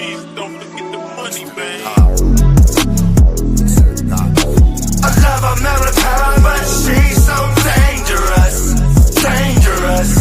enemies, don't forget the money, man. I love America, but she's so dangerous, dangerous.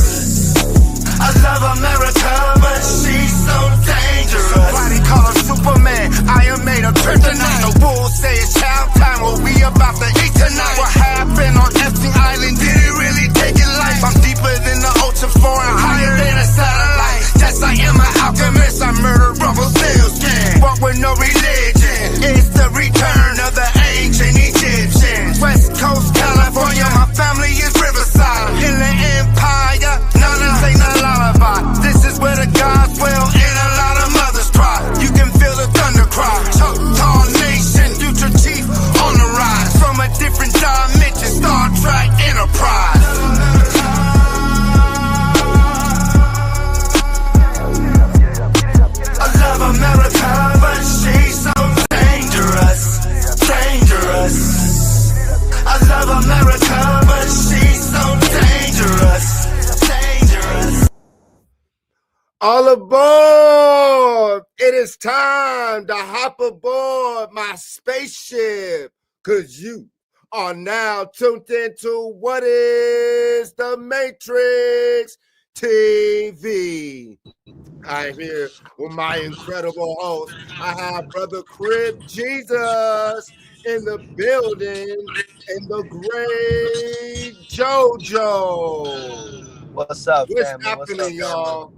I love America, but she's so dangerous. Somebody call her Superman, I am made of kryptonite. The wolves say it's chow time, what we about to eat tonight. What happened on Epstein Island, did it really take it life? I'm deeper than the ocean floor and higher than a satellite. Yes, I am an alchemist, I murder rebel salesmen. But with no religion, it's the return of the ancient Egyptians. West Coast, California, my family is Riverside. In the Empire, none ain't a lullaby. This is where the gods dwell and a lot of mothers cry. You can feel the thunder cry. Choctaw Nation, future chief on the rise. From a different dimension, Star Trek Enterprise. I love America, but she's so dangerous, dangerous. I love America, but she's so dangerous, dangerous. All aboard! It is time to hop aboard my spaceship, cause you are now tuned into What is the Matrix TV. I'm here with my incredible host. I have Brother Crib Jesus in the building, and the great JoJo. What's up, What's family? happening, y'all?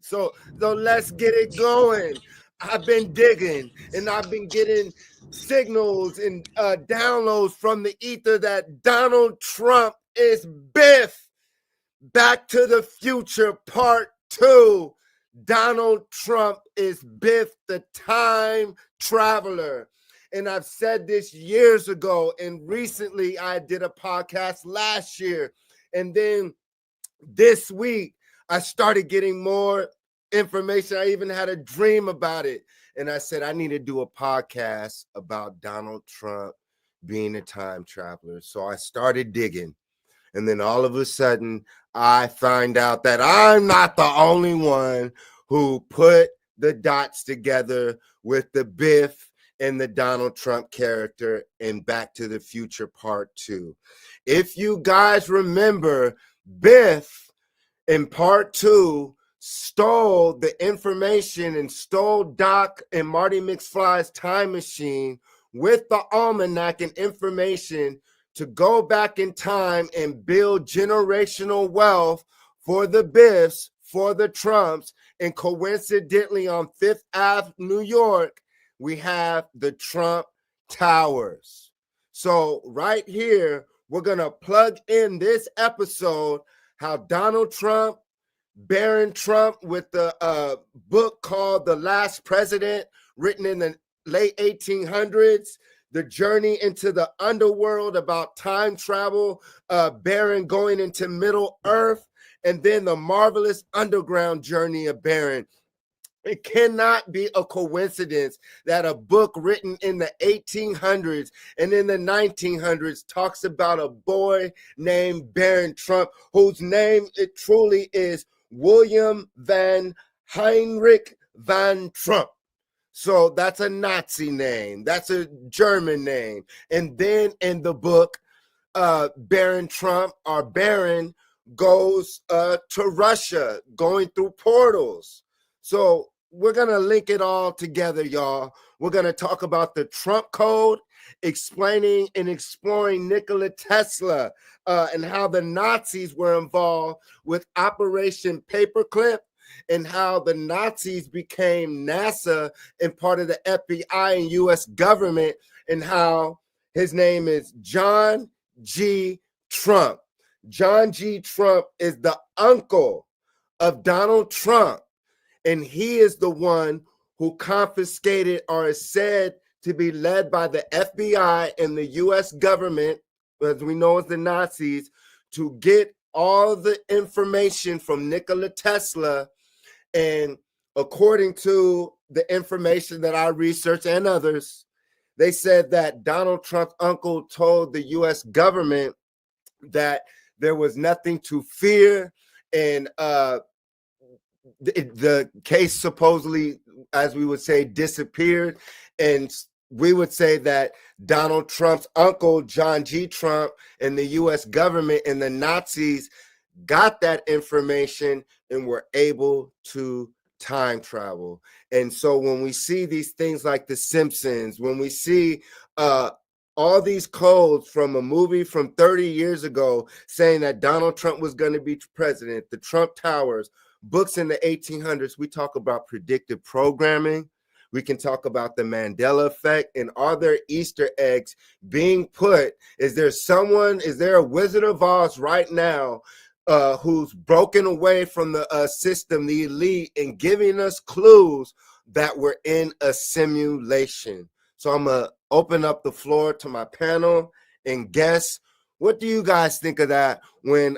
So let's get it going. I've been digging, and I've been getting signals and downloads from the ether that Donald Trump is Biff. Back to the Future Part 2. Donald Trump is Biff the Time Traveler. And I've said this years ago, and recently I did a podcast last year. And then this week, I started getting more information. I even had a dream about it. And I said, I need to do a podcast about Donald Trump being a time traveler. So I started digging. And then all of a sudden, I find out that I'm not the only one who put the dots together with the Biff and the Donald Trump character in Back to the Future Part 2. If you guys remember, Biff in Part 2 stole the information and stole Doc and Marty McFly's time machine with the almanac and information to go back in time and build generational wealth for the Biffs, for the Trumps. And coincidentally, on Fifth Ave, New York, we have the Trump Towers. So right here, we're going to plug in this episode, how Donald Trump, Barron Trump, with the book called The Last President, written in the late 1800s, the journey into the underworld about time travel, Barron going into Middle Earth, and then the marvelous underground journey of Barron. It cannot be a coincidence that a book written in the 1800s and in the 1900s talks about a boy named Barron Trump, whose name it truly is William Van Heinrich van Trump. So that's a Nazi name. That's a German name. And then in the book, Barron Trump, or Barron, goes to Russia, going through portals. So we're going to link it all together, y'all. We're going to talk about the Trump Code, explaining and exploring Nikola Tesla and how the Nazis were involved with Operation Paperclip, and how the Nazis became NASA and part of the FBI and U.S. government, and how his name is John G. Trump. John G. Trump is the uncle of Donald Trump, and he is the one who confiscated, or is said to be led by the FBI and the U.S. government, as we know as the Nazis, to get all the information from Nikola Tesla. And according to the information that I researched and others, they said that Donald Trump's uncle told the U.S. government that there was nothing to fear, and the case supposedly as we would say, disappeared. And we would say that Donald Trump's uncle, John G. Trump, and the US government and the Nazis got that information and were able to time travel. And so when we see these things like The Simpsons, when we see all these codes from a movie from 30 years ago saying that Donald Trump was going to be president, the Trump Towers, books in the 1800s, we talk about predictive programming. We can talk about the Mandela effect, and are there Easter eggs being put? Is there a Wizard of Oz right now who's broken away from the system, the elite, and giving us clues that we're in a simulation? So I'm going to open up the floor to my panel and guess, what do you guys think of that when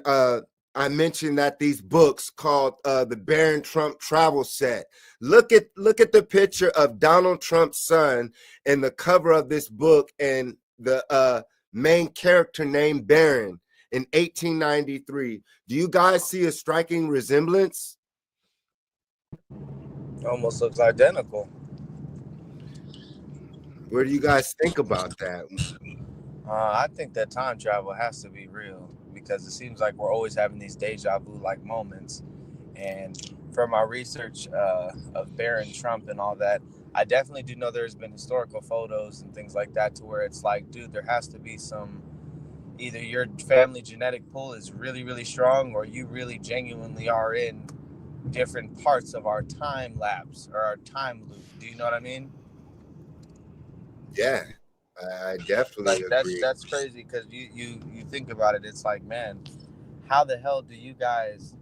I mentioned that these books called the Barron Trump Travel Set? Look at the picture of Donald Trump's son in the cover of this book, and the main character named Barron in 1893. Do you guys see a striking resemblance? Almost looks identical. What do you guys think about that? I think that time travel has to be real, because it seems like we're always having these deja vu like moments. And from my research of Barron Trump and all that, I definitely do know there's been historical photos and things like that to where it's like, dude, there has to be some, either your family genetic pool is really, really strong, or you really genuinely are in different parts of our time lapse or our time loop. Do you know what I mean? Yeah, I definitely agree. That's crazy, because you think about it, it's like, man, how the hell do you guys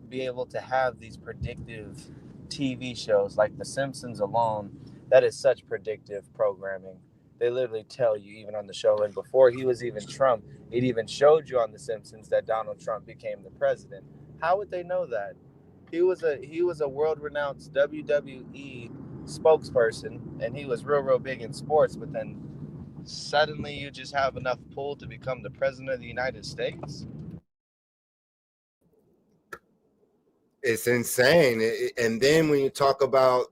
be able to have these predictive TV shows like The Simpsons alone? That is such predictive programming. They literally tell you, even on the show, and before he was even Trump, it even showed you on The Simpsons that Donald Trump became the president. How would they know that? He was a world-renowned WWE spokesperson, and he was real big in sports, but then suddenly you just have enough pull to become the president of the United States? It's insane. And then when you talk about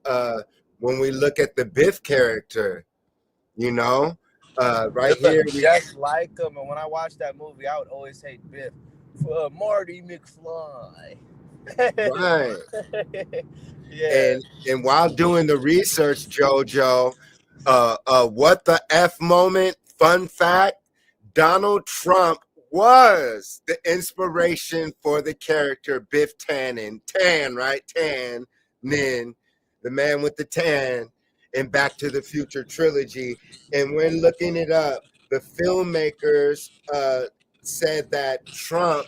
when we look at the Biff character, you know, right here we just like him. And when I watched that movie, I would always hate Biff. Marty McFly. right. Yeah. And while doing the research, JoJo, what the F moment, fun fact, Donald Trump was the inspiration for the character Biff Tannen. Tannen, the man with the tan in Back to the Future trilogy. And when looking it up, the filmmakers said that Trump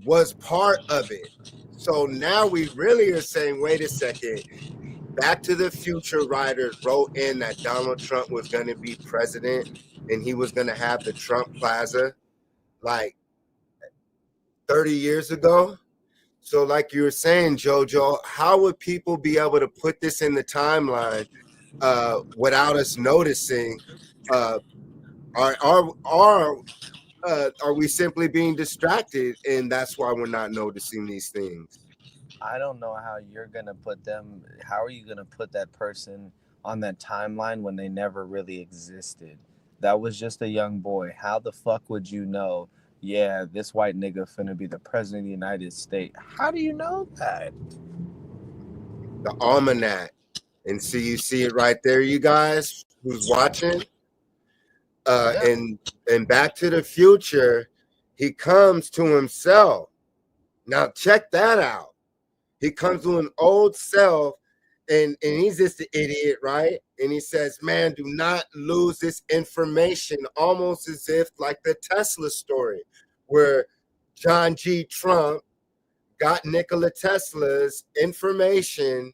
was part of it. So now we really are saying, wait a second, Back to the Future writers wrote in that Donald Trump was going to be president and he was going to have the Trump Plaza like 30 years ago. So like you were saying, JoJo, how would people be able to put this in the timeline without us noticing? Are we simply being distracted, and that's why we're not noticing these things? I don't know how you're going to put them. How are you going to put that person on that timeline when they never really existed? That was just a young boy. How the fuck would you know, yeah, this white nigga finna be the president of the United States? How do you know that? The almanac. And see, you see it right there, you guys who's watching. And Back to the Future, he comes to himself. Now check that out. He comes to an old self, and he's just an idiot, right? And he says, man, do not lose this information, almost as if like the Tesla story, where John G. Trump got Nikola Tesla's information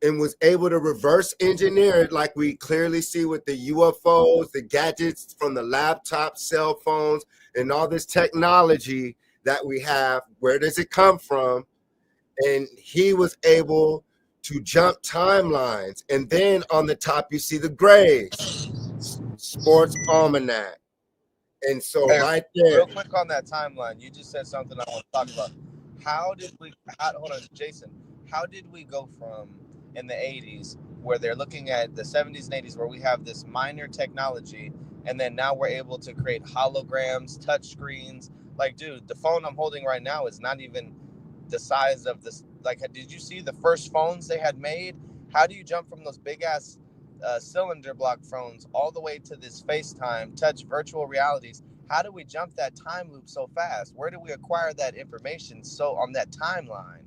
and was able to reverse engineer it, like we clearly see with the UFOs, the gadgets from the laptop, cell phones, and all this technology that we have. Where does it come from? And he was able to jump timelines. And then on the top, you see the Grays Sports Almanac. And so right there. Real quick on that timeline, you just said something I want to talk about. Hold on, Jason. How did we go from in the 80s, where they're looking at the 70s and 80s, where we have this minor technology, and then now we're able to create holograms, touch screens. Like, dude, the phone I'm holding right now is not even the size of this. Like, did you see the first phones they had made? How do you jump from those big ass cylinder block phones all the way to this FaceTime, touch, virtual realities? How do we jump that time loop so fast? Where do we acquire that information so on that timeline?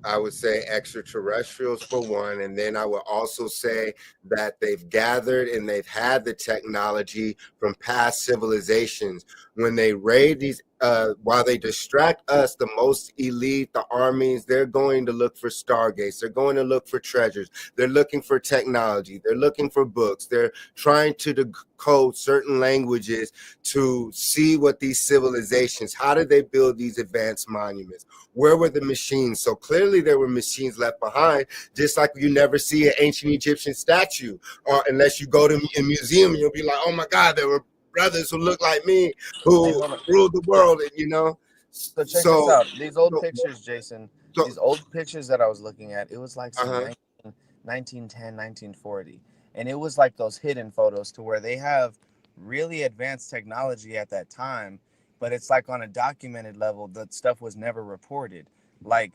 I would say extraterrestrials for one, and then I would also say that they've gathered and they've had the technology from past civilizations. When they raid these, while they distract us, the most elite, the armies, they're going to look for stargates. They're going to look for treasures. They're looking for technology. They're looking for books. They're trying to decode certain languages to see what these civilizations, how did they build these advanced monuments? Where were the machines? So clearly there were machines left behind, just like you never see an ancient Egyptian statue, or unless you go to a museum, you'll be like, oh my God, there were brothers who look like me who ruled the world, and So check this out. These old so, pictures, Jason, so these old pictures that I was looking at, it was like some uh-huh. 1910, 1940. And it was like those hidden photos to where they have really advanced technology at that time, but it's like on a documented level, that stuff was never reported. Like,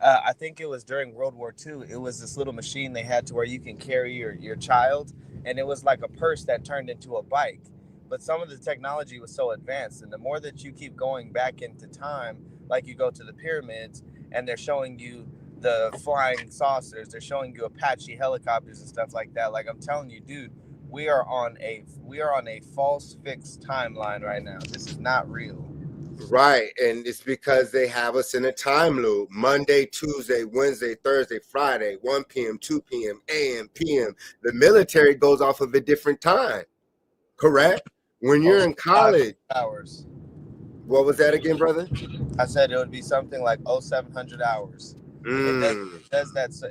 I think it was during World War II, it was this little machine they had to where you can carry your child, and it was like a purse that turned into a bike. But some of the technology was so advanced, and the more that you keep going back into time, like you go to the pyramids and they're showing you the flying saucers, they're showing you Apache helicopters and stuff like that. Like, I'm telling you, dude, we are on a false fixed timeline right now. This is not real. Right, and it's because they have us in a time loop. Monday, Tuesday, Wednesday, Thursday, Friday, 1 p.m., 2 p.m., a.m., p.m. The military goes off of a different time, correct? When you're in college. Hours. What was that again, brother? I said it would be something like 0700 hours. It does that. So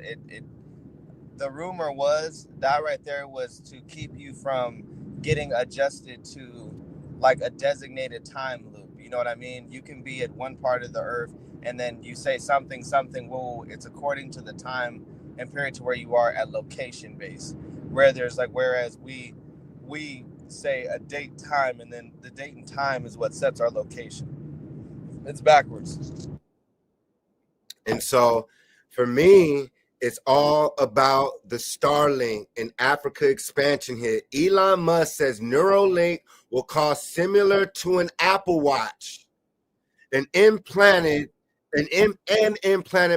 the rumor was that right there was to keep you from getting adjusted to like a designated time loop. You know what I mean? You can be at one part of the earth and then you say something, whoa, it's according to the time and period to where you are at location base. Where there's like, whereas we say a date, time, and then the date and time is what sets our location. It's backwards. And so for me, it's all about the Starlink and Africa expansion here. Elon Musk says Neuralink will cost similar to an Apple Watch, and implanted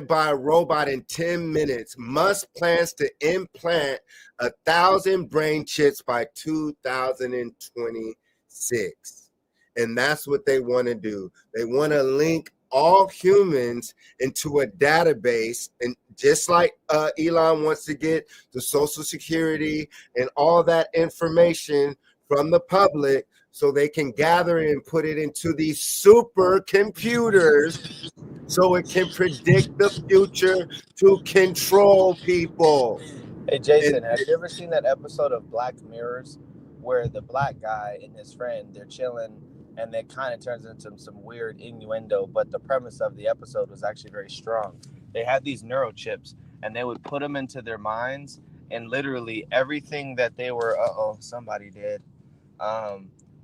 by a robot in 10 minutes. Musk plans to implant 1,000 brain chips by 2026. And that's what they want to do. They want to link all humans into a database, and just like Elon wants to get the Social Security and all that information from the public, so they can gather it and put it into these supercomputers so it can predict the future to control people. Hey Jason, have you ever seen that episode of Black Mirrors where the black guy and his friend, they're chilling and it kind of turns into some weird innuendo, but the premise of the episode was actually very strong. They had these neurochips and they would put them into their minds, and literally everything that they were, somebody did.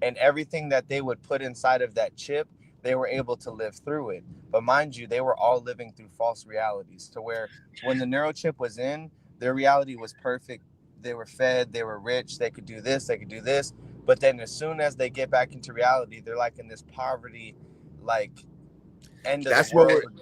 And everything that they would put inside of that chip, they were able to live through it. But mind you, they were all living through false realities, to where when the neurochip was in, their reality was perfect. They were fed, they were rich, they could do this, they could do this. But then as soon as they get back into reality, they're like in this poverty, like end of that's the world. What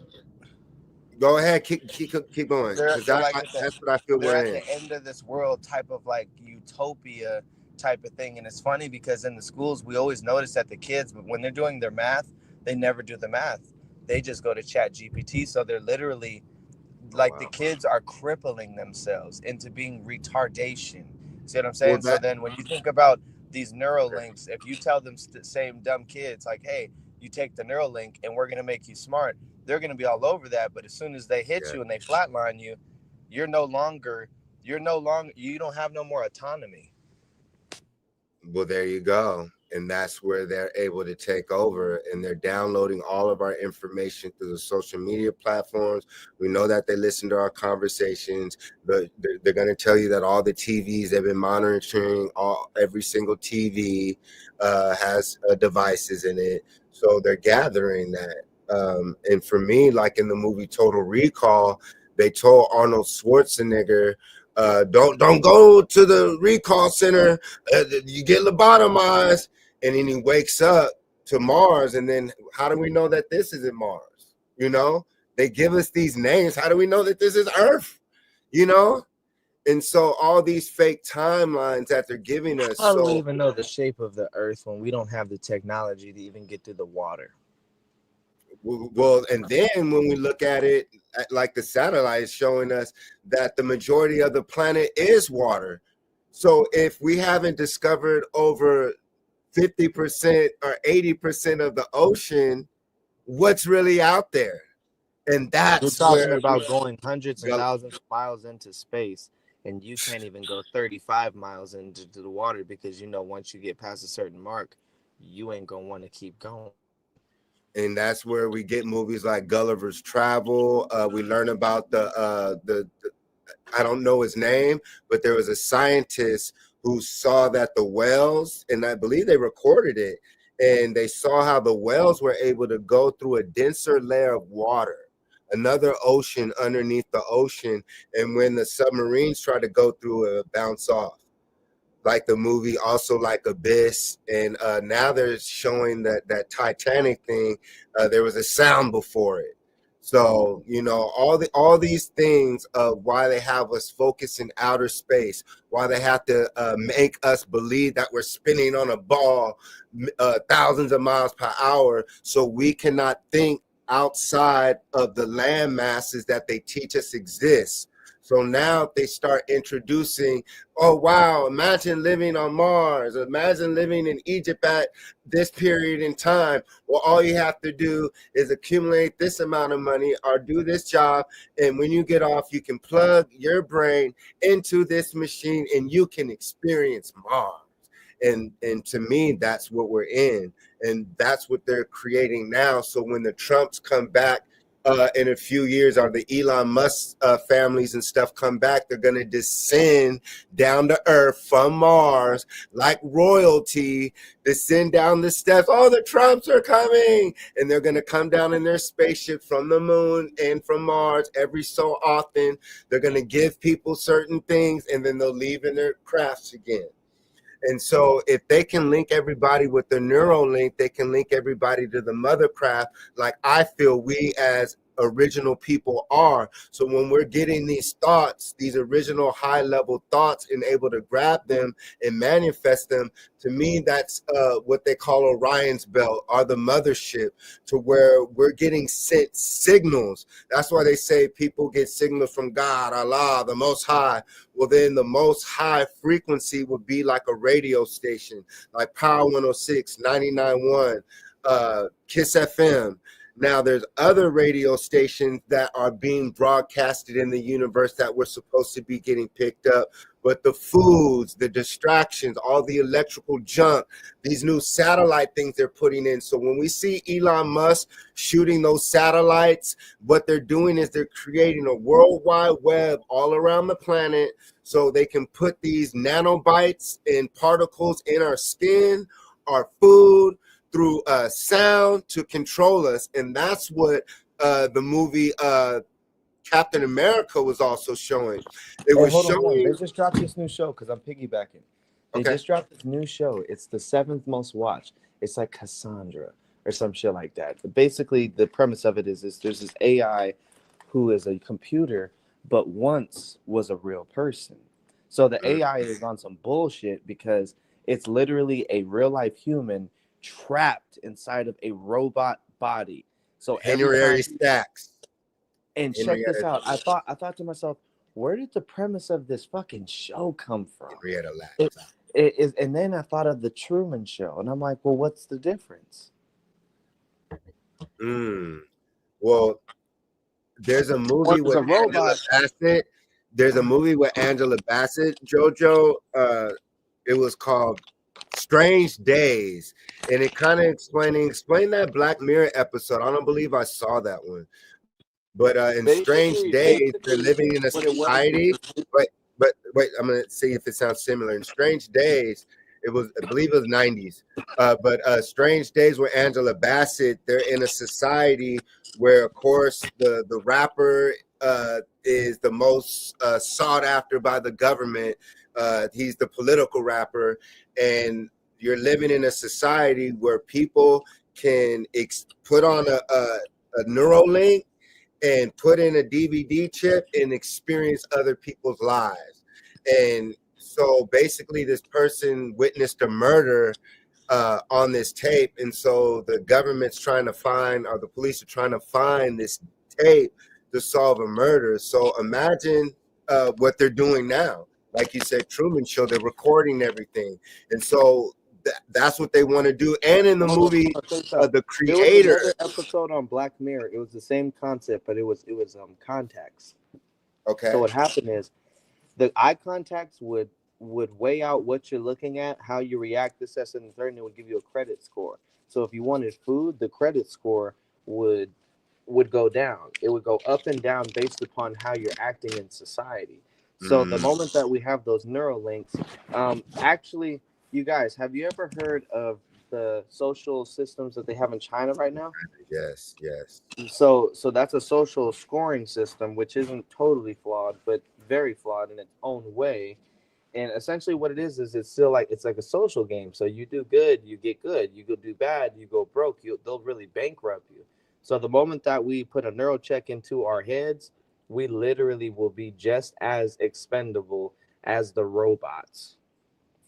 go ahead, keep going. That's what I feel we're at in. the end of this world type of like utopia type of thing. And it's funny because in the schools, we always notice that the kids, when they're doing their math, they never do the math. They just go to Chat GPT. So they're literally the kids are crippling themselves into being retardation. See what I'm saying? So then when you think about these Neuralinks, if you tell them the same dumb kids like, hey, you take the Neuralink and we're going to make you smart, they're going to be all over that. But as soon as they hit you and they flatline you, you don't have no more autonomy. Well, there you go. And that's where they're able to take over, and they're downloading all of our information through the social media platforms. We know that they listen to our conversations, but they're going to tell you that all the TVs they've been monitoring, every single TV has devices in it, so they're gathering that. And for me, like in the movie Total Recall, they told Arnold Schwarzenegger, don't go to the recall center, you get lobotomized. And then he wakes up to Mars, and then how do we know that this isn't Mars? You know, they give us these names. How do we know that this is Earth? You know, and so all these fake timelines that they're giving us. How do we So even know the shape of the Earth when we don't have the technology to even get through the water? well, and then when we look at it, like the satellite is showing us that the majority of the planet is water. So if we haven't discovered over 50% or 80% of the ocean, what's really out there? And We're that's talking where about going hundreds and thousands of miles into space, and you can't even go 35 miles into the water because you know once you get past a certain mark, you ain't gonna want to keep going. and that's where we get movies like Gulliver's Travel. We learn about the I don't know his name, but there was a scientist who saw that the whales, and I believe they recorded it, and they saw how the whales were able to go through a denser layer of water, another ocean underneath the ocean, and when the submarines try to go through it, bounce off. Like the movie, also like Abyss, and now they're showing that Titanic thing. There was a sound before it, so you know all these things of why they have us focus in outer space, why they have to make us believe that we're spinning on a ball thousands of miles per hour, so we cannot think outside of the land masses that they teach us exist. So now they start introducing, oh, wow, imagine living on Mars. Imagine living in Egypt at this period in time. Well, all you have to do is accumulate this amount of money or do this job. And when you get off, you can plug your brain into this machine and you can experience Mars. And to me, that's what we're in. And that's what they're creating now. So when the Trumps come back, in a few years, or the Elon Musk families and stuff come back, they're going to descend down to Earth from Mars like royalty, descend down the steps. Oh, the Trumps are coming. And they're going to come down in their spaceship from the moon and from Mars every so often. They're going to give people certain things, and then they'll leave in their crafts again. And so if they can link everybody with the Neuralink, they can link everybody to the mothercraft, like I feel we as original people are. So when we're getting these thoughts, these original high level thoughts, and able to grab them and manifest them, to me, that's what they call Orion's belt, or the mothership, to where we're getting sent signals. That's why they say people get signals from God, Allah, the Most High. Well, then the most high frequency would be like a radio station, like Power 106, 99.1, Kiss FM. Now, there's other radio stations that are being broadcasted in the universe that we're supposed to be getting picked up. But the foods, the distractions, all the electrical junk, these new satellite things they're putting in. So when we see Elon Musk shooting those satellites, what they're doing is they're creating a worldwide web all around the planet, so they can put these nanobites and particles in our skin, our food, through sound to control us. And that's what the movie Captain America was also showing. It was showing. They just dropped this new show because I'm piggybacking. They just dropped this new show. It's the 7th most watched. It's like Cassandra or some shit like that. But basically, the premise of it is there's this AI who is a computer, but once was a real person. So the AI is on some bullshit because it's literally a real life human trapped inside of a robot body. So Henry Stacks. And check this out. I thought to myself, where did the premise of this fucking show come from? It is, and then I thought of the Truman Show, and I'm like, well, what's the difference? Well, there's a movie with Angela Bassett. There's a movie with Angela Bassett, JoJo. It was called Strange Days, and it kind of explain that Black Mirror episode. I don't believe I saw that one, but in Strange Days, they're living in a what it was. society. Wait, I'm gonna see if it sounds similar. In Strange Days, it was, I believe it was 90s. But Strange Days with Angela Bassett, they're in a society where, of course, the rapper is the most sought after by the government. He's the political rapper, and you're living in a society where people can put on a Neuralink and put in a DVD chip and experience other people's lives. And so basically this person witnessed a murder on this tape. And so the government's trying to find, or the police are trying to find this tape to solve a murder. So imagine what they're doing now. Like you said, Truman Show, they're recording everything. And so that's what they want to do. And in the movie, the creator, there was another episode on Black Mirror. It was the same concept, but it was contacts. Okay. So what happened is the eye contacts would weigh out what you're looking at, how you react, this, that, and the third, and it would give you a credit score. So if you wanted food, the credit score would go down. It would go up and down based upon how you're acting in society. So the moment that we have those Neuralinks, actually, you guys, have you ever heard of the social systems that they have in China right now? Yes. So that's a social scoring system, which isn't totally flawed, but very flawed in its own way. And essentially what it is it's still like, it's like a social game. So you do good, you get good. You go do bad, you go broke. They'll really bankrupt you. So the moment that we put a neural check into our heads, we literally will be just as expendable as the robots.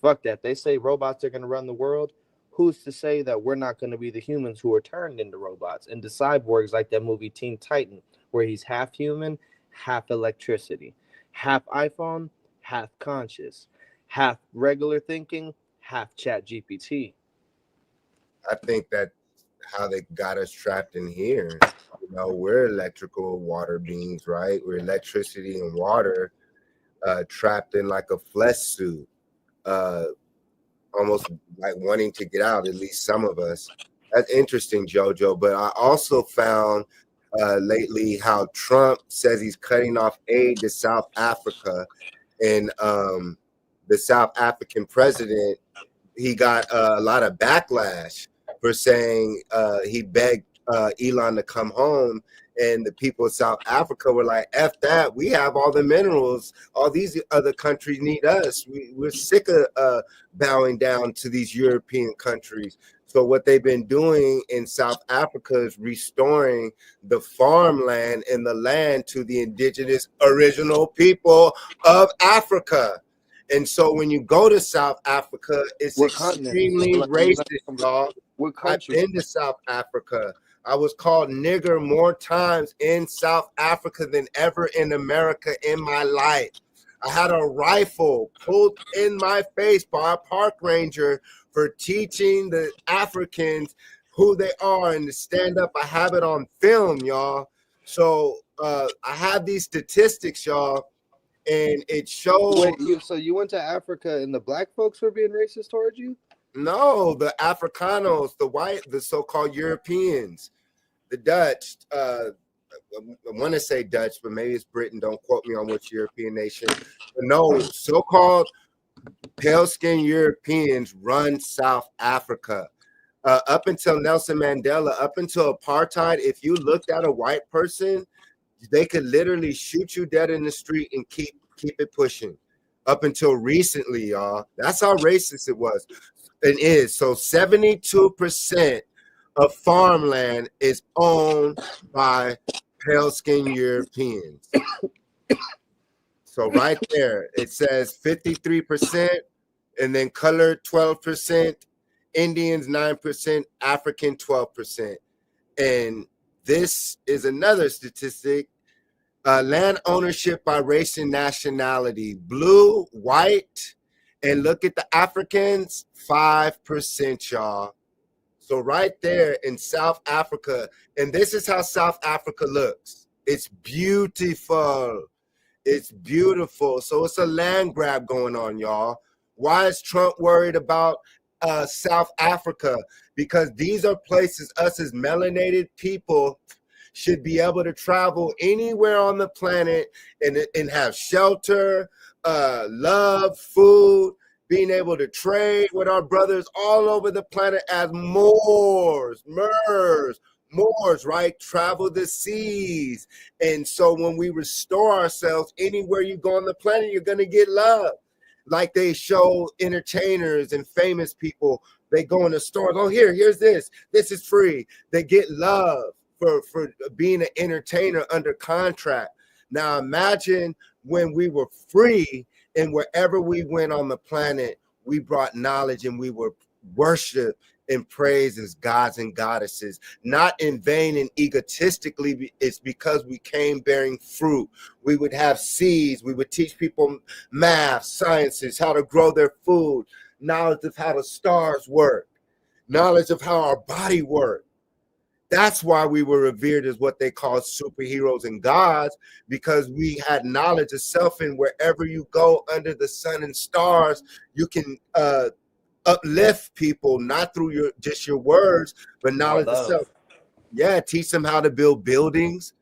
Fuck that. They say robots are going to run the world. Who's to say that we're not going to be the humans who are turned into robots, into cyborgs, like that movie Teen Titan, where he's half human, half electricity, half iPhone, half conscious, half regular thinking, half chat GPT. I think that how they got us trapped in here. You know, we're electrical water beings, right? We're electricity and water trapped in like a flesh suit, almost like wanting to get out, at least some of us. That's interesting, Jojo. But I also found lately how Trump says he's cutting off aid to South Africa. And the South African president, he got a lot of backlash for saying he begged Elon to come home, and the people of South Africa were like, F that, we have all the minerals, all these other countries need us. We're sick of bowing down to these European countries. So what they've been doing in South Africa is restoring the farmland and the land to the indigenous original people of Africa. And so when you go to South Africa, it's extremely racist, y'all. I've been to South Africa. I was called nigger more times in South Africa than ever in America in my life. I had a rifle pulled in my face by a park ranger for teaching the Africans who they are and to stand up. I have it on film, y'all. So I have these statistics, y'all, and it shows. Wait, so you went to Africa and the black folks were being racist towards you? No, the Africanos, the white, the so-called Europeans, the Dutch. I want to say Dutch, but maybe it's Britain. Don't quote me on which European nation. But no, so-called pale-skinned Europeans run South Africa. Up until Nelson Mandela, up until apartheid, if you looked at a white person, they could literally shoot you dead in the street and keep it pushing. Up until recently, y'all. That's how racist it was. It is. So 72% of farmland is owned by pale-skinned Europeans. So right there, it says 53%, and then colored 12%, Indians 9%, African 12%. And this is another statistic. Land ownership by race and nationality, blue, white, and look at the Africans, 5%, y'all. So right there in South Africa, and this is how South Africa looks. It's beautiful. It's beautiful. So it's a land grab going on, y'all. Why is Trump worried about South Africa, because these are places us as melanated people should be able to travel anywhere on the planet and have shelter, love, food, being able to trade with our brothers all over the planet as Moors, right? Travel the seas. And so when we restore ourselves, anywhere you go on the planet, you're going to get love. Like they show entertainers and famous people, they go in the stores. Oh, here's this. This is free. They get love for being an entertainer under contract. Now imagine when we were free and wherever we went on the planet, we brought knowledge and we were worshiped and praised as gods and goddesses, not in vain and egotistically. It's because we came bearing fruit. We would have seeds. We would teach people math, sciences, how to grow their food, knowledge of how the stars work, knowledge of how our body works. That's why we were revered as what they call superheroes and gods, because we had knowledge of self, and wherever you go under the sun and stars, you can uplift people, not through just your words, but knowledge of self. Yeah, teach them how to build buildings,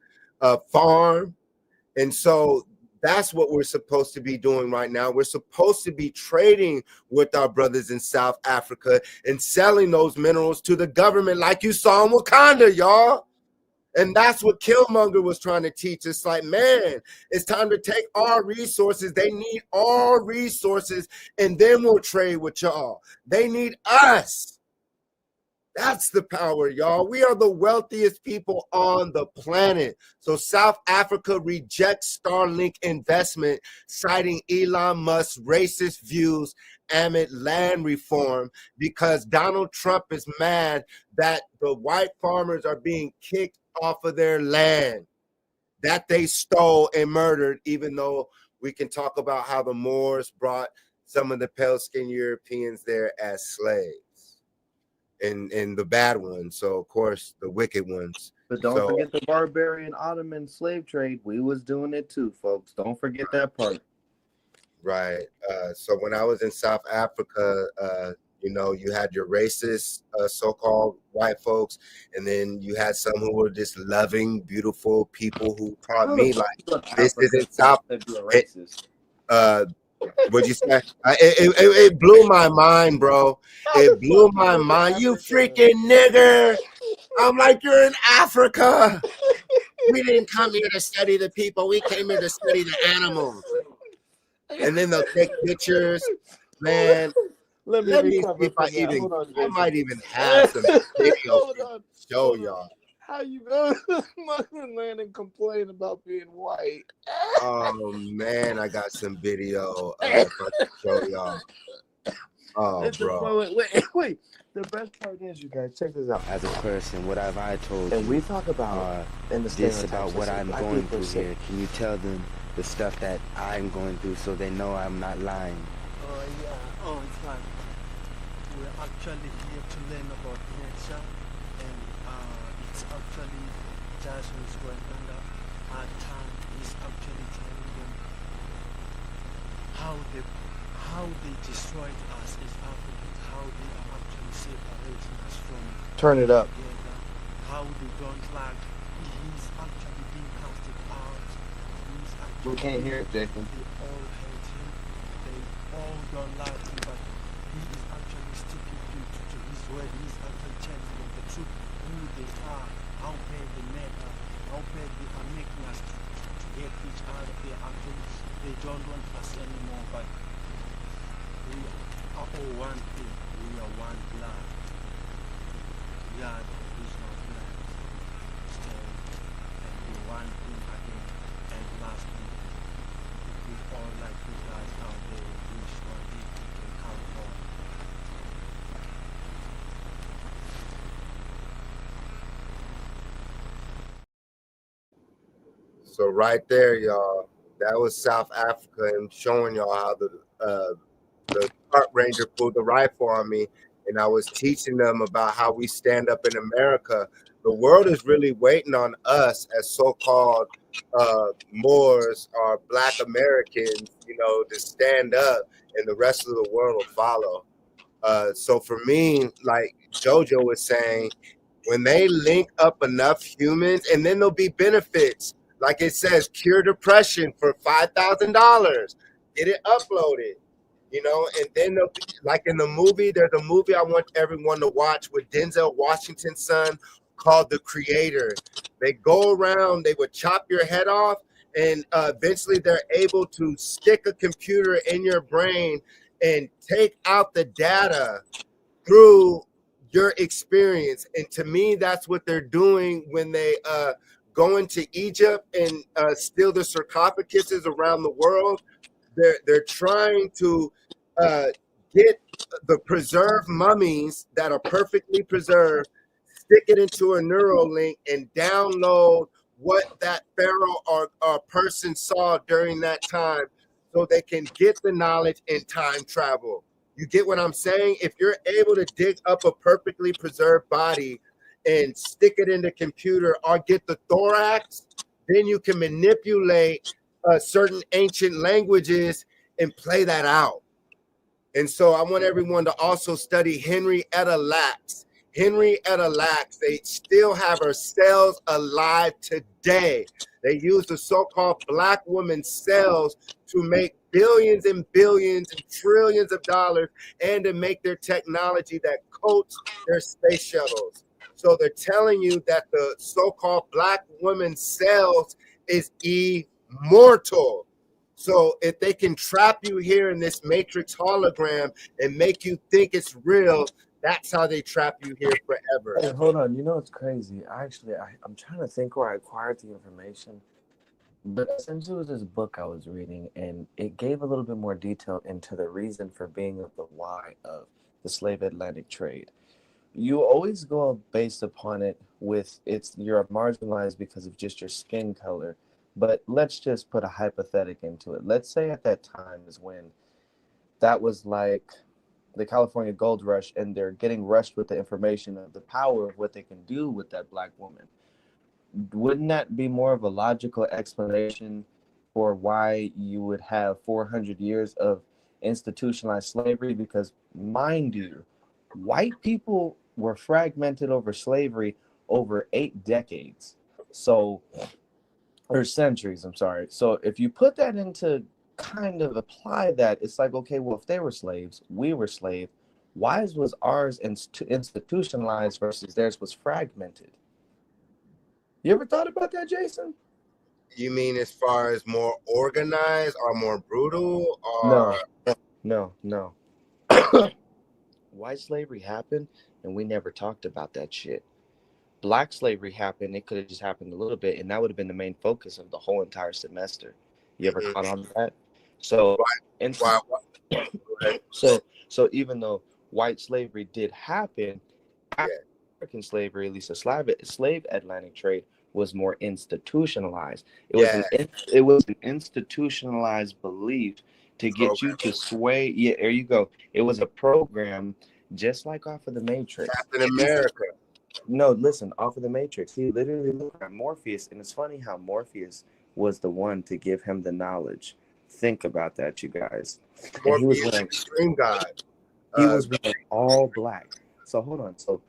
farm. And so that's what we're supposed to be doing right now. We're supposed to be trading with our brothers in South Africa and selling those minerals to the government like you saw in Wakanda, y'all. And that's what Killmonger was trying to teach us. Like, man, it's time to take our resources. They need our resources, and then we'll trade with y'all. They need us. That's the power, y'all. We are the wealthiest people on the planet. So South Africa rejects Starlink investment, citing Elon Musk's racist views amid land reform, because Donald Trump is mad that the white farmers are being kicked off of their land that they stole and murdered, even though we can talk about how the Moors brought some of the pale-skinned Europeans there as slaves. And the bad ones, so of course the wicked ones. But don't forget the barbarian Ottoman slave trade. We was doing it too, folks. Don't forget that part. Right. So when I was in South Africa, you know, you had your racist so-called white folks, and then you had some who were just loving, beautiful people who taught me like this isn't South. What'd you say? It blew my mind, bro. It blew my mind. You freaking nigger. I'm like, you're in Africa. We didn't come here to study the people. We came here to study the animals. And then they'll take pictures. Man, let me see if I might even have some video to show y'all. How you gonna land and complain about being white? Oh man, I got some video to show y'all. Oh, bro. Wait. The best part is, you guys, check this out. As a person, what have I told you? And we talk about this about what I'm going through here. Can you tell them the stuff that I'm going through so they know I'm not lying? Oh yeah. Oh, it's fine. We're actually here to learn about nature, and it's actually just what's going under. Our tongue is actually telling them how they destroyed us as Africans, how they are actually separating us from turn it up. together, how they don't like. He's actually being casted out. He's actually We can't hear it, Jason. They all hate him. They all don't like him, but he is actually sticking to his word. He's actually telling them the truth, who they are, how bad they matter, how bad they are making us to get each other. They don't want us anymore, but we are all one thing. We are one blood. We are the original blood. Still, and we're one thing again. And last thing, we all like you guys out there, which one thing we can count on. So right there, y'all, that was South Africa, and showing y'all how the park ranger pulled the rifle on me, and I was teaching them about how we stand up in America. The world is really waiting on us as so-called Moors or Black Americans, you know, to stand up, and the rest of the world will follow. So for me, like JoJo was saying, when they link up enough humans, and then there'll be benefits. Like it says, cure depression for $5,000. Get it uploaded, and then they'll be, like in the movie, there's a movie I want everyone to watch with Denzel Washington's son called The Creator. They go around, they would chop your head off, and eventually they're able to stick a computer in your brain and take out the data through your experience. And to me, that's what they're doing when they go into Egypt and steal the sarcophaguses around the world. They're trying to get the preserved mummies that are perfectly preserved, stick it into a Neuralink, and download what that pharaoh or person saw during that time, so they can get the knowledge and time travel. You get what I'm saying? If you're able to dig up a perfectly preserved body and stick it in the computer or get the thorax, then you can manipulate certain ancient languages and play that out. And so I want everyone to also study Henrietta Lacks. Henrietta Lacks, they still have her cells alive today. They use the so-called black woman cells to make billions and billions and trillions of dollars, and to make their technology that coats their space shuttles. So they're telling you that the so-called black woman cells is immortal. So if they can trap you here in this matrix hologram and make you think it's real, that's how they trap you here forever. Hey, hold on. You know what's crazy? I'm trying to think where I acquired the information, but essentially it was this book I was reading, and it gave a little bit more detail into the reason for being of the why of the slave Atlantic trade. You always go based upon it with you're marginalized because of just your skin color. But let's just put a hypothetical into it. Let's say at that time is when that was like the California gold rush, and they're getting rushed with the information of the power of what they can do with that black woman. Wouldn't that be more of a logical explanation for why you would have 400 years of institutionalized slavery? Because, mind you, white people were fragmented over slavery over 8 decades. So, or centuries, I'm sorry. So if you put that into kind of apply that, it's like, okay, well, if they were slaves, we were slaves. Why was ours institutionalized versus theirs was fragmented? You ever thought about that, Jason? You mean as far as more organized or more brutal, or No. White slavery happened, and we never talked about that shit. Black slavery happened, it could have just happened a little bit, and that would have been the main focus of the whole entire semester. You ever caught on to that? So, why? so even though white slavery did happen, Yeah. African slavery, at least a slave Atlantic trade, was more institutionalized. It was an institutionalized belief to get you to sway. Yeah, there you go. It was a program, just like off of the Matrix. Captain America. No, listen, off of the Matrix, he literally looked at Morpheus, and it's funny how Morpheus was the one to give him the knowledge. Think about that, you guys. And he was wearing Dream God. He was wearing all black. So hold on. So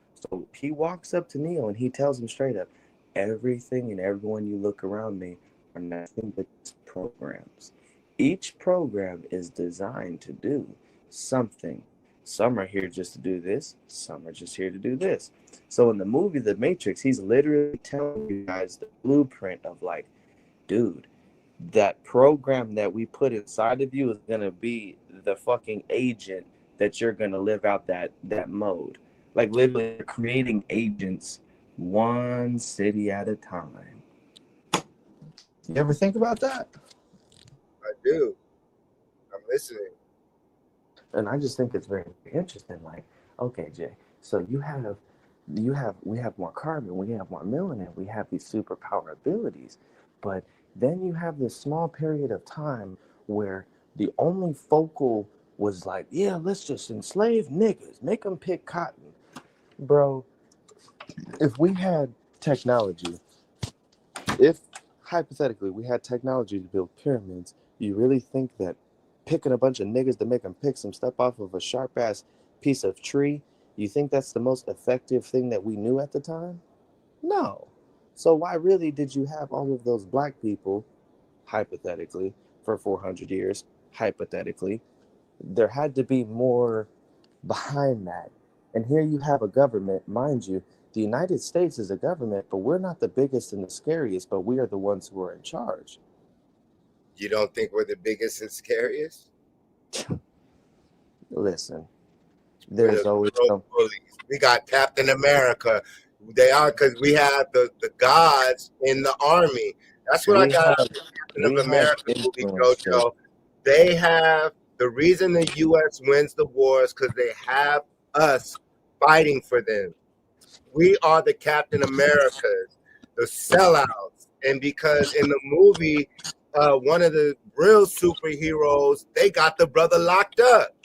he walks up to Neo and he tells him straight up, everything and everyone you look around me are nothing but programs. Each program is designed to do something. Some are here just to do this. Some are just here to do this. So in the movie The Matrix, he's literally telling you guys the blueprint of like, dude, that program that we put inside of you is going to be the fucking agent that you're going to live out that mode. Like literally creating agents one city at a time. You ever think about that? I do. I'm listening. And I just think it's very interesting. Like, okay, Jay, so we have more carbon, we have more melanin, we have these superpower abilities, but then you have this small period of time where the only focal was like, yeah, let's just enslave niggas, make them pick cotton. Bro, if we had technology, if hypothetically we had technology to build pyramids, you really think that picking a bunch of niggas to make them pick some stuff off of a sharp-ass piece of tree, you think that's the most effective thing that we knew at the time? No. So why really did you have all of those black people, hypothetically, for 400 years, hypothetically? There had to be more behind that. And here you have a government, mind you, the United States is a government, but we're not the biggest and the scariest, but we are the ones who are in charge. You don't think we're the biggest and scariest? Listen, We're there's the always world some. bullies. We got Captain America. They are, because we have the gods in the army. That's what I We got out have of the Captain of we have America movie, influence, Jake. JoJo. They have the reason the U.S. wins the wars because they have us fighting for them. We are the Captain Americas, the sellouts. And because in the movie, one of the real superheroes, they got the brother locked up.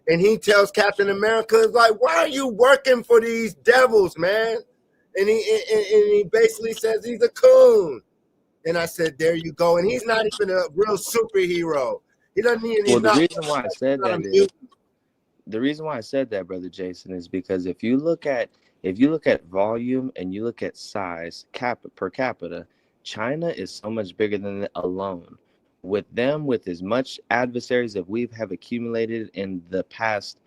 And he tells Captain America, like, why are you working for these devils, man? And he basically says he's a coon. And I said, there you go. And he's not even a real superhero. He doesn't even. Well, He's the not. reason why I said Not a that is mutant. the reason why I said that, brother Jason, is because if you look at volume and you look at size per capita, China is so much bigger than it alone. With them, with as much adversaries that we have accumulated in the past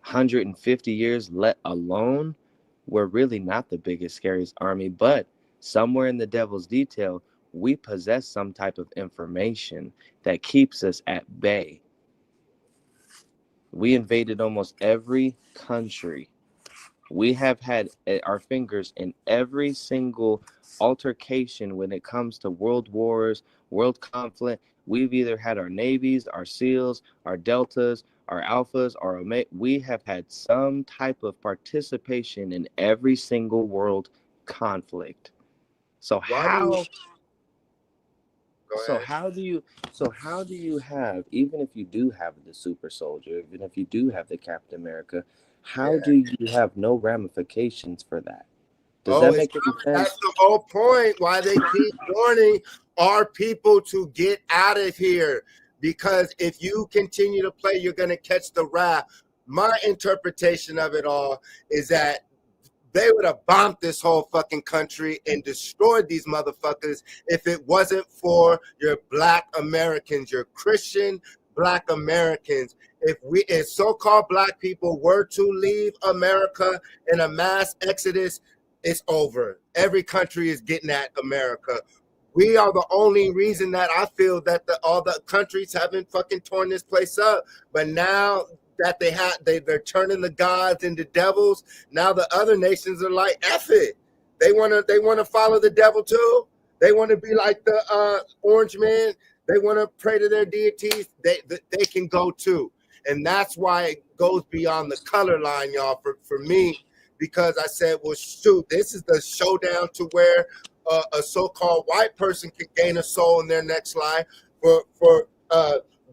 150 years, let alone, we're really not the biggest, scariest army. But somewhere in the devil's detail, we possess some type of information that keeps us at bay. We invaded almost every country. We have had our fingers in every single altercation when it comes to world wars, world conflict. We've either had our navies, our SEALs, our deltas, our alphas, our omega. We have had some type of participation in every single world conflict. So Why do you how go so ahead? how do you how do you have, even if you do have the super soldier, even if you do have the Captain America, how Yeah. do you have no ramifications for that? Does Oh, that it's make any that's sense? the whole point why they keep warning our people to get out of here. Because if you continue to play, you're gonna catch the wrath. My interpretation of it all is that they would have bombed this whole fucking country and destroyed these motherfuckers if it wasn't for your black Americans, your Christian black Americans. If so-called black people were to leave America in a mass exodus, it's over. Every country is getting at America. We are the only reason that I feel that all the countries haven't fucking torn this place up. But now that they're turning the gods into devils. Now the other nations are like, F it. They wanna follow the devil too. They want to be like the orange man. They want to pray to their deities. They can go too. And that's why it goes beyond the color line, y'all, for me, because I said, well, shoot, this is the showdown to where a so-called white person can gain a soul in their next life for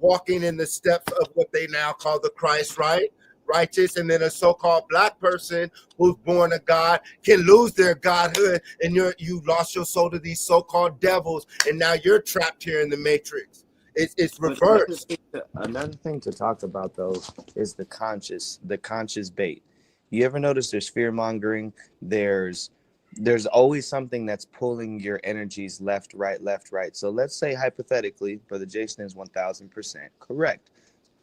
walking in the steps of what they now call the Christ, right? Righteous, and then a so-called black person who's born of God can lose their godhood, and you lost your soul to these so-called devils, and now you're trapped here in the matrix. It's But another reversed. thing to talk about though is the conscious bait. You ever notice there's fear mongering? There's always something that's pulling your energies left, right, left, right. So let's say hypothetically, Brother Jason is 1000% correct.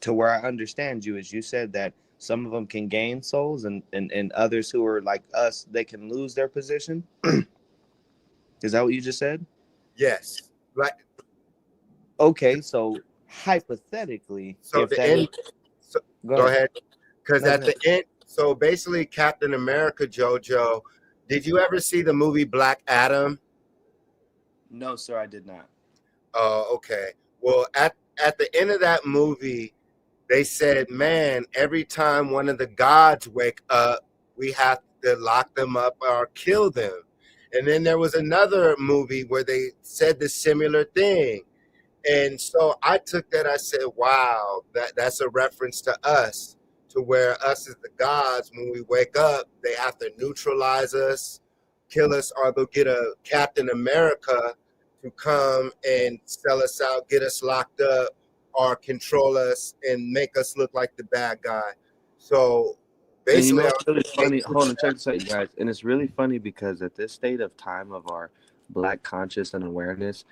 To where I understand you is you said that some of them can gain souls and others who are like us, they can lose their position. Is that what you just said? Yes. Right. Okay, so hypothetically, So if the that end. is, So, go go ahead. ahead. Because No, go at ahead. the end, so basically, Captain America, JoJo. Did you ever see the movie Black Adam? No, sir, I did not. Oh, okay. Well, at the end of that movie, they said, man, every time one of the gods wake up, we have to lock them up or kill them. And then there was another movie where they said the similar thing. And so I took that, I said, wow, that's a reference to us, to where us as the gods, when we wake up, they have to neutralize us, kill us, or they'll get a Captain America to come and sell us out, get us locked up, or control us and make us look like the bad guy. So And you know Basically, I what's really was funny? Hold on, check this out, you guys. And it's really funny because at this state of time of our black conscious and awareness,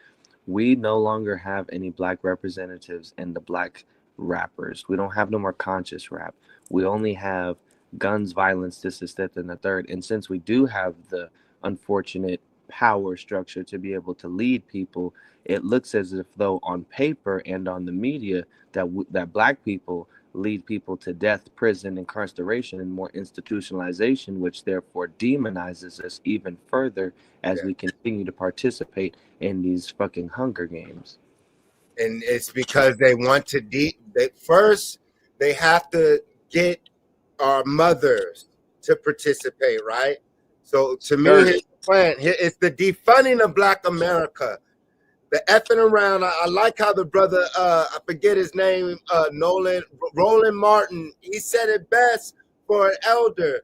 we no longer have any black representatives in the black rappers. We don't have no more conscious rap. We only have guns, violence, this is that, and the third. And since we do have the unfortunate power structure to be able to lead people, it looks as if though on paper and on the media that that black people lead people to death, prison, incarceration, and more institutionalization, which therefore demonizes us even further as yeah. we continue to participate in these fucking Hunger Games. And it's because they want to first they have to get our mothers to participate, right? So to me, Sure. here's the plan. Here, it's the defunding of Black America. The effing around. I like how the brother, I forget his name, Roland Martin, he said it best for an elder.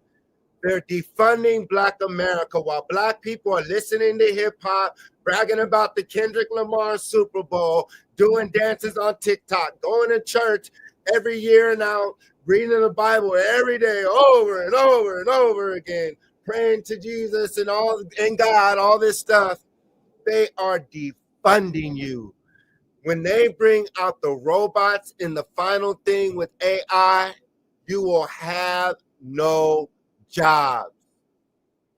They're defunding Black America while Black people are listening to hip hop, bragging about the Kendrick Lamar Super Bowl, doing dances on TikTok, going to church every year now, reading the Bible every day, over and over and over again, praying to Jesus and God, all this stuff. They are defunding you. When they bring out the robots in the final thing with AI, you will have no jobs.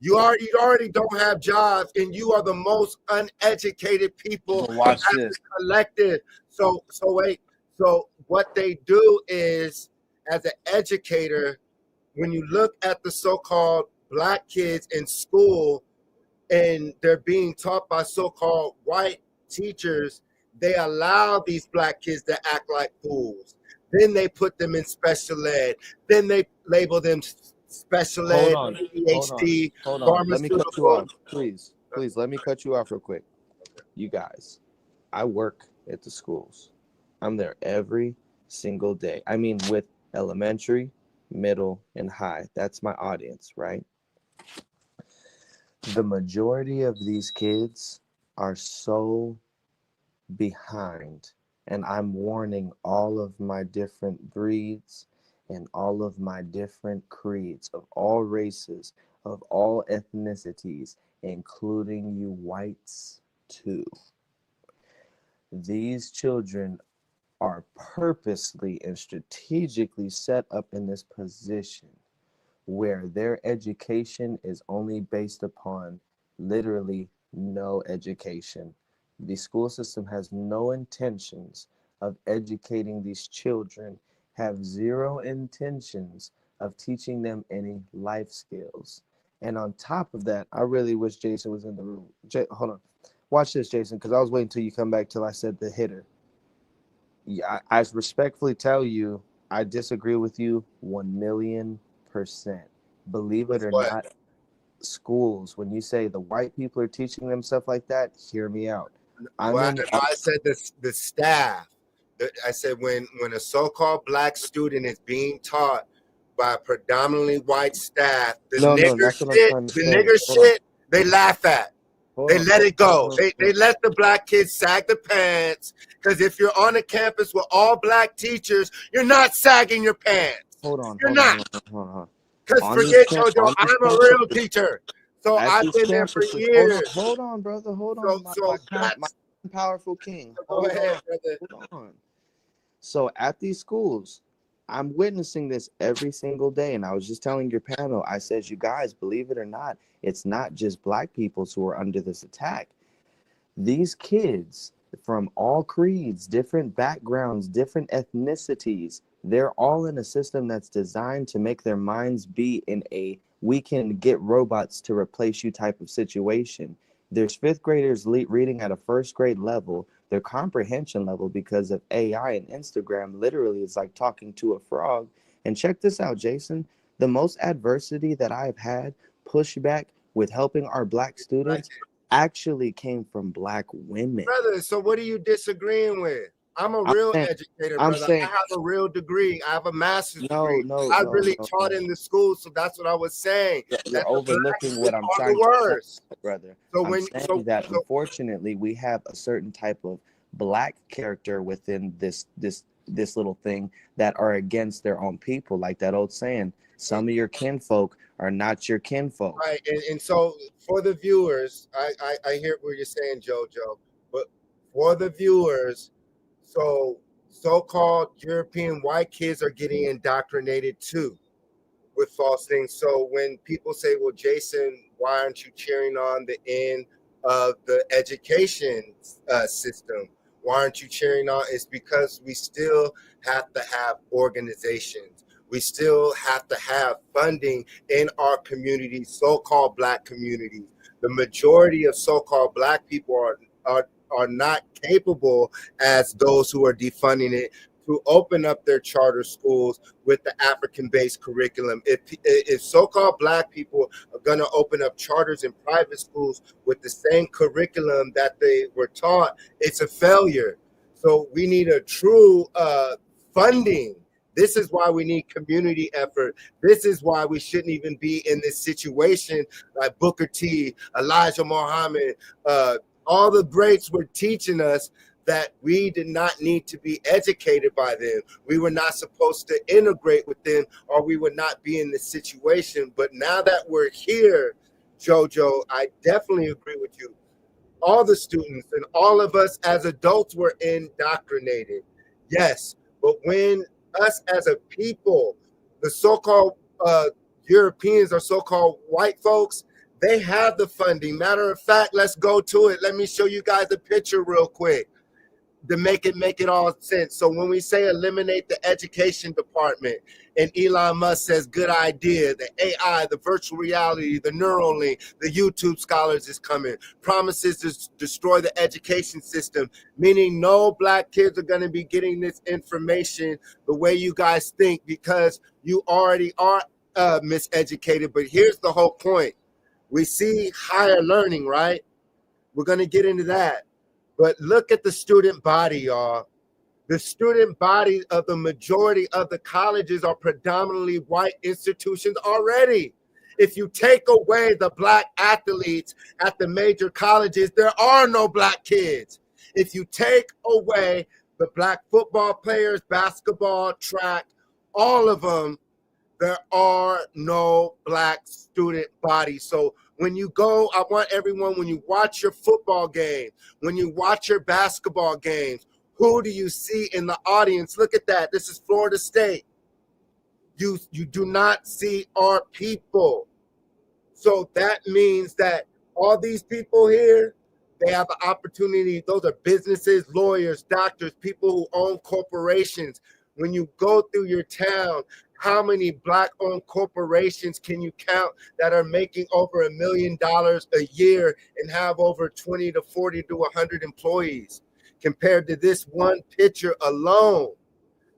You already don't have jobs, and you are the most uneducated people But watch as this. a collective. So wait. So what they do is, as an educator, when you look at the so-called Black kids in school, and they're being taught by so-called white teachers, they allow these Black kids to act like fools. Then they put them in special ed. Then they label them special ed, ADHD, Hold on. Let me cut you pharmaceutical. off. Please, let me cut you off real quick. You guys, I work at the schools. I'm there every single day. I mean, with elementary, middle, and high. That's my audience, right? The majority of these kids are so behind, and I'm warning all of my different breeds and all of my different creeds of all races, of all ethnicities, including you whites too. These children are purposely and strategically set up in this position where their education is only based upon literally no education. The school system has no intentions of educating these children, have zero intentions of teaching them any life skills. And on top of that, I really wish Jason was in the room. Hold on. Watch this, Jason, because I was waiting till you come back till I said the hitter. Yeah, I respectfully tell you, I disagree with you 1,000,000%. Believe it or not, schools, when you say the white people are teaching them stuff like that, hear me out. I said the staff. I said when a so-called Black student is being taught by predominantly white staff, the nigger shit, they laugh at. They let it go. They let the Black kids sag the pants, because if you're on a campus with all Black teachers, you're not sagging your pants. You're not. Because forget JoJo, I'm a real teacher. So I've been there for years. Hold on, brother. Hold on. My powerful king. Go ahead, brother. Hold on. So at these schools, I'm witnessing this every single day. And I was just telling your panel, I said, you guys, believe it or not, it's not just Black peoples who are under this attack. These kids from all creeds, different backgrounds, different ethnicities, they're all in a system that's designed to make their minds be in a we can get robots to replace you type of situation. There's fifth graders reading at a first grade level. Their comprehension level because of AI and Instagram literally is like talking to a frog. And check this out, Jason. The most adversity that I've had pushback with helping our Black students actually came from Black women. Brother, so what are you disagreeing with? I'm a real educator, brother. I have a real degree. I have a master's degree. I really taught in the school, so that's what I was saying. You're overlooking what I'm trying to say, brother. So unfortunately, we have a certain type of Black character within this little thing that are against their own people. Like that old saying, Some of your kinfolk are not your kinfolk. Right, and so for the viewers, I hear what you're saying, JoJo, but for the viewers, so-called European white kids are getting indoctrinated too with false things. So when people say, well, Jason, why aren't you cheering on the end of the education system? Why aren't you cheering on? It's because we still have to have organizations. We still have to have funding in our communities, so-called Black communities. The majority of so-called Black people are not capable, as those who are defunding it, to open up their charter schools with the African-based curriculum. If so-called Black people are going to open up charters in private schools with the same curriculum that they were taught, it's a failure. So we need a true funding. This is why we need community effort. This is why we shouldn't even be in this situation like Booker T, Elijah Muhammad, all the greats were teaching us that we did not need to be educated by them. We were not supposed to integrate with them, or we would not be in this situation. But now that we're here, JoJo, I definitely agree with you. All the students and all of us as adults were indoctrinated. Yes, but when us as a people, the so-called Europeans or so-called white folks, they have the funding. Matter of fact, let's go to it. Let me show you guys a picture real quick to make it all sense. So when we say eliminate the education department, and Elon Musk says good idea, the AI, the virtual reality, the Neuralink, the YouTube scholars is coming, promises to destroy the education system, meaning no Black kids are going to be getting this information the way you guys think, because you already are miseducated. But here's the whole point. We see higher learning, right? We're going to get into that. But look at the student body, y'all. The student body of the majority of the colleges are predominantly white institutions already. If you take away the Black athletes at the major colleges, there are no Black kids. If you take away the Black football players, basketball, track, all of them, there are no Black student bodies. So when you go, I want everyone, when you watch your football game, when you watch your basketball games, who do you see in the audience? Look at that. This is Florida State. You do not see our people. So that means that all these people here, they have an opportunity. Those are businesses, lawyers, doctors, people who own corporations. When you go through your town, how many Black-owned corporations can you count that are making over $1 million a year and have over 20 to 40 to 100 employees compared to this one picture alone?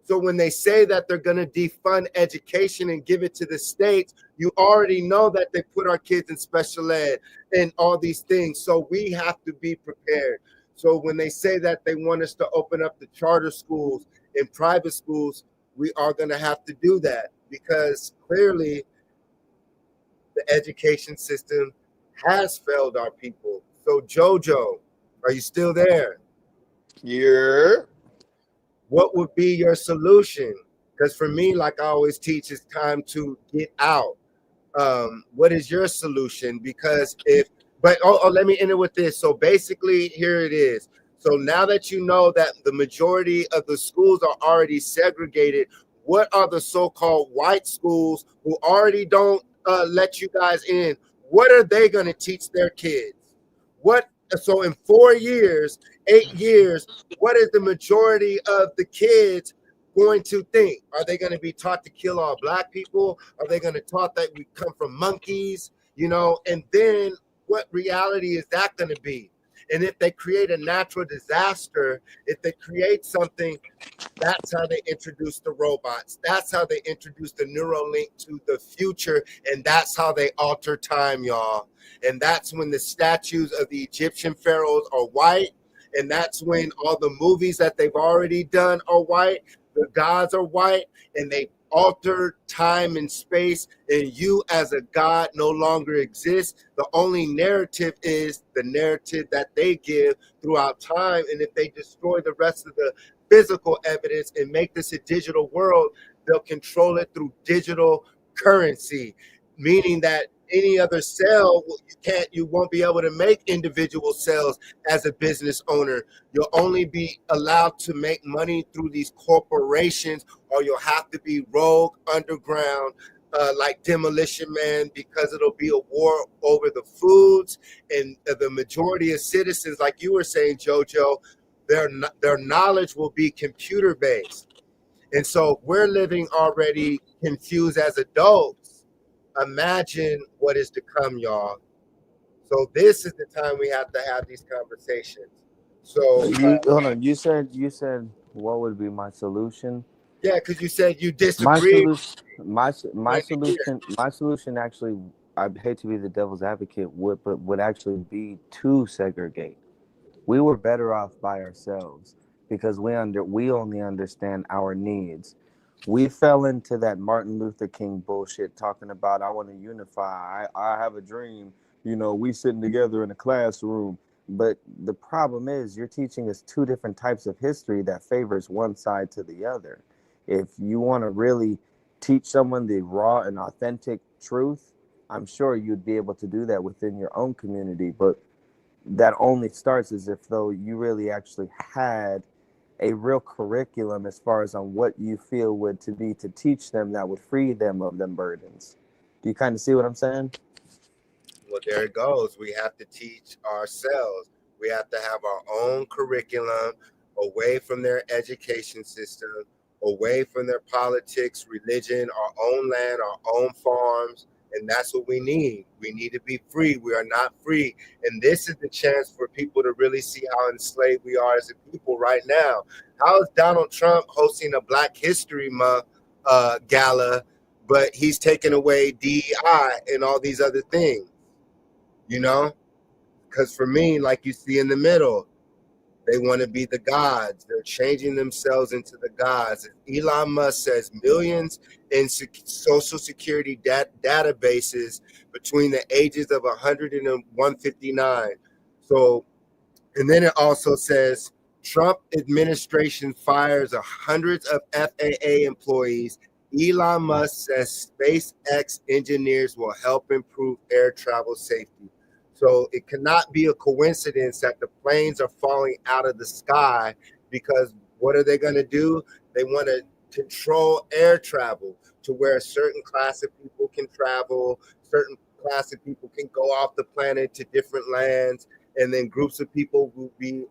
So when they say that they're going to defund education and give it to the states, you already know that they put our kids in special ed and all these things. So we have to be prepared. So when they say that they want us to open up the charter schools and private schools, we are going to have to do that, because clearly the education system has failed our people. So JoJo, are you still there? Yeah. What would be your solution? Because for me, like I always teach, it's time to get out. What is your solution? Because let me end it with this. So basically, here it is. So now that you know that the majority of the schools are already segregated, what are the so-called white schools who already don't let you guys in? What are they going to teach their kids? So in 4 years, 8 years, what is the majority of the kids going to think? Are they going to be taught to kill all Black people? Are they going to taught that we come from monkeys? And then what reality is that going to be? And if they create a natural disaster, if they create something, that's how they introduce the robots. That's how they introduce the Neuralink to the future. And that's how they alter time, y'all. And that's when the statues of the Egyptian pharaohs are white. And that's when all the movies that they've already done are white. The gods are white, and they alter time and space, and you as a god no longer exist. The only narrative is the narrative that they give throughout time. And if they destroy the rest of the physical evidence and make this a digital world, they'll control it through digital currency, meaning that any other sale you won't be able to make individual sales as a business owner. You'll only be allowed to make money through these corporations, or you'll have to be rogue underground, like Demolition Man, because it'll be a war over the foods. And the majority of citizens, like you were saying, JoJo, their knowledge will be computer based. And so if we're living already confused as adults, imagine what is to come, y'all. So this is the time we have to have these conversations. So Hold on. You said what would be my solution? yeah, because you said you My disagree. solution, my solution actually, I hate to be the devil's advocate, would actually be to segregate. We were better off by ourselves because we only understand our needs. We fell into that Martin Luther King bullshit talking about I want to unify. I have a dream. We sitting together in a classroom. But the problem is you're teaching us two different types of history that favors one side to the other. If you want to really teach someone the raw and authentic truth, I'm sure you'd be able to do that within your own community. But that only starts as if though you really actually had a real curriculum as far as on what you feel would to be to teach them that would free them of them burdens. Do you kind of see what I'm saying? Well, there it goes. We have to teach ourselves. We have to have our own curriculum, away from their education system, away from their politics, religion, our own land, our own farms. And that's what we need. We need to be free. We are not free. And this is the chance for people to really see how enslaved we are as a people right now. How is Donald Trump hosting a Black History Month gala, but he's taking away DEI and all these other things? Because for me, like you see in the middle, they want to be the gods. They're changing themselves into the gods. Elon Musk says millions in social security databases between the ages of 100 and 159. So, and then it also says Trump administration fires hundreds of FAA employees. Elon Musk says SpaceX engineers will help improve air travel safety. So it cannot be a coincidence that the planes are falling out of the sky, because what are they going to do? They want to control air travel to where a certain class of people can travel, certain class of people can go off the planet to different lands, and then groups of people will be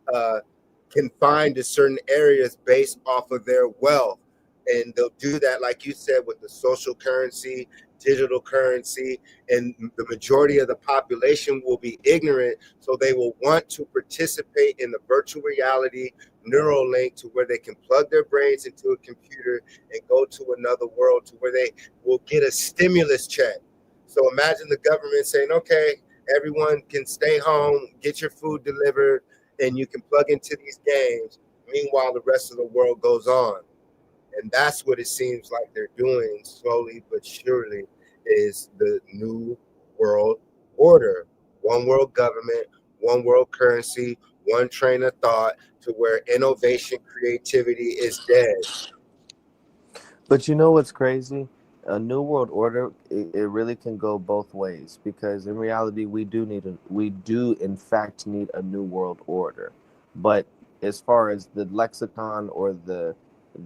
confined to certain areas based off of their wealth. And they'll do that, like you said, with the social currency, digital currency, and the majority of the population will be ignorant. So they will want to participate in the virtual reality Neuralink, to where they can plug their brains into a computer and go to another world, to where they will get a stimulus check. So imagine the government saying, okay, everyone can stay home, get your food delivered, and you can plug into these games. Meanwhile, the rest of the world goes on. And that's what it seems like they're doing slowly but surely, is the new world order. One world government, one world currency, one train of thought, to where innovation, creativity is dead. But you know what's crazy? A new world order, it really can go both ways, because in reality we do in fact need a new world order. But as far as the lexicon or the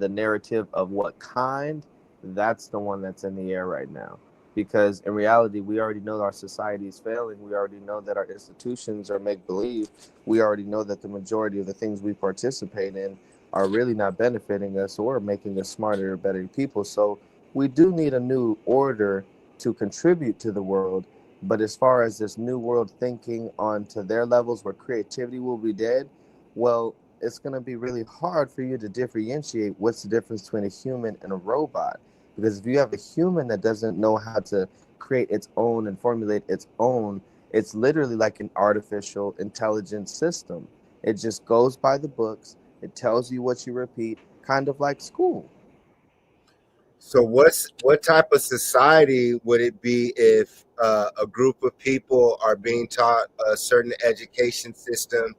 narrative of what kind, that's the one that's in the air right now. Because in reality, we already know our society is failing. We already know that our institutions are make believe. We already know that the majority of the things we participate in are really not benefiting us or making us smarter or better people. So we do need a new order to contribute to the world. But as far as this new world thinking onto their levels where creativity will be dead, well, it's going to be really hard for you to differentiate what's the difference between a human and a robot. Because if you have a human that doesn't know how to create its own and formulate its own, it's literally like an artificial intelligence system. It just goes by the books. It tells you what you repeat, kind of like school. So what type of society would it be if a group of people are being taught a certain education system,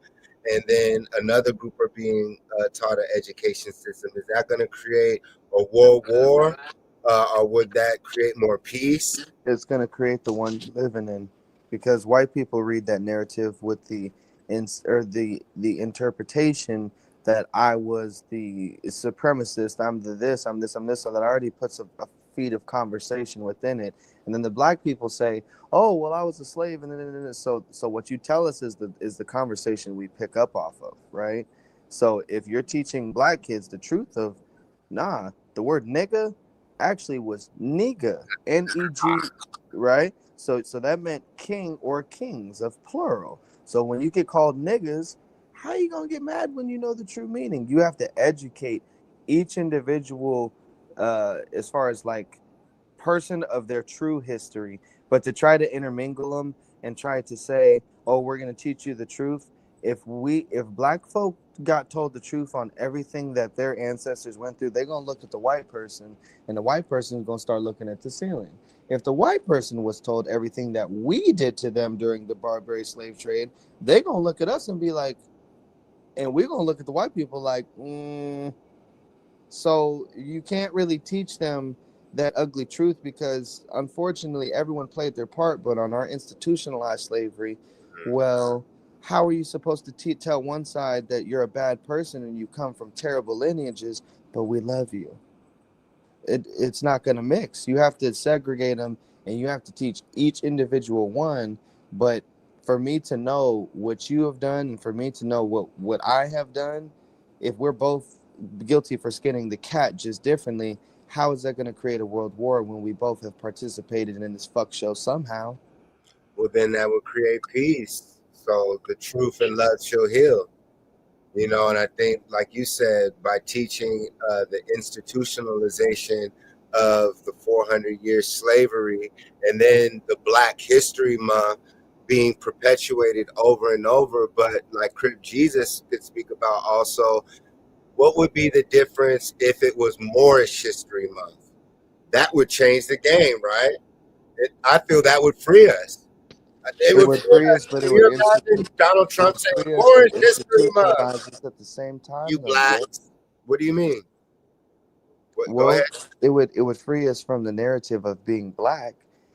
and then another group are being taught an education system? Is that going to create a world war? or would that create more peace? It's going to create the one you're living in, because white people read that narrative with the interpretation that I was the supremacist, I'm the this, I'm this, so that already puts a feed of conversation within it. And then the black people say, "Oh, well, I was a slave," and then so what you tell us is the conversation we pick up off of, right? So if you're teaching black kids the truth of, nah, the word nigga actually was nigga, N-E-G, right? So that meant king or kings of plural. So when you get called niggas, how you gonna get mad when you know the true meaning? You have to educate each individual as far as like person of their true history, but to try to intermingle them and try to say, "Oh, we're going to teach you the truth." If black folk got told the truth on everything that their ancestors went through, they're going to look at the white person, and the white person is going to start looking at the ceiling. If the white person was told everything that we did to them during the barbary slave trade, they're going to look at us and be like, and we're going to look at the white people like, so you can't really teach them that ugly truth, because unfortunately everyone played their part. But on our institutionalized slavery, well, how are you supposed to tell one side that you're a bad person and you come from terrible lineages, but we love you? It's not going to mix. You have to segregate them, and you have to teach each individual one. But for me to know what you have done, and for me to know what I have done, if we're both guilty for skinning the cat just differently, how is that going to create a world war when we both have participated in this fuck show somehow? Well, then that would create peace. So the truth and love shall heal. And I think, like you said, by teaching the institutionalization of the 400-year slavery, and then the Black History Month being perpetuated over and over, but like Crip Jesus could speak about also, what would be the difference if it was Moorish History Month? That would change the game, right? I feel that would free us. It It would would free free us, us. but Can you imagine Donald it Trump would saying free us Moorish and History Month? institutionalize us at the same You time, though, Jay. blacks. What do you mean? Go Well, ahead. it would free us from the narrative of being black,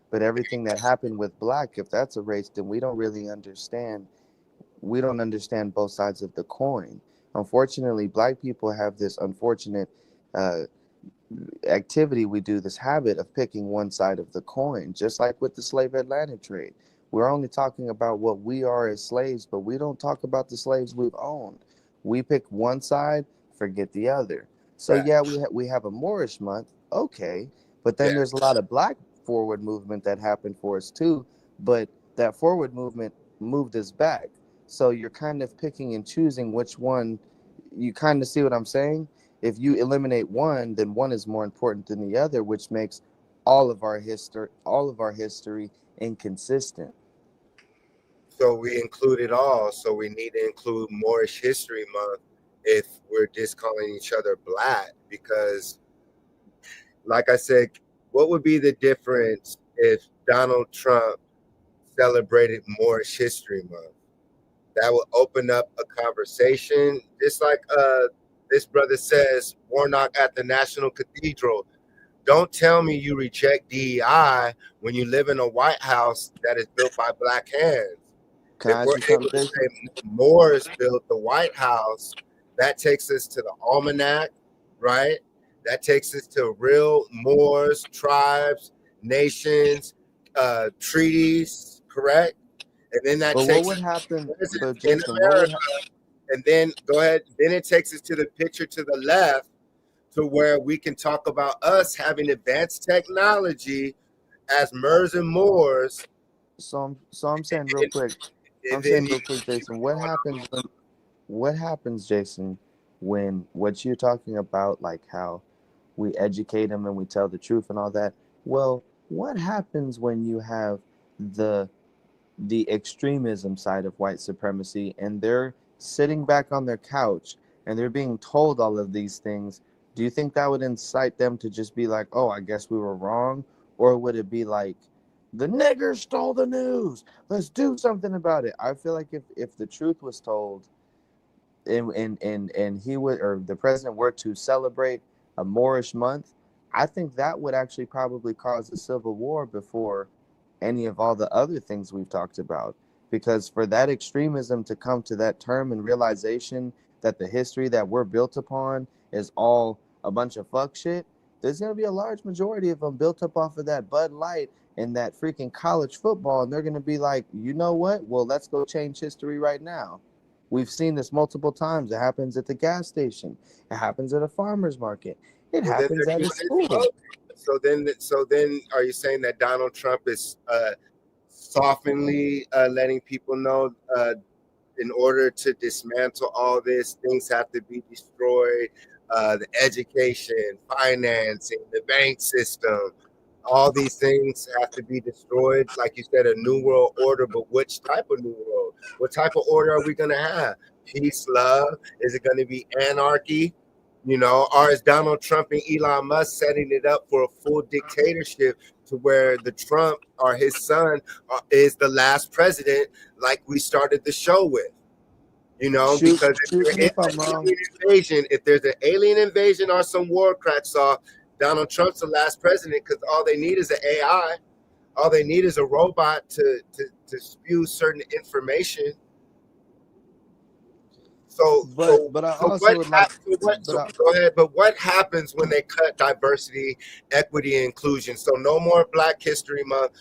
but everything that happened with black, if that's a race, then we don't really understand. We don't understand both sides of the coin. Unfortunately, black people have this unfortunate uh, activity. We do this habit of picking one side of the coin, just like with the slave Atlantic trade. We're only talking about what we are as slaves, but we don't talk about the slaves we've owned. We pick one side, forget the other. So Right. yeah, we have a Moorish month, okay, but then Yeah. there's a lot of black forward movement that happened for us too. But that forward movement moved us back. So you're kind of picking and choosing which one. You kind of see what I'm saying? If you eliminate one, then one is more important than the other, which makes all of our history inconsistent. So we include it all. So we need to include Moorish History Month if we're just calling each other black. Because, like I said, what would be the difference if Donald Trump celebrated Moorish History Month? That would open up a conversation. Just like this brother says, Warnock at the National Cathedral. Don't tell me you reject DEI when you live in a White House that is built by black hands. Can If I ask we're you able something, to Jason? say Moors built the White House, that takes us to the almanac, right? That takes us to real Moors, tribes, nations, treaties, correct? And then that But what takes would us happen? But in Jason, what would America. And then go ahead. Then it takes us to the picture to the left, to where we can talk about us having advanced technology as Mers and Moors. so I'm saying real And, quick. I'm and then saying real quick, Jason. What happens, Jason, when what you're talking about, like how we educate them and we tell the truth and all that? Well, what happens when you have the the extremism side of white supremacy and they're sitting back on their couch and they're being told all of these things? Do you think that would incite them to just be like, oh, I guess we were wrong? Or would it be like, the niggers stole the news, let's do something about it? I feel like if the truth was told, and he would, or the president were to celebrate a Moorish month, I think that would actually probably cause a civil war before any of all the other things we've talked about. Because for that extremism to come to that term and realization that the history that we're built upon is all a bunch of fuck shit, there's going to be a large majority of them built up off of that Bud Light and that freaking college football. And they're going to be like, you know what? Well, let's go change history right now. We've seen this multiple times. It happens at the gas station. It happens at a farmer's market. It Well, then happens they're at a doing it school. both. So then, are you saying that Donald Trump is softly letting people know in order to dismantle all this, things have to be destroyed? The education, financing, the bank system, all these things have to be destroyed. Like you said, a new world order, but which type of new world? What type of order are we going to have? Peace, love? Is it going to be anarchy? Or is Donald Trump and Elon Musk setting it up for a full dictatorship to where the Trump or his son is the last president, like we started the show with? Because Shoot me if I'm wrong. if there's an alien invasion or some war cracks off, Donald Trump's the last president because all they need is an AI. All they need is a robot to spew certain information. But I also would like. Go ahead. But what happens when they cut diversity, equity, and inclusion? So no more Black History Month,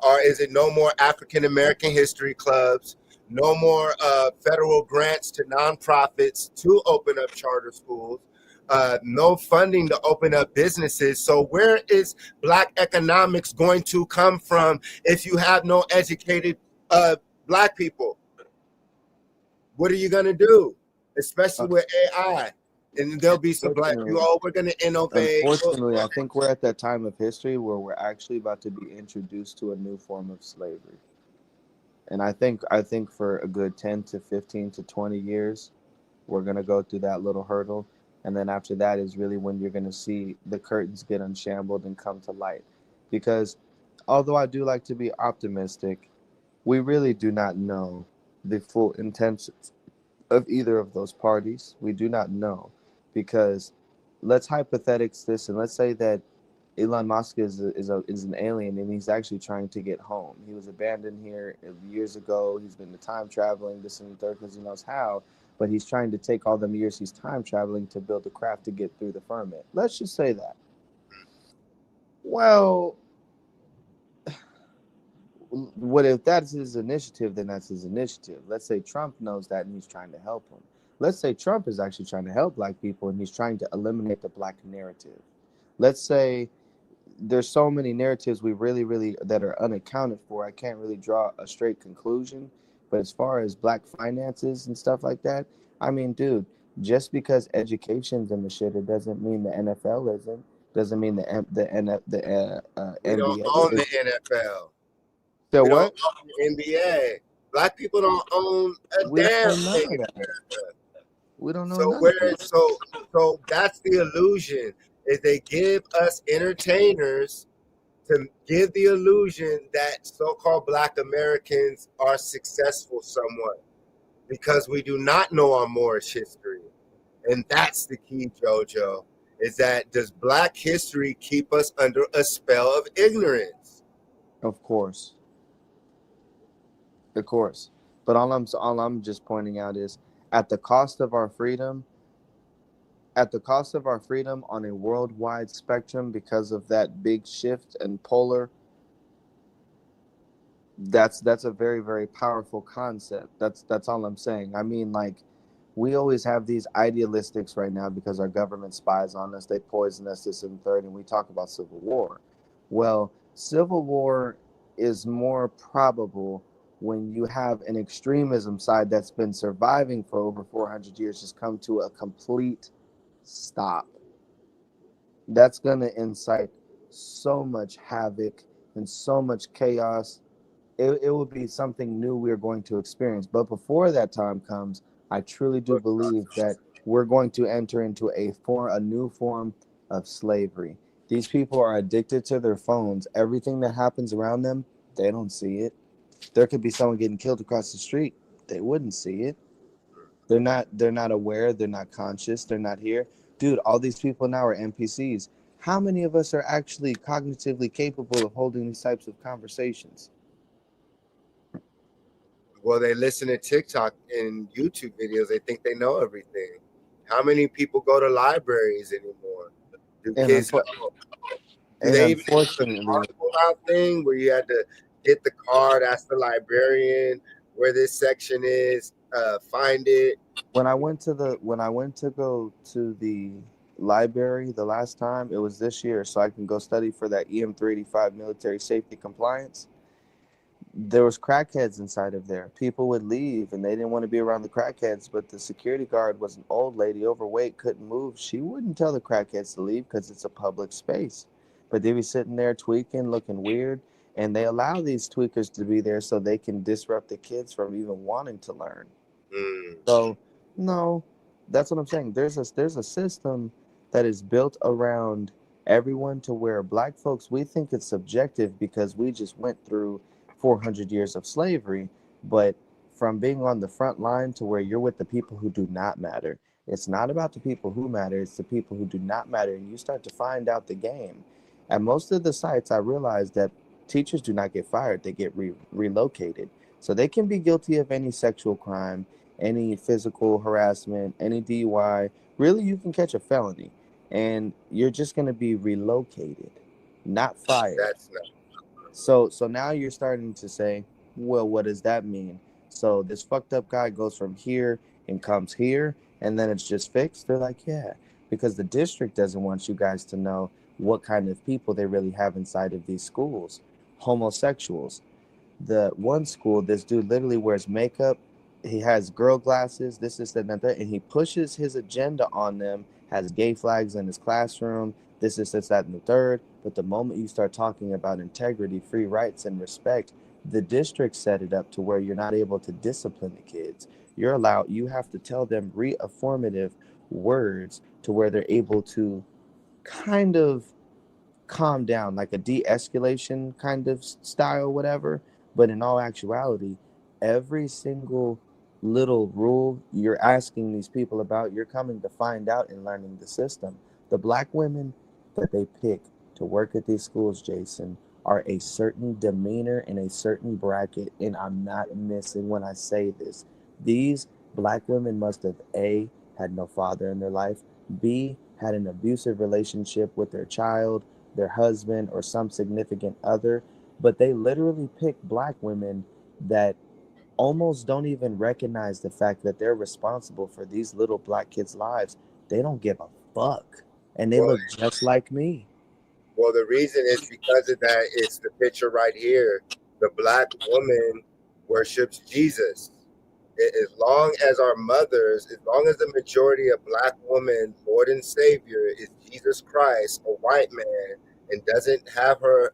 or is it no more African American history clubs? No more federal grants to nonprofits to open up charter schools. No funding to open up businesses. So where is Black economics going to come from if you have no educated Black people? What are you going to do, especially with AI? And there'll be some Black people, we're going to innovate. Unfortunately, I think we're at that time of history where we're actually about to be introduced to a new form of slavery. And I think for a good 10 to 15 to 20 years, we're going to go through that little hurdle. And then after that is really when you're going to see the curtains get unshambled and come to light. Because although I do like to be optimistic, we really do not know the full intentions of either of those parties. We do not know, because let's hypothetics this, and let's say that Elon Musk is an alien and he's actually trying to get home. He was abandoned here years ago. He's been to time traveling, this and the third, because he knows how. But he's trying to take all them years he's time traveling to build a craft to get through the firmament. Let's just say that. Well, what if that's his initiative? Then that's his initiative. Let's say Trump knows that and he's trying to help him. Let's say Trump is actually trying to help Black people and he's trying to eliminate the Black narrative. Let's say there's so many narratives we really that are unaccounted for. I can't really draw a straight conclusion. But as far as Black finances and stuff like that, I mean, dude, just because education's in the shit, it doesn't mean the NFL isn't. Doesn't mean the NBA. We don't own the NFL. So we what? Don't own the NBA. Black people don't own a We damn don't know thing. that. We don't know. So that's the illusion. Is they give us entertainers to give the illusion that so-called Black Americans are successful somewhat, because we do not know our Moorish history. And that's the key, JoJo, is that does Black history keep us under a spell of ignorance? Of course. But all I'm just pointing out is at the cost of our freedom on a worldwide spectrum, because of that big shift and polar, that's a very, very powerful concept. That's all I'm saying. I mean, like, we always have these idealistics right now because our government spies on us, they poison us, this and third, and we talk about civil war. Well, civil war is more probable when you have an extremism side that's been surviving for over 400 years just come to a complete stop. That's going to incite so much havoc and so much chaos. It will be something new we're going to experience. But before that time comes, I truly do believe that we're going to enter into a new form of slavery. These people are addicted to their phones. Everything that happens around them, they don't see it. There could be someone getting killed across the street. They wouldn't see it. They're not aware. They're not conscious. They're not here. Dude, all these people now are NPCs. how many of us are actually cognitively capable of holding these types of conversations? Well, they listen to TikTok and YouTube videos. They think they know everything. How many people go to libraries anymore? Do And, kids know? Do they even do the unfortunately, card pull-out thing where you had to get the card, ask the librarian where this section is, find it? when I went to go to the library the last time, it was this year, so I can go study for that EM 385 military safety compliance. There was crackheads inside of there. People would leave and they didn't want to be around the crackheads, but the security guard was an old lady, overweight, couldn't move. She wouldn't tell the crackheads to leave because it's a public space. But they'd be sitting there tweaking, looking weird, and they allow these tweakers to be there so they can disrupt the kids from even wanting to learn. Mm, So, no, that's what I'm saying. There's a system that is built around everyone to where black folks, we think it's subjective because we just went through 400 years of slavery, but from being on the front line to where you're with the people who do not matter. It's not about the people who matter, it's the people who do not matter, and you start to find out the game. At most of the sites, I realized that teachers do not get fired, they get relocated. So they can be guilty of any sexual crime, any physical harassment, any DUI. Really, you can catch a felony and you're just going to be relocated, not fired. that's not. So now you're starting to say, well, what does that mean? So this fucked up guy goes from here and comes here and then it's just fixed. They're like, yeah, because the district doesn't want you guys to know what kind of people they really have inside of these schools. Homosexuals. The one school, this dude literally wears makeup. He has girl glasses, this, and that, and he pushes his agenda on them, has gay flags in his classroom, this, that, and the third. But the moment you start talking about integrity, free rights, and respect, the district set it up to where you're not able to discipline the kids. You have to tell them reaffirmative words to where they're able to kind of calm down, like a de-escalation kind of style, whatever. But in all actuality, every single little rule you're asking these people about, you're coming to find out in learning the system. The black women that they pick to work at these schools, Jason, are a certain demeanor in a certain bracket, and I'm not missing when I say this. These black women must have A, had no father in their life, B, had an abusive relationship with their child, their husband, or some significant other, but they literally pick black women that almost don't even recognize the fact that they're responsible for these little black kids' lives. They don't give a fuck. And they Well, look just like me. well, the reason is because of that. It's the picture right here. The black woman worships Jesus. As long as our mothers, as long as the majority of black women, Lord and Savior is Jesus Christ, a white man, and doesn't have her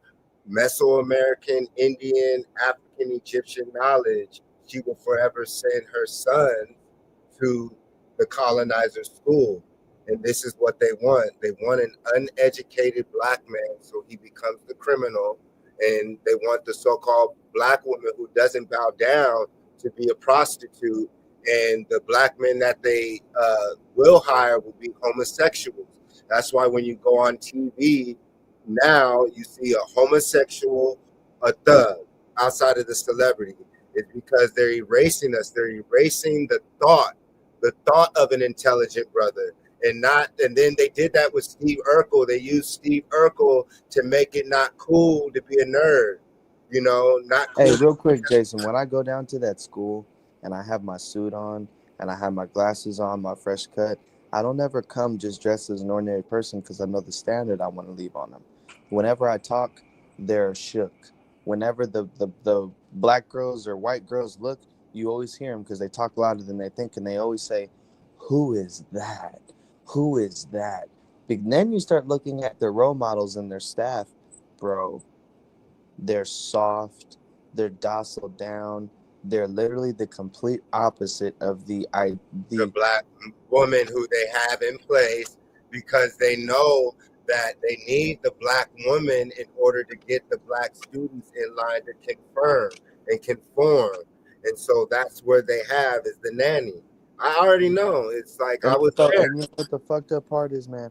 Mesoamerican, Indian, African, Egyptian knowledge, she will forever send her son to the colonizer school. And this is what they want. They want an uneducated black man, so he becomes the criminal. And they want the so-called black woman who doesn't bow down to be a prostitute. And the black men that they will hire will be homosexuals. That's why when you go on TV now, you see a homosexual, a thug outside of the celebrity. It's because they're erasing us. They're erasing the thought of an intelligent brother. And then they did that with Steve Urkel. They used Steve Urkel to make it not cool to be a nerd. Not cool. Hey, real quick, Jason, when I go down to that school and I have my suit on and I have my glasses on, my fresh cut, I don't ever come just dressed as an ordinary person because I know the standard I want to leave on them. Whenever I talk, they're shook. Whenever the black girls or white girls look, you always hear them because they talk louder than they think, and they always say, "Who is that? Who is that?" But then you start looking at their role models and their staff, bro. They're soft, they're docile down. They're literally the complete opposite of the black woman who they have in place, because they know that they need the black woman in order to get the black students in line to confirm and conform. And so that's where they have is the nanny. I already know. It's like I was there. And you know what the fucked up part is, man?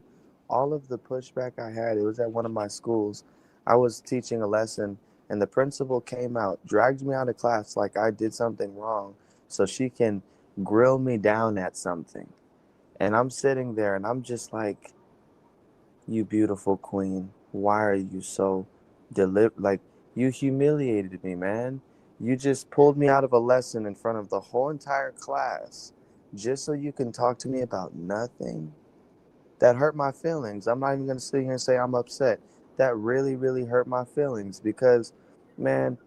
all of the pushback I had, it was at one of my schools. I was teaching a lesson, and the principal came out, dragged me out of class like I did something wrong, so she can grill me down at something. And I'm sitting there, and I'm just like, "You beautiful queen, why are you so like you humiliated me, man. You just pulled me out of a lesson in front of the whole entire class just so you can talk to me about nothing." That hurt my feelings. I'm not even going to sit here and say I'm upset. That really, really hurt my feelings because, man,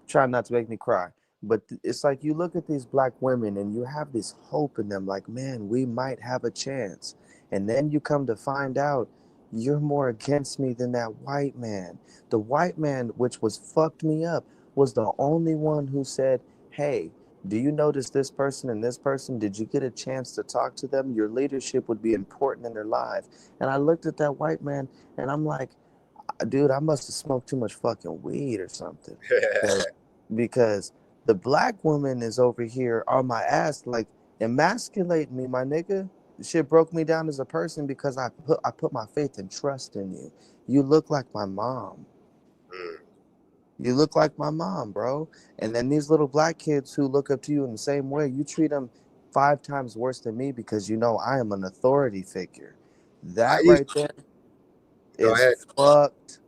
try not to make me cry. But it's like you look at these black women and you have this hope in them, like, man, we might have a chance. And then you come to find out you're more against me than that white man. The white man, which was fucked me up, was the only one who said, hey, do you notice this person and this person? Did you get a chance to talk to them? Your leadership would be important in their lives. And I looked at that white man and I'm like, dude, I must have smoked too much fucking weed or something. Because the black woman is over here on my ass, like emasculating me, my nigga. Shit broke me down as a person because I put my faith and trust in you. You look like my mom. You look like my mom, bro. And then these little black kids who look up to you in the same way, you treat them 5 times worse than me because you know I am an authority figure. I That used right there go is ahead. fucked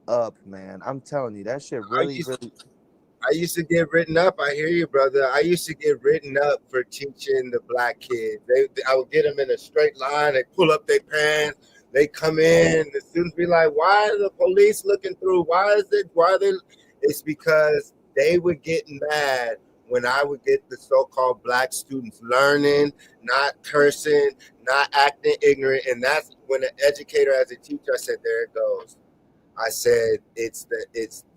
up, man. I'm telling you, that shit I really, used really. I used to get written up. I hear you, brother. I used to get written up for teaching the black kids. I would get them in a straight line. They pull up their pants. They come in. The students be like, "Why are the police looking through? Why is it? Why are they?" It's because they would get mad when I would get the so-called black students learning, not cursing, not acting ignorant, and that's when an educator, as a teacher, I said, "There it goes." I said it's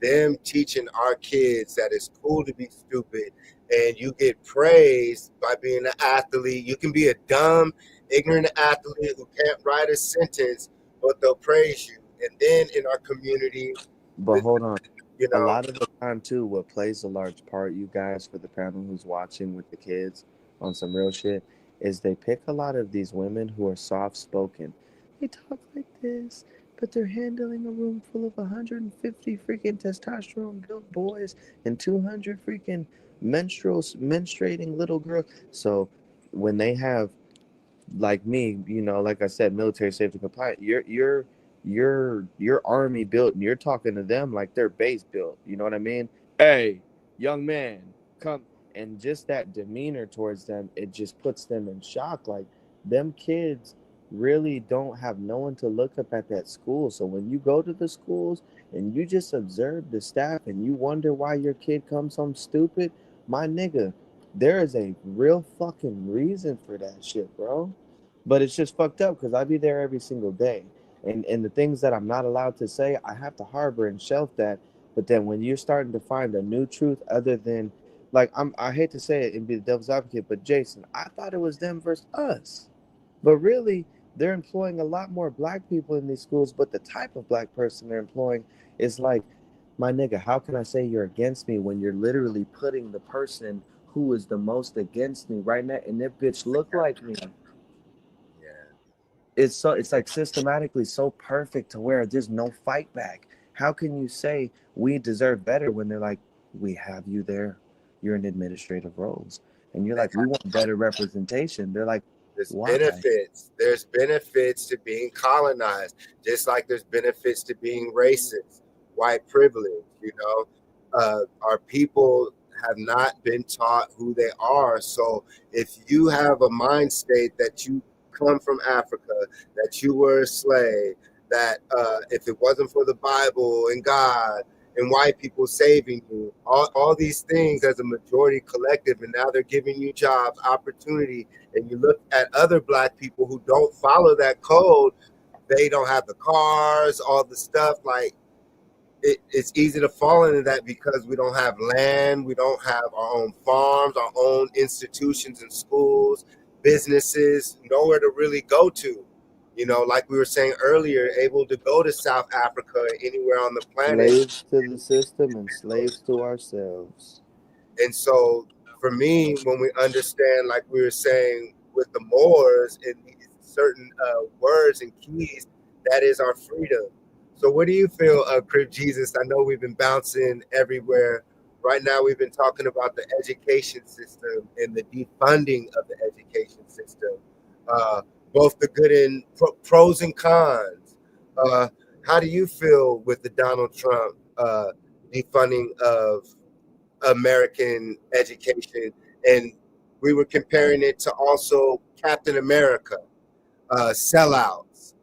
them teaching our kids that it's cool to be stupid, and you get praised by being an athlete. You can be a dumb, ignorant athlete who can't write a sentence, but they'll praise you. And then in our community, But hold on. you A know, lot of the time, too, what plays a large part, you guys, for the panel who's watching with the kids on some real shit, is they pick a lot of these women who are soft spoken. They talk like this, but they're handling a room full of 150 freaking testosterone built boys and 200 freaking menstruating little girls. So when they have like me, you know, like I said, military safety compliant, your army built and you're talking to them like they're base built. You know what I mean? Hey, young man, come. And just that demeanor towards them, it just puts them in shock. Like them kids really don't have no one to look up at that school. So when you go to the schools and you just observe the staff and you wonder why your kid comes home stupid, my nigga, there is a real fucking reason for that shit, bro. But it's just fucked up because I be there every single day. And the things that I'm not allowed to say, I have to harbor and shelf that. But then when you're starting to find a new truth other than like I hate to say it and be the devil's advocate, but Jason, I thought it was them versus us. But really, they're employing a lot more black people in these schools, but the type of black person they're employing is like, my nigga, how can I say you're against me when you're literally putting the person who is the most against me right now and that bitch look like me? yeah, It's like systematically so perfect to where there's no fight back. How can you say we deserve better when they're like, we have you there, you're in administrative roles, and you're like, we want better representation. They're like, there's why? benefits. There's benefits to being colonized, just like there's benefits to being racist, white privilege. Our people have not been taught who they are. So if you have a mind state that you come from Africa, that you were a slave, that if it wasn't for the Bible and God and white people saving you, all these things as a majority collective, and now they're giving you jobs, opportunity, and you look at other black people who don't follow that code, they don't have the cars, all the stuff. Like it's easy to fall into that because we don't have land, we don't have our own farms, our own institutions and schools, businesses, nowhere to really go to. Like we were saying earlier, able to go to South Africa, anywhere on the planet. Slaves to the system and slaves to ourselves. And so for me, when we understand, like we were saying with the Moors and certain words and keys, that is our freedom. So what do you feel, Crib Jesus? I know we've been bouncing everywhere. Right now, we've been talking about the education system and the defunding of the education system, both the good and pros and cons. How do you feel with the Donald Trump defunding of American education? And we were comparing it to also Captain America, sellouts,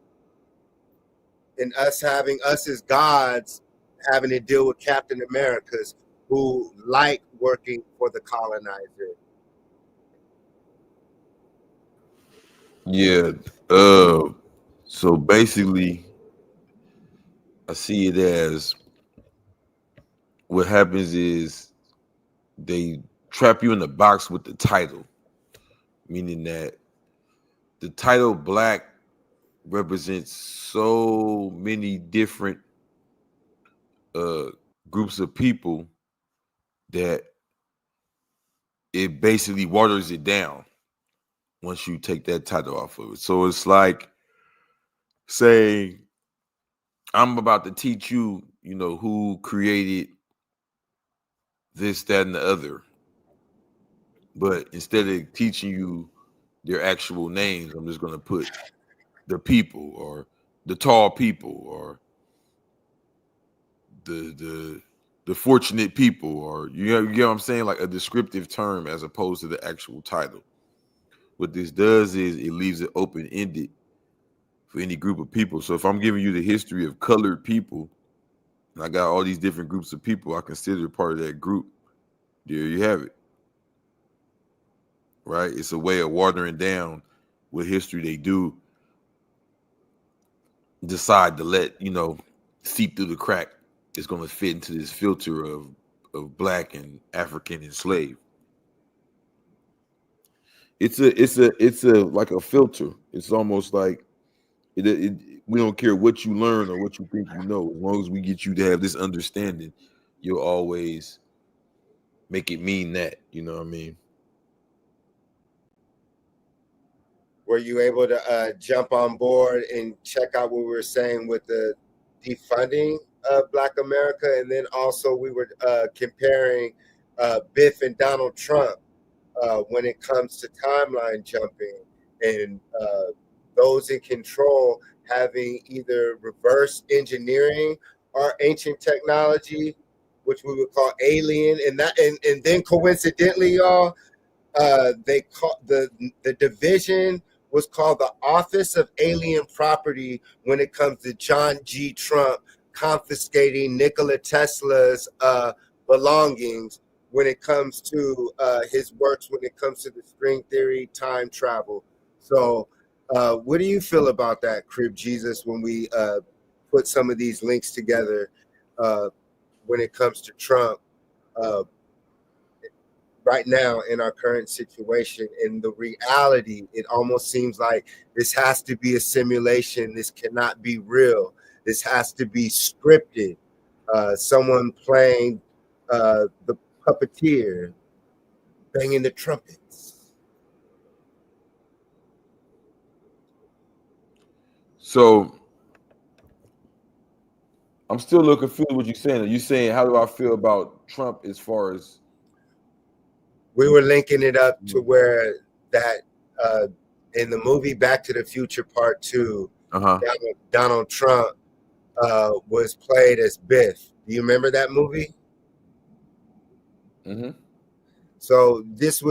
and us as gods having to deal with Captain Americas who like working for the colonizer. Yeah. So basically, I see it as what happens is they trap you in the box with the title, meaning that the title black represents so many different groups of people that it basically waters it down once you take that title off of it. So it's like saying, I'm about to teach you, who created this, that, and the other. But instead of teaching you their actual names, I'm just going to put the people or the tall people or the fortunate people, or you know what I'm saying, like a descriptive term as opposed to the actual title. What this does is it leaves it open-ended for any group of people. So if I'm giving you the history of colored people, and I got all these different groups of people I consider part of that group, there you have it. Right? It's a way of watering down what history they do decide to let, seep through the crack. It's going to fit into this filter of black and African and slave. It's a like a filter. It's almost like we don't care what you learn or what you think you know. As long as we get you to have this understanding, you'll always make it mean that. You know what I mean? Were you able to jump on board and check out what we were saying with the defunding of Black America? And then also we were comparing Biff and Donald Trump when it comes to timeline jumping and those in control having either reverse engineering or ancient technology, which we would call alien. And then coincidentally, y'all, they call the division was called the Office of Alien Property when it comes to John G. Trump confiscating Nikola Tesla's belongings when it comes to his works, when it comes to the string theory, time travel. So what do you feel about that, Crib Jesus, when we put some of these links together when it comes to Trump right now in our current situation? In the reality, it almost seems like this has to be a simulation. This cannot be real. This has to be scripted. Someone playing the puppeteer, banging the trumpets. So I'm still a little confused what you're saying. Are you saying how do I feel about Trump as far as we were linking it up to where that in the movie Back to the Future Part 2, Donald Trump was played as Biff. Do you remember that movie? Mm-hmm. So this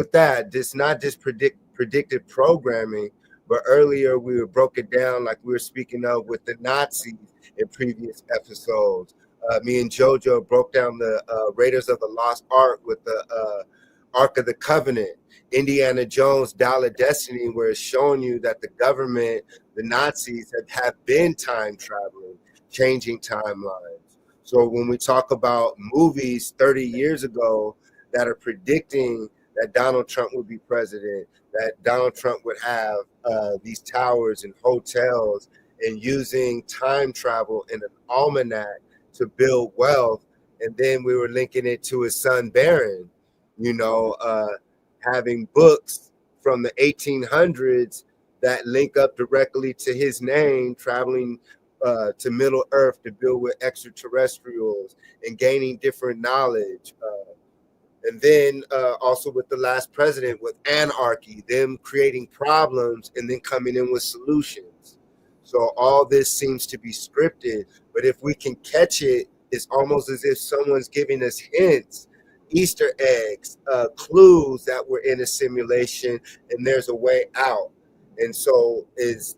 not just predictive programming, but earlier we broke it down like we were speaking of with the Nazis in previous episodes. Me and JoJo broke down the Raiders of the Lost Ark with the Ark of the Covenant, Indiana Jones, Dial of Destiny, where it's showing you that the government, the Nazis, have been time traveling, changing timelines. So when we talk about movies 30 years ago that are predicting that Donald Trump would be president, that Donald Trump would have these towers and hotels and using time travel in an almanac to build wealth, and then we were linking it to his son Barron, having books from the 1800s that link up directly to his name, traveling to Middle Earth to build with extraterrestrials and gaining different knowledge. And then also with the last president with anarchy, them creating problems and then coming in with solutions. So all this seems to be scripted, but if we can catch it, it's almost as if someone's giving us hints, Easter eggs, clues that we're in a simulation and there's a way out. And so is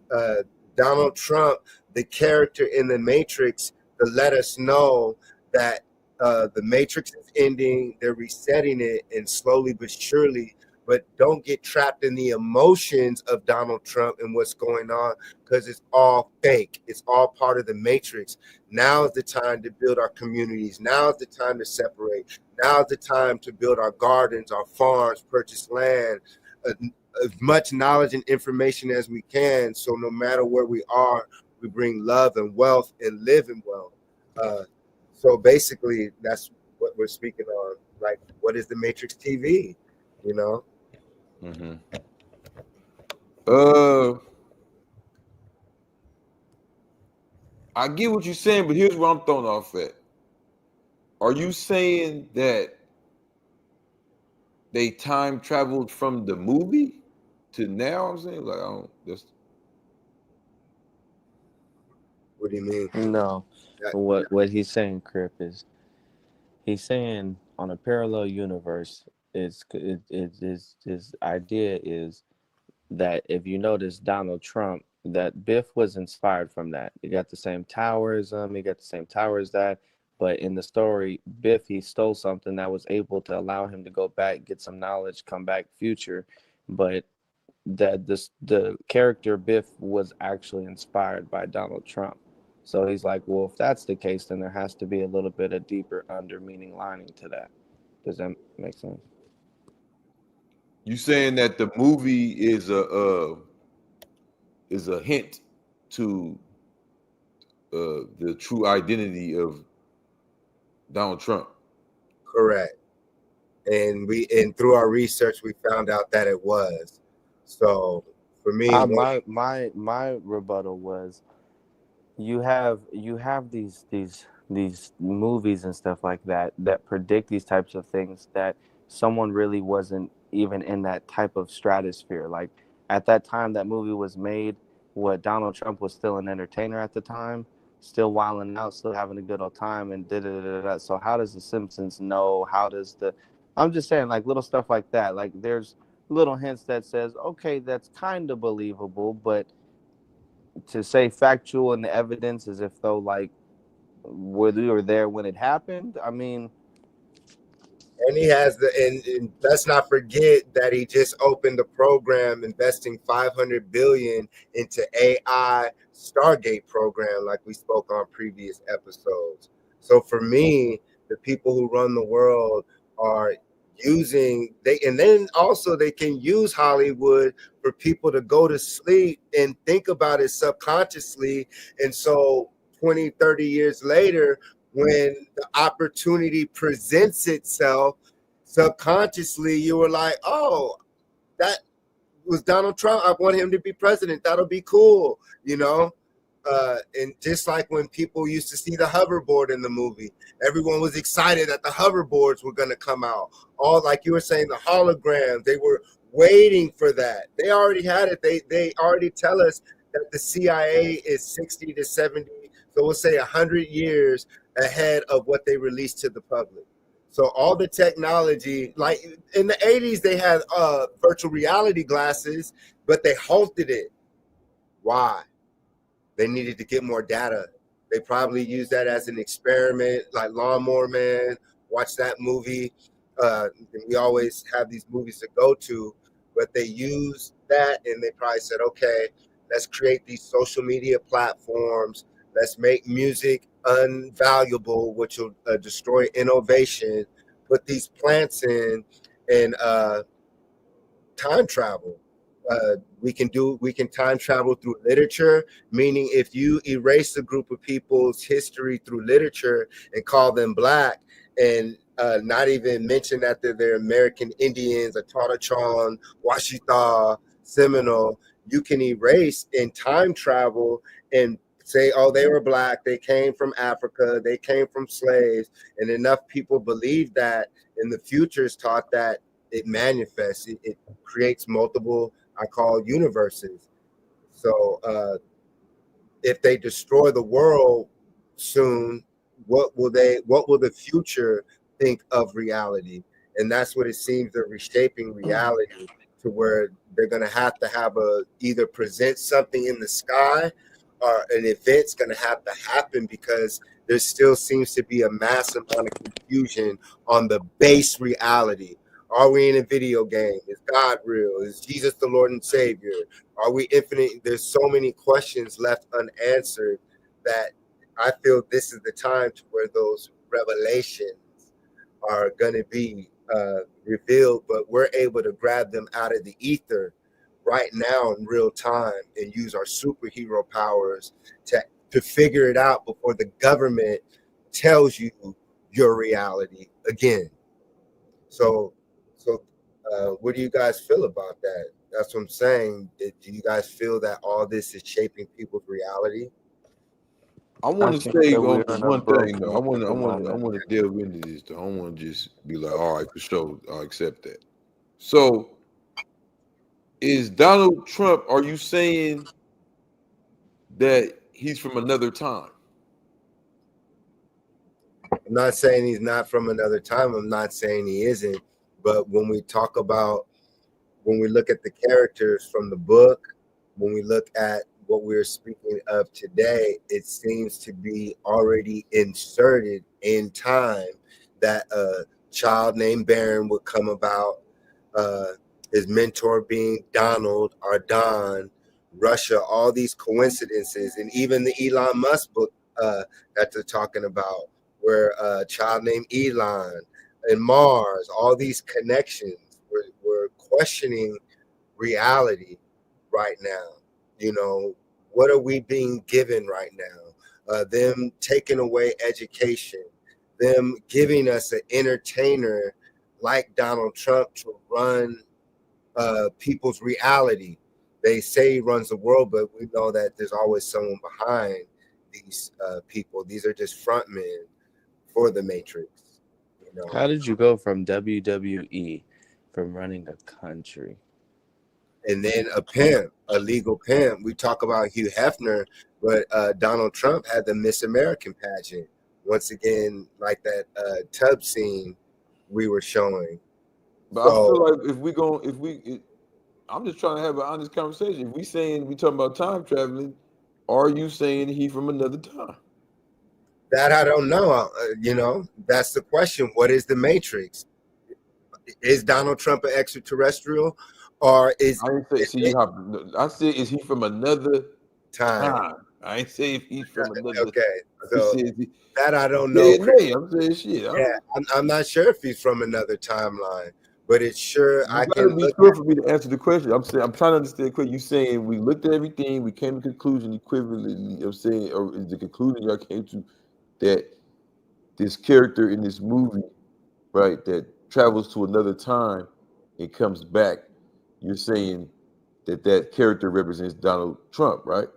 Donald Trump the character in the Matrix to let us know that the Matrix is ending, they're resetting it, and slowly but surely, but don't get trapped in the emotions of Donald Trump and what's going on, because it's all fake. It's all part of the Matrix. Now is the time to build our communities. Now is the time to separate. Now is the time to build our gardens, our farms, purchase land, as much knowledge and information as we can. So no matter where we are, we bring love and wealth and live in wealth. So basically, that's what we're speaking on. Like, what is the Matrix TV? You know? Mm-hmm. I get what you're saying, but here's where I'm thrown off at. Are you saying that they time traveled from the movie to now? I'm saying, like, I don't. What do you mean? No, what he's saying, Crip, is he's saying on a parallel universe, his idea is that if you notice Donald Trump, that Biff was inspired from that. He got the same tower as him, he got the same tower as that. But in the story, Biff, he stole something that was able to allow him to go back, get some knowledge, come back future. But that the character Biff was actually inspired by Donald Trump. So he's like, well, if that's the case, then there has to be a little bit of deeper under meaning lining to that. Does that make sense? You saying that the movie is a hint to the true identity of Donald Trump? Correct. And through our research, we found out that it was. So for me, my rebuttal was, you have these movies and stuff like that predict these types of things that someone really wasn't even in that type of stratosphere. Like at that time that movie was made, what Donald Trump was still an entertainer at the time, still wilding out, still having a good old time, and da. So how does the Simpsons know? I'm just saying, like, little stuff like that. Like there's little hints that says, okay, that's kind of believable, but to say factual and the evidence as if though like we were there when it happened. I mean, and he has and let's not forget that he just opened a program investing $500 billion into AI Stargate program, like we spoke on previous episodes. So for me, the people who run the world are and then also they can use Hollywood for people to go to sleep and think about it subconsciously. And so 20, 30 years later, when the opportunity presents itself, subconsciously you were like, oh, that was Donald Trump. I want him to be president. That'll be cool, you know? And just like when people used to see the hoverboard in the movie, everyone was excited that the hoverboards were going to come out. All, like you were saying, the holograms, they were waiting for that. They already had it. They already tell us that the CIA is 60 to 70, so we'll say 100 years ahead of what they released to the public. So all the technology, like in the 80s, they had virtual reality glasses, but they halted it. Why? They needed to get more data. They probably used that as an experiment, like Lawnmower Man. Watch that movie. We always have these movies to go to, but they used that and they probably said, okay, let's create these social media platforms. Let's make music unvaluable, which will destroy innovation. Put these plants in and time travel. We can time travel through literature, meaning if you erase a group of people's history through literature and call them Black and not even mention that they're American Indians, Atawatachon, Washita, Seminole, you can erase in time travel and say, oh, they were black, they came from Africa, they came from slaves, and enough people believe that, and the future is taught that it manifests, it creates multiple, I call universes. So if they destroy the world soon, what will the future think of reality? And that's what it seems, they're reshaping reality to where they're going to have a either present something in the sky or an event's going to have to happen, because there still seems to be a massive amount of confusion on the base reality. Are we in a video game? Is God real? Is Jesus the Lord and Savior? Are we infinite? There's so many questions left unanswered that I feel this is the time to where those revelations are going to be revealed, but we're able to grab them out of the ether right now in real time and use our superhero powers to figure it out before the government tells you your reality again. So what do you guys feel about that? That's what I'm saying. Do you guys feel that all this is shaping people's reality? I I want to think say that we're in a one thing though. I broken want to moment. delve into this though. I don't want to just be like, all right, for sure, I'll accept that. So, is Donald Trump? Are you saying that he's from another time? I'm not saying he's not from another time. I'm not saying he isn't. But when we look at the characters from the book, when we look at what we're speaking of today, it seems to be already inserted in time that a child named Baron would come about, his mentor being Donald or Don, Russia, all these coincidences, and even the Elon Musk book that they're talking about, where a child named Elon and Mars, all these connections, we're questioning reality right now. You know, what are we being given right now? Them taking away education, them giving us an entertainer like Donald Trump to run people's reality. They say he runs the world, but we know that there's always someone behind these people. These are just frontmen for the Matrix. You know, How did you go from WWE from running a country? and then a pimp, a legal pimp. We talk about Hugh Hefner, but Donald Trump had the Miss American pageant. Once again, like that tub scene we were showing. But I So feel like I'm just trying to have an honest conversation. If we talking about time traveling, are you saying he from another time? that I don't know. You know, that's the question. What is the Matrix? Is Donald Trump an extraterrestrial, or is I ain't say see you hop. I said is he from another time? time? I ain't say if he's from another. Okay, I so said that I don't know. yeah, nay, I'm saying shit. Yeah, I'm not sure if he's from another timeline, but it's sure You I gotta can be look sure for me to answer the question. I'm saying I'm trying to understand the question. You saying we looked at everything, we came to conclusion equivalently. I'm saying, or is the conclusion y'all came to that this character in this movie, right, that travels to another time and comes back, you're saying that character represents Donald Trump, right?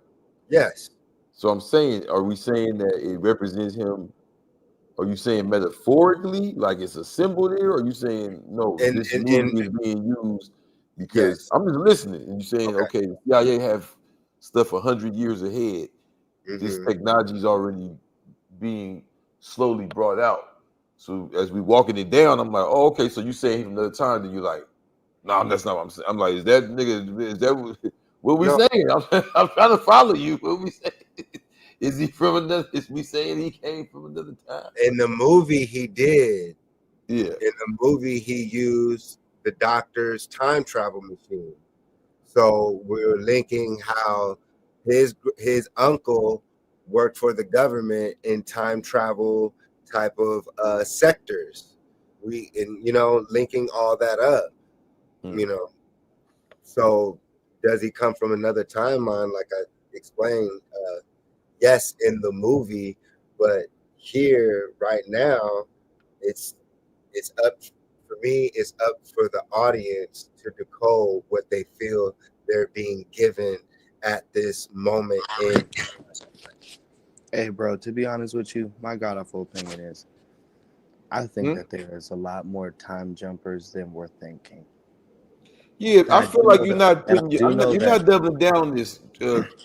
yes. So I'm saying, are we saying that it represents him? Are you saying metaphorically, like it's a symbol there? Or are you saying no, this And movie is being used because yes. I'm just listening and you're saying, Okay. okay, the CIA have stuff 100 years ahead. This Hmm. technology is already being slowly brought out. So as we walking it down, I'm like, oh, okay. So you saying from another time, then you're like, no, that's not what I'm saying. I'm like, is that nigga? Is that what we No, saying? I'm trying to follow you. What we saying? Is he from another? Is we saying he came from another time? in the movie he did. Yeah. In the movie he used the doctor's time travel machine. So we're linking how his uncle worked for the government in time travel type of sectors. Linking all that up. Hmm. You know, so does he come from another timeline? Like I explained, yes, in the movie, but here right now, it's up for me. It's up for the audience to decode what they feel they're being given at this moment in. Hey, bro, to be honest with you, my god awful opinion is I think that there is a lot more time jumpers than we're thinking. Yeah, And I I feel do like know you're that. not And I putting. do know You're that. not doubling down on this,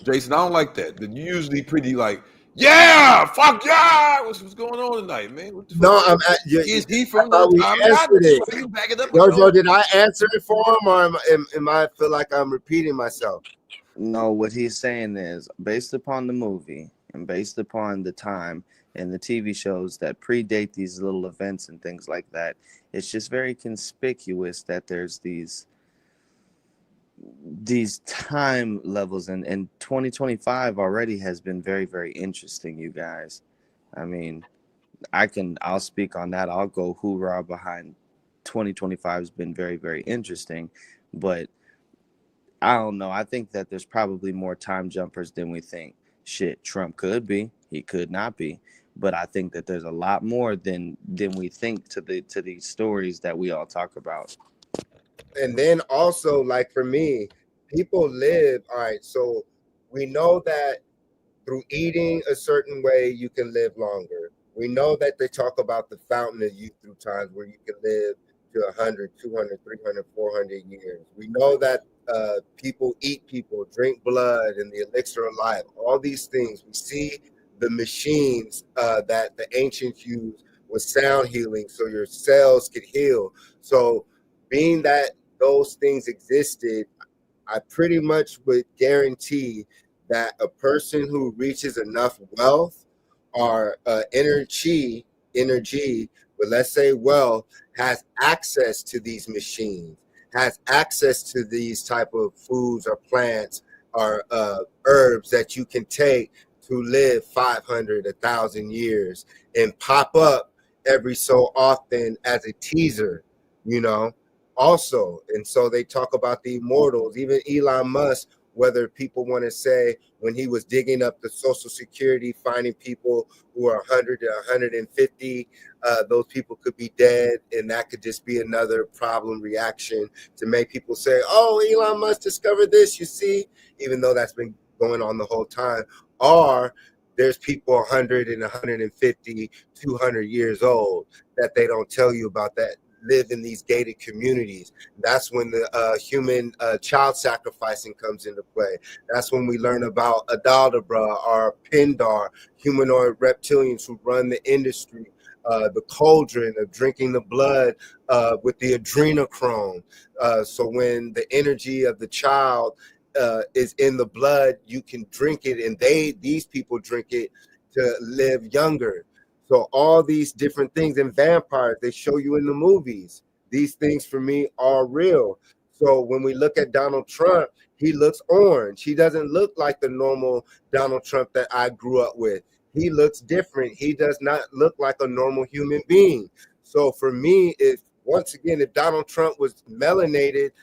Jason. I don't like that. You're usually pretty like, yeah, fuck yeah. What's going on tonight, man? What the fuck? No, I'm at, Is he I from thought another we time? answered it. Why you back it up? Jojo, did I answer it for him, or am I feel like I'm repeating myself? No, what he's saying is based upon the movie and based upon the time and the TV shows that predate these little events and things like that, it's just very conspicuous that there's these time levels, and 2025 already has been very, very interesting, you guys. I mean, I'll speak on that. I'll go hoorah behind 2025 has been very, very interesting, but I don't know. I think that there's probably more time jumpers than we think. Shit, Trump could be, he could not be, but I think that there's a lot more than we think to these stories that we all talk about. And then also, like for me, people live. All right, so we know that through eating a certain way, you can live longer. We know that they talk about the fountain of youth through times where you can live to 100, 200, 300, 400 years. We know that people eat people, drink blood, and the elixir of life. All these things. We see the machines that the ancients used with sound healing so your cells could heal. So being that those things existed, I pretty much would guarantee that a person who reaches enough wealth or energy, but let's say wealth, has access to these machines, has access to these type of foods or plants or herbs that you can take to live 500, 1,000 years and pop up every so often as a teaser, you know, also. And so they talk about the immortals, even Elon Musk, whether people want to say when he was digging up the Social Security, finding people who are 100 to 150, those people could be dead. And that could just be another problem reaction to make people say, oh, Elon Musk discovered this, you see, even though that's been going on the whole time. Or there's people 100 and 150, 200 years old that they don't tell you about, that live in these gated communities. That's when the human child sacrificing comes into play. That's when we learn about Adalbra or Pindar, humanoid reptilians who run the industry, the cauldron of drinking the blood with the adrenochrome. So when the energy of the child is in the blood, you can drink it, and these people drink it to live younger. So all these different things, and vampires, they show you in the movies. These things for me are real. So when we look at Donald Trump, he looks orange. He doesn't look like the normal Donald Trump that I grew up with. He looks different. He does not look like a normal human being. So for me, if Donald Trump was melanated,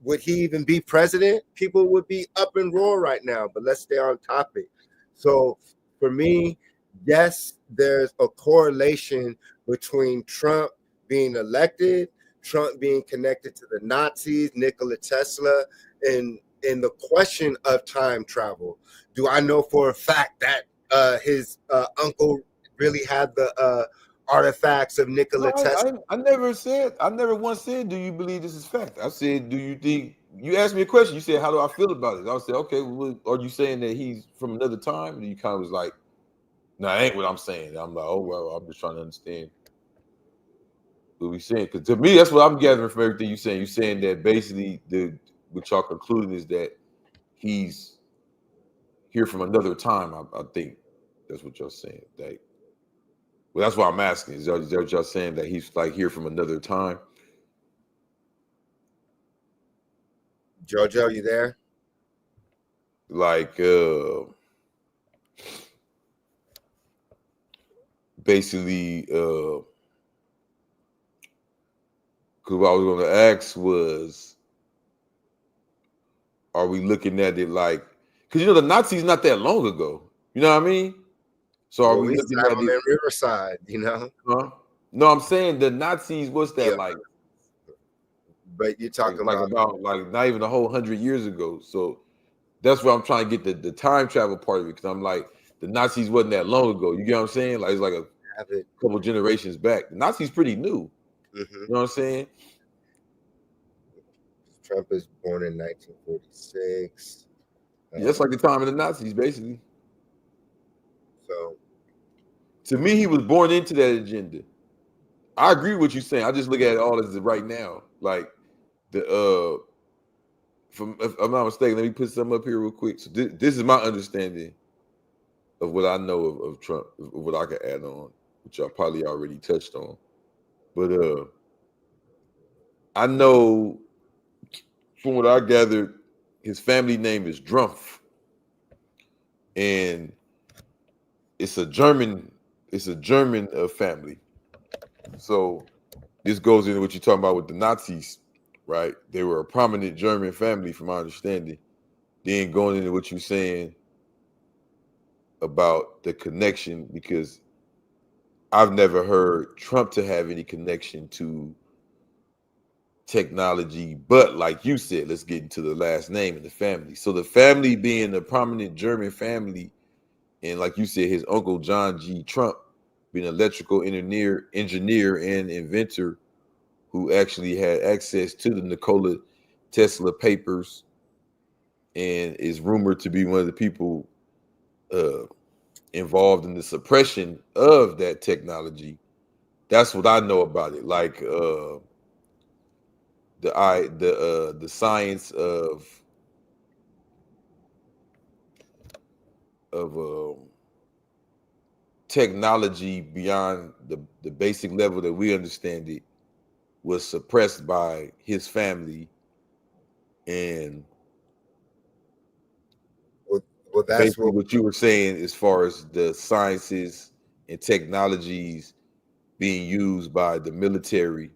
would he even be president? People would be up and roar right now. But let's stay on topic. So for me, yes, there's a correlation between Trump being elected, Trump being connected to the Nazis, Nikola Tesla, and the question of time travel. Do I know for a fact that his uncle really had the artifacts of Nikola Tesla? I never once said, do you believe this is fact? I said, do you think, you asked me a question, you said, how do I feel about it? I said, okay, well, are you saying that he's from another time? And you kind of was like, no, that ain't what I'm saying. I'm like, oh, well, I'm just trying to understand what we saying. Because to me, that's what I'm gathering from everything you're saying. You're saying that basically what y'all concluding is that he's here from another time. I think that's what y'all saying. Well, that's why I'm asking. Is that what y'all saying, that he's like here from another time? Jojo, you there? Like, basically, because what I was going to ask was, are we looking at it like, because the Nazis not that long ago, you know what I mean? So are we looking at it in Riverside, Huh? No, I'm saying the Nazis. What's that like? But you're talking like about like not even a whole 100 years ago. So that's where I'm trying to get the time travel part of it, because I'm like, the Nazis wasn't that long ago. You get what I'm saying? Like, it's like a couple generations back. The Nazis pretty new. You know what I'm saying? Trump is born in 1946. Yeah, that's like the time of the Nazis, basically. So to me, he was born into that agenda. I agree with what you're saying. I just look at it all as right now. Like the if I'm not mistaken, let me put something up here real quick. So this is my understanding of what I know of Trump, of what I can add on, which I probably already touched on. But I know from what I gathered, his family name is Drumpf, and it's a German family. So this goes into what you're talking about with the Nazis, right? They were a prominent German family, from my understanding. Then going into what you're saying about the connection, because I've never heard Trump to have any connection to technology, but like you said, let's get into the last name in the family. So the family being a prominent German family, and like you said, his uncle John G. Trump being an electrical engineer and inventor who actually had access to the Nikola Tesla papers, and is rumored to be one of the people involved in the suppression of that technology. That's what I know about it. Like the science of technology beyond the basic level that we understand it was suppressed by his family, and well, that's basically what you were saying as far as the sciences and technologies being used by the military,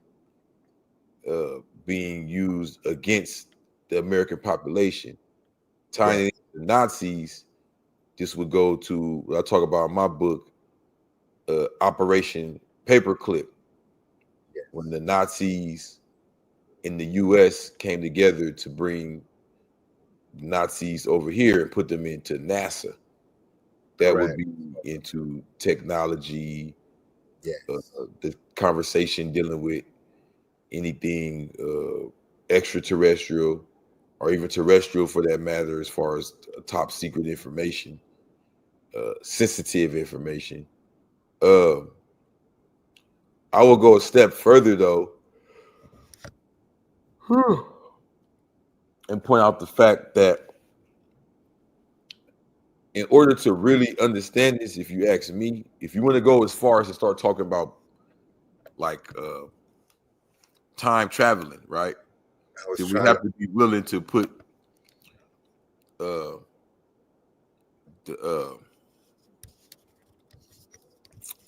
being used against the American population, tying it into the Nazis. This would go to what I talk about in my book, Operation Paperclip, when the Nazis in the U.S. came together to bring Nazis over here and put them into NASA. That would be into technology, the conversation dealing with anything extraterrestrial or even terrestrial for that matter, as far as top secret information, sensitive information. I will go a step further though and point out the fact that in order to really understand this, if you ask me, if you want to go as far as to start talking about like time traveling, right? Then we have to be willing to put the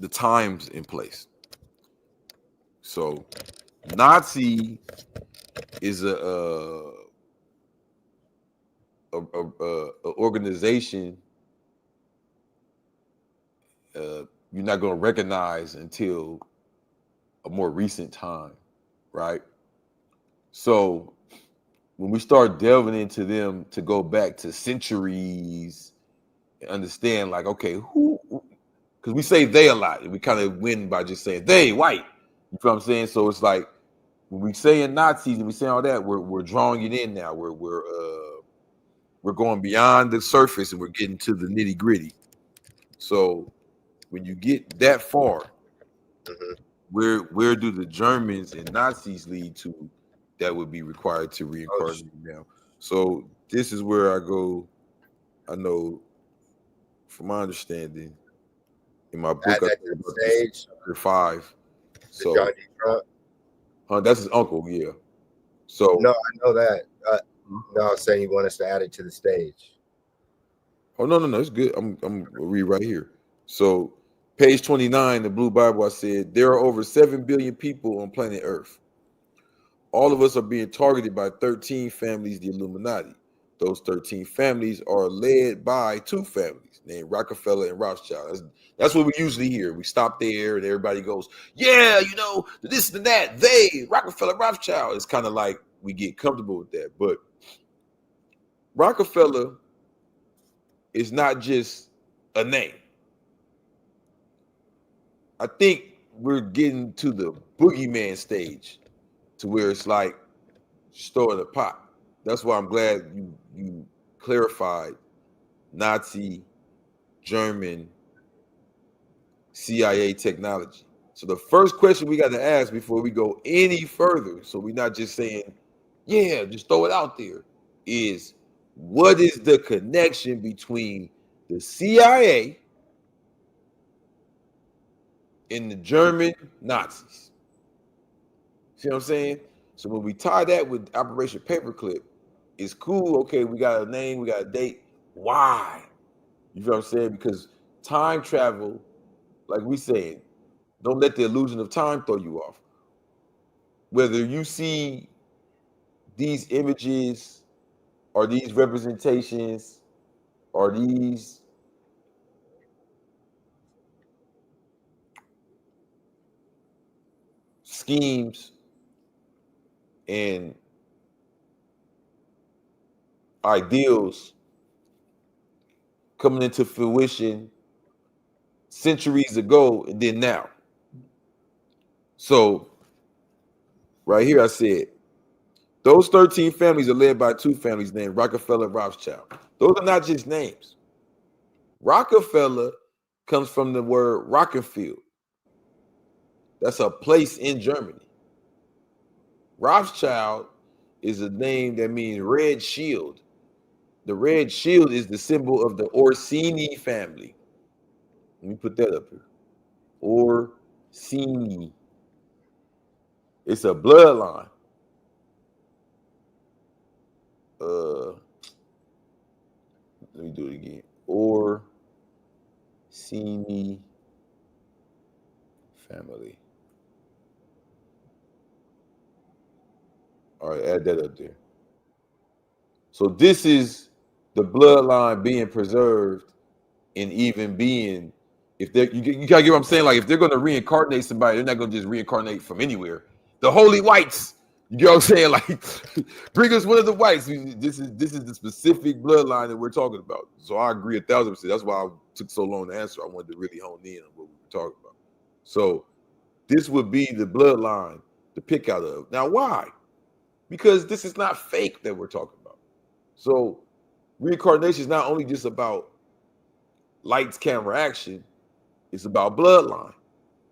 times in place. So Nazi is a organization you're not going to recognize until a more recent time, right? So when we start delving into them to go back to centuries and understand, like, okay, who, because we say they a lot, and we kind of win by just saying they white. You know what I'm saying? So it's like when we saying Nazis and we say all that, we're drawing it in now. We're going beyond the surface and we're getting to the nitty gritty. So when you get that far, where do the Germans and Nazis lead to that would be required to reincarnate now? So this is where I go. I know, from my understanding, in my book, I talk about this, chapter 5. So John D. Trump? That's his uncle, yeah. So no, I know that. No, I'm saying you want us to add it to the stage. Oh no, it's good. I'm gonna read right here. So page 29, the Blue Bible, I said, there are over 7 billion people on planet Earth. All of us are being targeted by 13 families, the Illuminati. Those 13 families are led by 2 families, named Rockefeller and Rothschild. That's what we usually hear. We stop there and everybody goes, yeah, you know, this and that. They, Rockefeller, Rothschild. It's kind of like we get comfortable with that. But Rockefeller is not just a name. I think we're getting to the boogeyman stage to where it's like store in a pot. That's why I'm glad you clarified Nazi, German, CIA technology. So the first question we got to ask before we go any further, so we're not just saying, yeah, just throw it out there, is what is the connection between the CIA and the German Nazis? See what I'm saying? So when we tie that with Operation Paperclip, it's cool. Okay, we got a name, we got a date. Why? You know what I'm saying? Because time travel, like we saying, don't let the illusion of time throw you off. Whether you see these images or these representations or these schemes and ideals coming into fruition centuries ago and then now. So right here I said, those 13 families are led by two families named Rockefeller and Rothschild. Those are not just names. Rockefeller comes from the word Rockenfield. That's a place in Germany. Rothschild is a name that means red shield. The red shield is the symbol of the Orsini family. Let me put that up here. Orsini. It's a bloodline. Let me do it again. Orsini family. All right, add that up there. So this is the bloodline being preserved and even being, if they're, you gotta get what I'm saying? Like if they're gonna reincarnate somebody, they're not gonna just reincarnate from anywhere. The holy whites, you know what I'm saying? Like, bring us one of the whites. This is the specific bloodline that we're talking about. So I agree 1,000%. That's why I took so long to answer. I wanted to really hone in on what we were talking about. So this would be the bloodline to pick out of. Now, why? Because this is not fake that we're talking about. So reincarnation is not only just about lights, camera, action. It's about bloodline,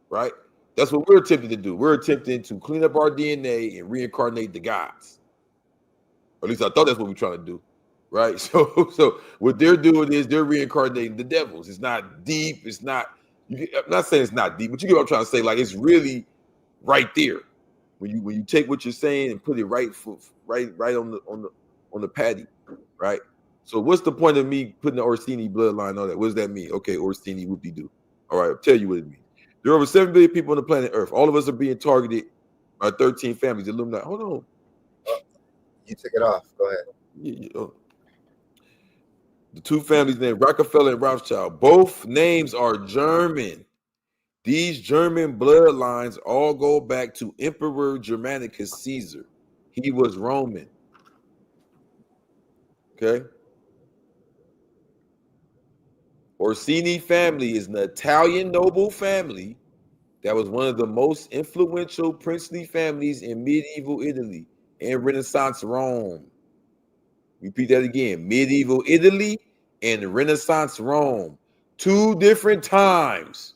right? That's what we're attempting to do. We're attempting to clean up our DNA and reincarnate the gods. Or at least I thought that's what we're trying to do, right? So what they're doing is they're reincarnating the devils. It's not deep. It's not. I'm not saying it's not deep, but you get what I'm trying to say. Like it's really right there. When you take what you're saying and put it right on the patty, right? So what's the point of me putting the Orsini bloodline on that? What does that mean? Okay, Orsini, whoop-de-doo. All right, I'll tell you what it means. There are over 7 billion people on the planet Earth. All of us are being targeted by 13 families. Illuminati. Hold on. You took it off. Go ahead. The two families named Rockefeller and Rothschild. Both names are German. These German bloodlines all go back to Emperor Germanicus Caesar. He was Roman. Okay. Orsini family is an Italian noble family that was one of the most influential princely families in medieval Italy and Renaissance Rome. Repeat that again. Medieval Italy and Renaissance Rome. 2 different times.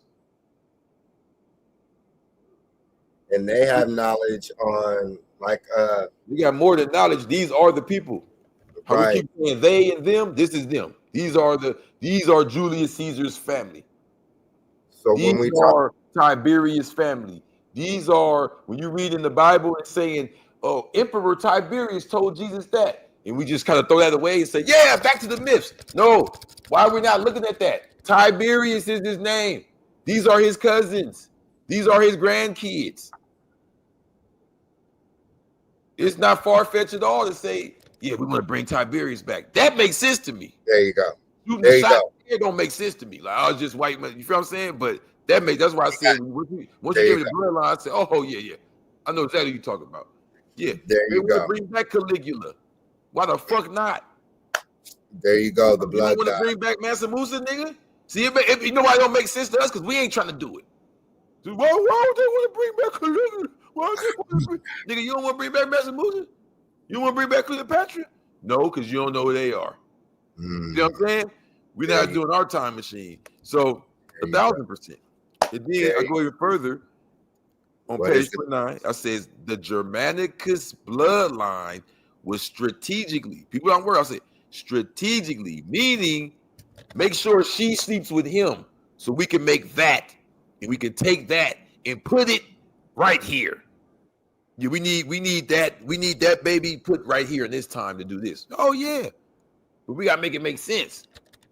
And they have knowledge on like we got more than knowledge. These are the people. How right. we keep saying they and them, this is them. These are Julius Caesar's family. So these when we are Tiberius family. These are, when you read in the Bible and saying, oh, Emperor Tiberius told Jesus that. And we just kind of throw that away and say, yeah, back to the myths. No, why are we not looking at that? Tiberius is his name. These are his cousins. These are his grandkids. It's not far-fetched at all to say, yeah, we want to bring Tiberius back. That makes sense to me. There you go. Shooting There the you shot go. it don't make sense to me. Like, I was just white man. You feel what I'm saying? But that's why I said once you give me the bloodline, I said, oh yeah. I know exactly what you're talking about. Yeah. There They you want to go. bring back Caligula. Why the fuck not? There you go. The You blood don't want to god. bring back Mansa Musa, nigga? See, if you know why it don't make sense to us? Because we ain't trying to do it. So why would they want to bring back Caligula? Why would they want to bring... Nigga, you don't want to bring back Mansa Musa? You don't want to bring back Cleopatra? No, because you don't know who they are. You know what I'm saying? We're not doing our time machine. So 1,000%. And then I go even further. On page 29, I says the Germanicus bloodline was strategically, people don't worry, I say strategically, meaning make sure she sleeps with him so we can make that and we can take that and put it right here. Yeah, we need that baby put right here in this time to do this. Oh yeah. But we gotta make it make sense,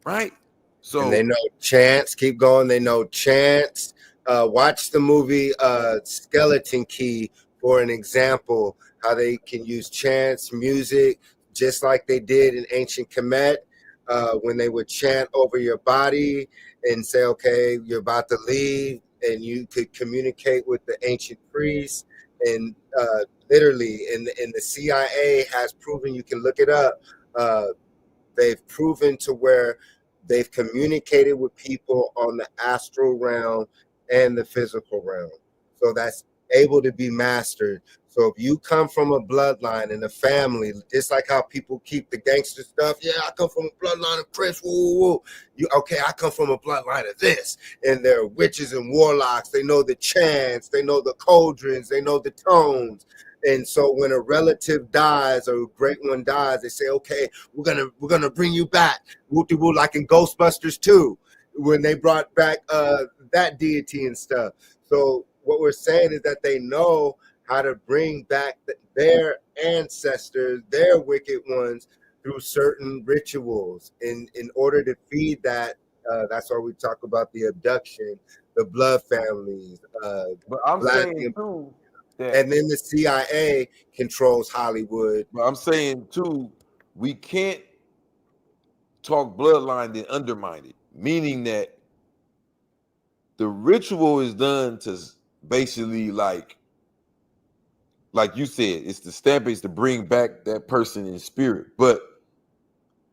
right? So and they know Chance. Keep going. They know Chance. Watch the movie Skeleton Key for an example how they can use chants, music, just like they did in ancient Kemet when they would chant over your body and say, okay, you're about to leave, and you could communicate with the ancient priests. And literally, and the CIA has proven, you can look it up, they've proven to where they've communicated with people on the astral realm and the physical realm. So that's able to be mastered. So if you come from a bloodline and a family, just like how people keep the gangster stuff, yeah, I come from a bloodline of Prince, woo. I come from a bloodline of this. And they're witches and warlocks. They know the chants, they know the cauldrons, they know the tones. And so when a relative dies or a great one dies, they say, okay, we're gonna bring you back. Woo-de-woo, like in Ghostbusters 2, when they brought back that deity and stuff. So what we're saying is that they know how to bring back their ancestors, their wicked ones, through certain rituals in order to feed that. That's why we talk about the abduction, the blood families. but I'm saying too that, and then the CIA controls Hollywood. But I'm saying too, we can't talk bloodline then undermine it, meaning that the ritual is done to basically like you said, it's the stamp is to bring back that person in spirit. But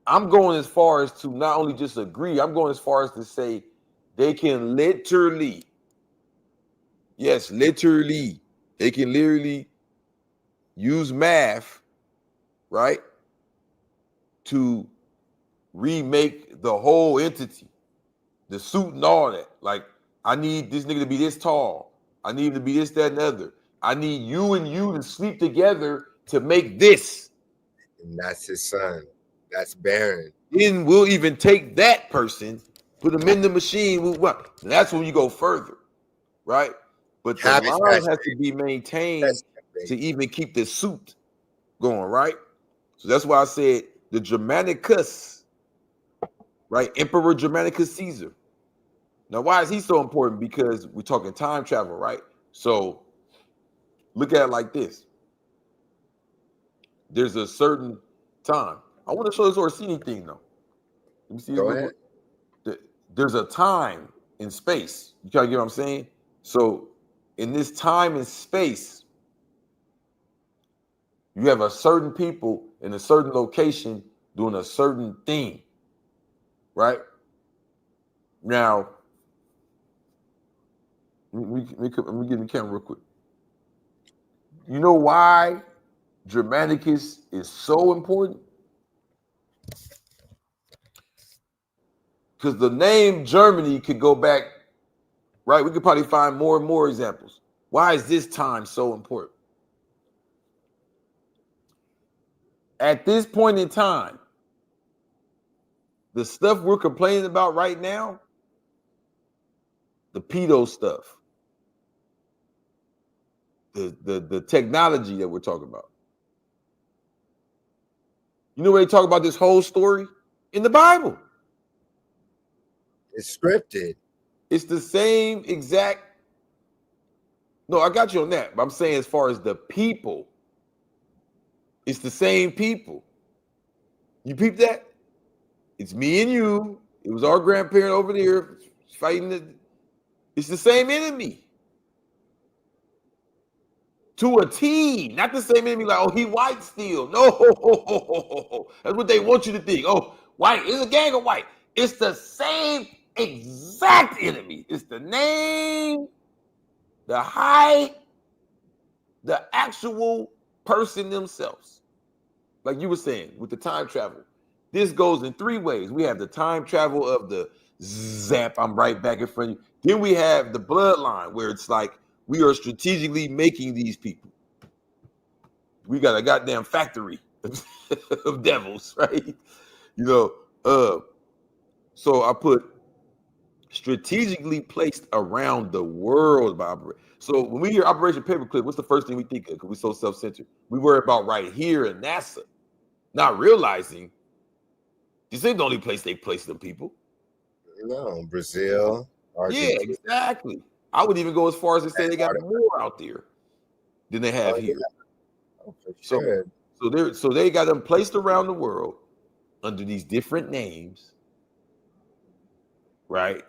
I'm going as far as to not only just agree, I'm going as far as to say they can literally, yes, literally, they can literally use math, right, to remake the whole entity, the suit and all that. Like, I need this nigga to be this tall. I need him to be this, that, and other. I need you and you to sleep together to make this. And that's his son. That's Baron. Then we'll even take that person, put them in the machine. And that's when you go further, right? But the line has to be maintained to even keep the suit going, right? So that's why I said the Germanicus, right? Emperor Germanicus Caesar. Now, why is he so important? Because we're talking time travel, right? So look at it like this. There's a certain time. I want to show this Orsini thing, though. Let me see. Go ahead. There's a time and space. You kind of get what I'm saying? So in this time and space, you have a certain people in a certain location doing a certain thing, right? Now, let me get the camera real quick. You know why Germanicus is so important? Because the name Germany could go back, right? We could probably find more and more examples. Why is this time so important? At this point in time, the stuff we're complaining about right now, the pedo stuff, the technology that we're talking about. You know where they talk about this whole story? In the Bible. It's scripted. It's the same exact. No, I got you on that. But I'm saying as far as the people, it's the same people. You peep that? It's me and you. It was our grandparent over there fighting. It's the same enemy. To a T, not the same enemy like, oh, he white still. No, that's what they want you to think. Oh, white, it's a gang of white. It's the same exact enemy. It's the name, the height, the actual person themselves. Like you were saying with the time travel. This goes in 3 ways. We have the time travel of the zap, I'm right back in front of you. Then we have the bloodline where it's like we are strategically making these people. We got a goddamn factory of devils, right? So I put strategically placed around the world by operation. So when we hear Operation Paperclip, what's the first thing we think of? Because we're so self-centered. We worry about right here in NASA, not realizing this ain't the only place they place them people. No, Brazil, Argentina. Yeah, exactly. I would even go as far as to say they got more out there than they have here. Oh, for sure. So they got them placed around the world under these different names, right?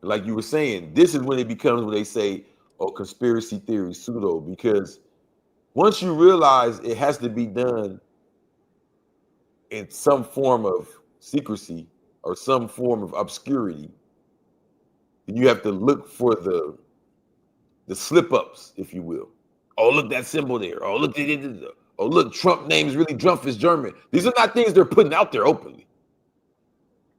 Like you were saying, this is when it becomes when they say, oh, conspiracy theory, pseudo, because once you realize it has to be done in some form of secrecy or some form of obscurity, then you have to look for the slip-ups, if you will. Oh, look, that symbol there. Oh, look, Trump name is really Trump is German. These are not things they're putting out there openly.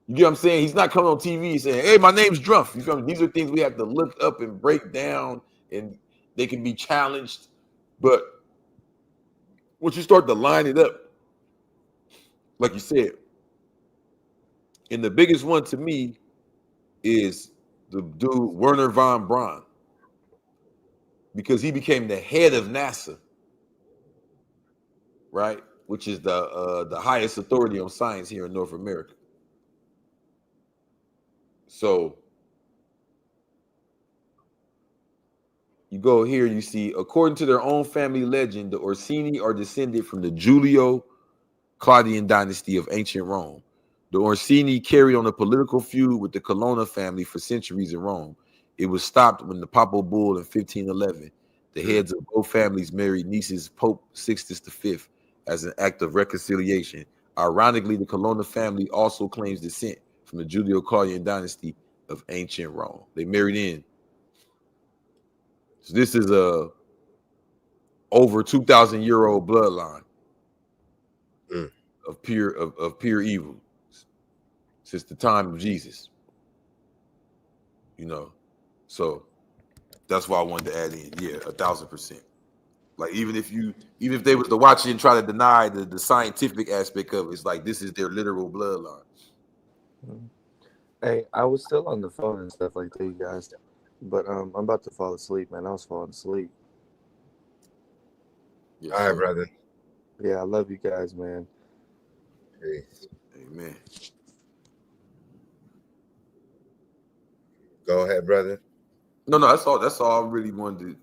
You get what I'm saying? He's not coming on TV saying, hey, my name's Trump. These are things we have to look up and break down, and they can be challenged. But once you start to line it up, like you said, and the biggest one to me is the dude Werner von Braun, because he became the head of NASA, right? Which is the highest authority on science here in North America. So you go here, you see, according to their own family legend, the Orsini are descended from the Julio-Claudian dynasty of ancient Rome. The Orsini carried on a political feud with the Colonna family for centuries in Rome. It was stopped when the papal bull in 1511. The heads of both families married nieces Pope Sixtus V as an act of reconciliation. Ironically, the Colonna family also claims descent from the Julio-Claudian dynasty of ancient Rome. They married in. So this is a over 2,000-year-old bloodline of pure evil since the time of Jesus. So that's why I wanted to add in. Yeah, 1,000%. Like even if they was to watch it and try to deny the scientific aspect of it, it's like this is their literal bloodline. Hey, I was still on the phone and stuff like that, you guys. But I'm about to fall asleep, man. I was falling asleep. Yes, All right, brother. Yeah, I love you guys, man. Peace. Amen. Go ahead, brother. No, that's all I really wanted to.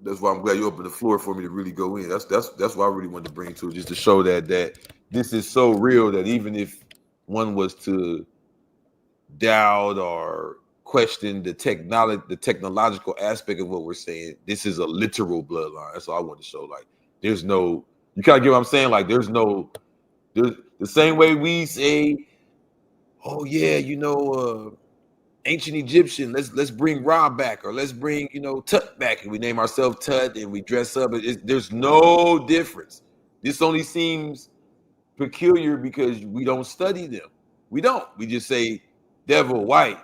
That's why I'm glad you opened the floor for me to really go in. That's why I really wanted to bring to it, just to show that this is so real that even if one was to doubt or question the technological aspect of what we're saying, this is a literal bloodline. That's all I want to show. Like, there's no, you kind of get what I'm saying? Like, there's the same way we say, oh yeah, ancient Egyptian, let's bring Ra back, or let's bring Tut back, and we name ourselves Tut and we dress up. There's no difference. This only seems peculiar because we don't study them. We just say devil, white.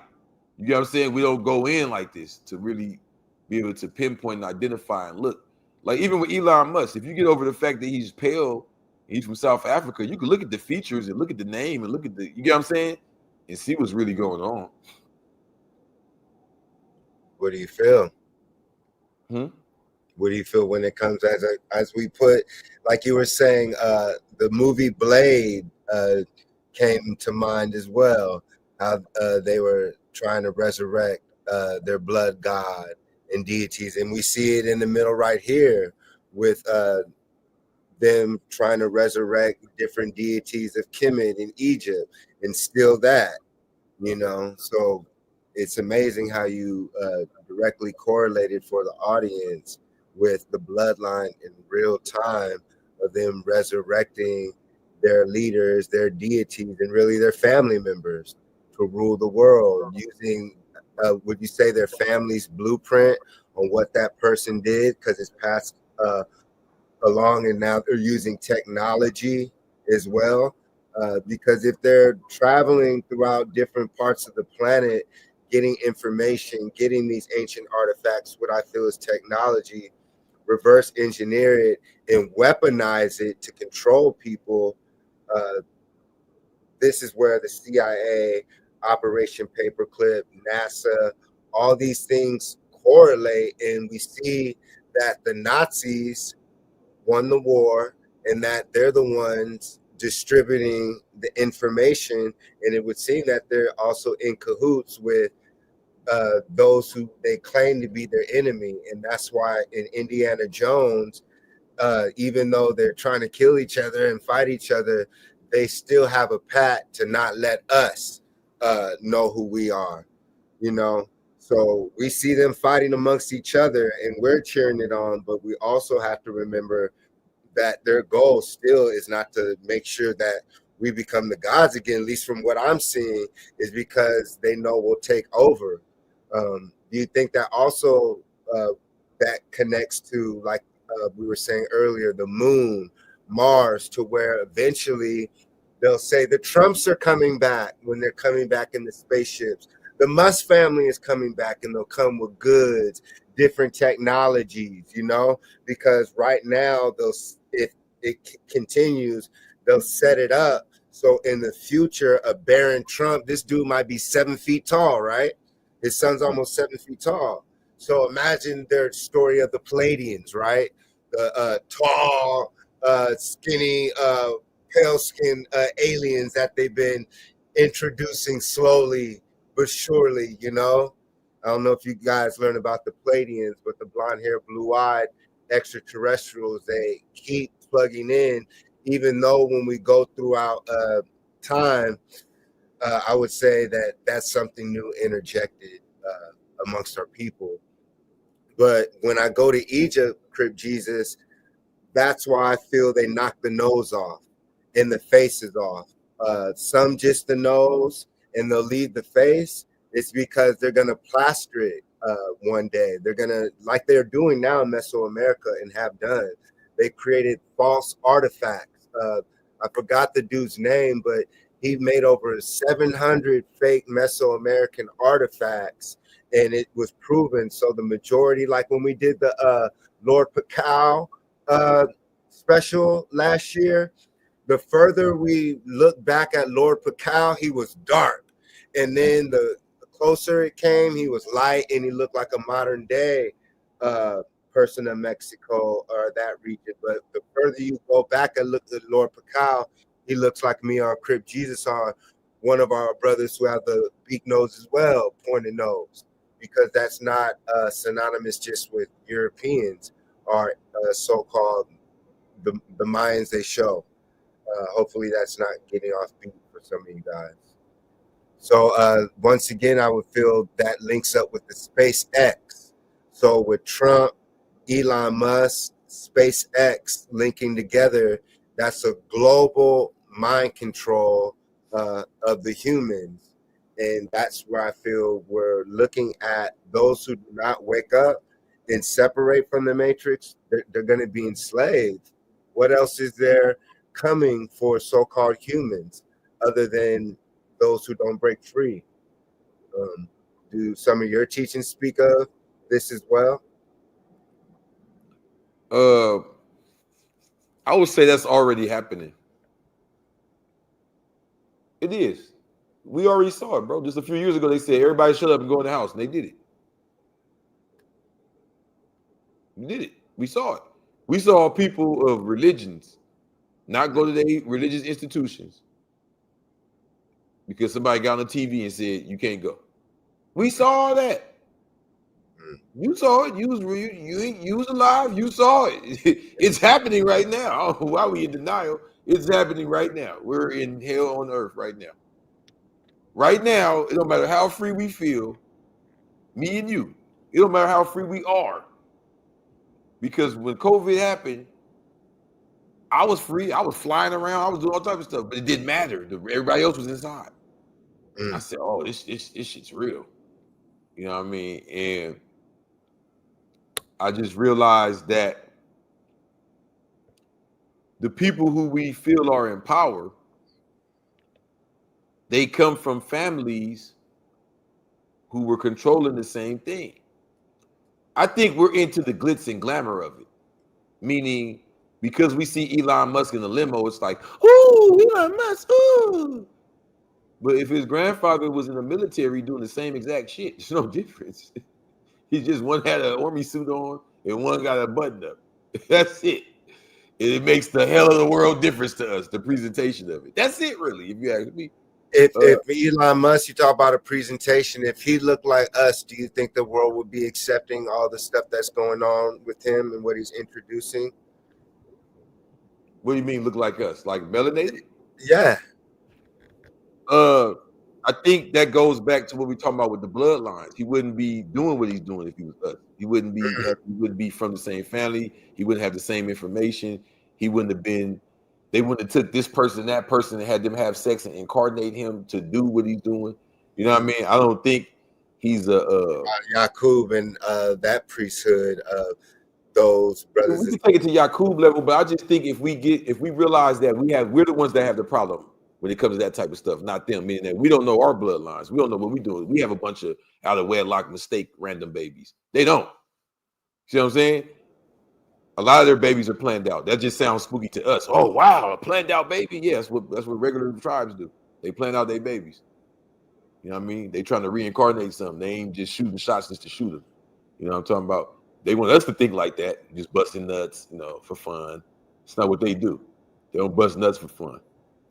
You know what I'm saying? We don't go in like this to really be able to pinpoint and identify and look. Like even with Elon Musk, if you get over the fact that he's pale, he's from South Africa, you can look at the features and look at the name and look at you get what I'm saying? And see what's really going on. What do you feel? What do you feel when it comes as we put, like you were saying, the movie Blade came to mind as well. How they were trying to resurrect their blood god and deities, and we see it in the middle right here with them trying to resurrect different deities of Kemet in Egypt and steal that, you know. So it's amazing how you directly correlated for the audience with the bloodline in real time of them resurrecting their leaders, their deities, and really their family members to rule the world using, would you say, their family's blueprint on what that person did, because it's passed along, and now they're using technology as well. Because if they're traveling throughout different parts of the planet, getting information, getting these ancient artifacts, what I feel is technology, reverse engineer it and weaponize it to control people. This is where the CIA, Operation Paperclip, NASA, all these things correlate, and we see that the Nazis won the war and that they're the ones distributing the information, and it would seem that they're also in cahoots with those who they claim to be their enemy. And that's why in Indiana Jones, even though they're trying to kill each other and fight each other, they still have a pact to not let us know who we are, you know. So we see them fighting amongst each other and we're cheering it on, but we also have to remember that their goal still is not to make sure that we become the gods again, at least from what I'm seeing, is because they know we'll take over. Do you think that also that connects to, like we were saying earlier, the moon, Mars, to where eventually they'll say the Trumps are coming back when they're coming back in the spaceships. The Musk family is coming back and they'll come with goods, different technologies, you know, because right now if it continues, they'll set it up. So in the future, a Baron Trump, this dude might be 7 feet tall, right? His son's almost 7 feet tall. So imagine their story of the Palladians, right? The tall, skinny, pale-skinned aliens that they've been introducing slowly but surely, you know. I don't know if you guys learn about the Palladians, but the blonde hair, blue-eyed extraterrestrials, they keep plugging in, even though when we go throughout time, I would say that that's something new interjected amongst our people. But when I go to Egypt, Crip Jesus, that's why I feel they knock the nose off and the faces off. Some just the nose and they'll leave the face. It's because they're going to plaster it one day. They're going to, like they're doing now in Mesoamerica and have done. They created false artifacts. I forgot the dude's name, but he made over 700 fake Mesoamerican artifacts, and it was proven. So the majority, like when we did the Lord Pakal special last year, the further we look back at Lord Pakal, he was dark. And then the closer it came, he was light and he looked like a modern day person of Mexico or that region. But the further you go back and look at Lord Pakal, he looks like me on Crip Jesus, on one of our brothers who have the big nose as well, pointed nose, because that's not synonymous just with Europeans or so-called the Mayans they show. Hopefully that's not getting off beat for some of you guys. So once again, I would feel that links up with the SpaceX. So with Trump, Elon Musk, SpaceX linking together, that's a global mind control of the humans. And that's where I feel we're looking at those who do not wake up and separate from the matrix. They're going to be enslaved. What else is there coming for so-called humans other than those who don't break free? Do some of your teachings speak of this as well? I would say that's already happening. It is. We already saw it, bro. Just a few years ago, they said everybody shut up and go in the house, and they did it. We did it. We saw it. We saw people of religions not go to their religious institutions because somebody got on the TV and said you can't go. We saw all that. You saw it. You was alive. You saw it. It's happening right now. I don't know why we in denial. It's happening right now. We're in hell on earth right now. Right now, it don't matter how free we feel, me and you. It don't matter how free we are. Because when COVID happened, I was free. I was flying around. I was doing all types of stuff, but it didn't matter. Everybody else was inside. I said, "Oh, this shit's real." You know what I mean? And I just realized that the people who we feel are in power, they come from families who were controlling the same thing. I think we're into the glitz and glamour of it, meaning because we see Elon Musk in the limo, it's like, "Ooh, Elon Musk, ooh." But if his grandfather was in the military doing the same exact shit, there's no difference. He just one had an army suit on and one got a button up. That's it. It makes the hell of the world difference to us, the presentation of it. That's it, really, if you ask me. If Elon Musk, you talk about a presentation, if he looked like us, do you think the world would be accepting all the stuff that's going on with him and what he's introducing? What do you mean look like us? Like melanated? Yeah. I think that goes back to what we're talking about with the bloodlines. He wouldn't be doing what he's doing if he was us. He wouldn't be from the same family. He wouldn't have the same information. He wouldn't have been. They wouldn't have took this person, that person, and had them have sex and incarnate him to do what he's doing. You know what I mean? I don't think he's a Yakub and that priesthood of those brothers. We can take it to Yakub level, but I just think if we realize that we're the ones that have the problem when it comes to that type of stuff, not them, meaning that we don't know our bloodlines. We don't know what we're doing. We have a bunch of out of wedlock mistake random babies. They don't. See what I'm saying? A lot of their babies are planned out. That just sounds spooky to us. Oh wow, a planned out baby? Yeah, that's what regular tribes do. They plan out their babies. You know what I mean? They trying to reincarnate something. They ain't just shooting shots just to shoot them. You know what I'm talking about? They want us to think like that, just busting nuts, for fun. It's not what they do. They don't bust nuts for fun.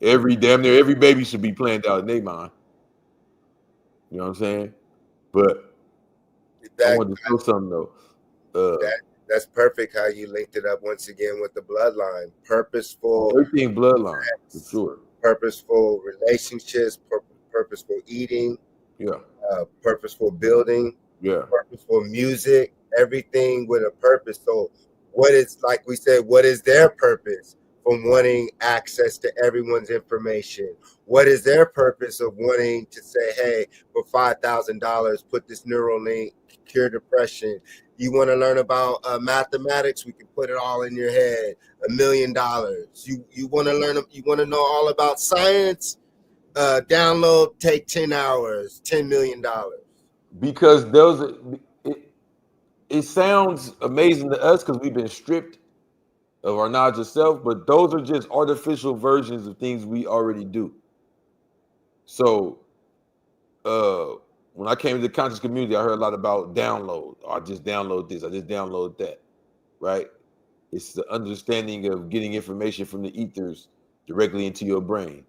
Damn near every baby should be planned out in their mind. You know what I'm saying? But I wanted to show something though. That's perfect how you linked it up once again with the bloodline. Purposeful. Everything bloodline, for sure. Purposeful relationships, purposeful eating. Yeah. Purposeful building. Yeah. Purposeful music. Everything with a purpose. So what is, like we said, what is their purpose from wanting access to everyone's information? What is their purpose of wanting to say, hey, for $5,000, put this Neuralink, cure depression? You want to learn about mathematics? We can put it all in your head. $1 million. You want to learn? You want to know all about science? Download. Take 10 hours. $10 million. Because it sounds amazing to us because we've been stripped of our knowledge of self, but those are just artificial versions of things we already do. So when I came to the conscious community, I heard a lot about download. I just download this, I just download that, right? It's the understanding of getting information from the ethers directly into your brain.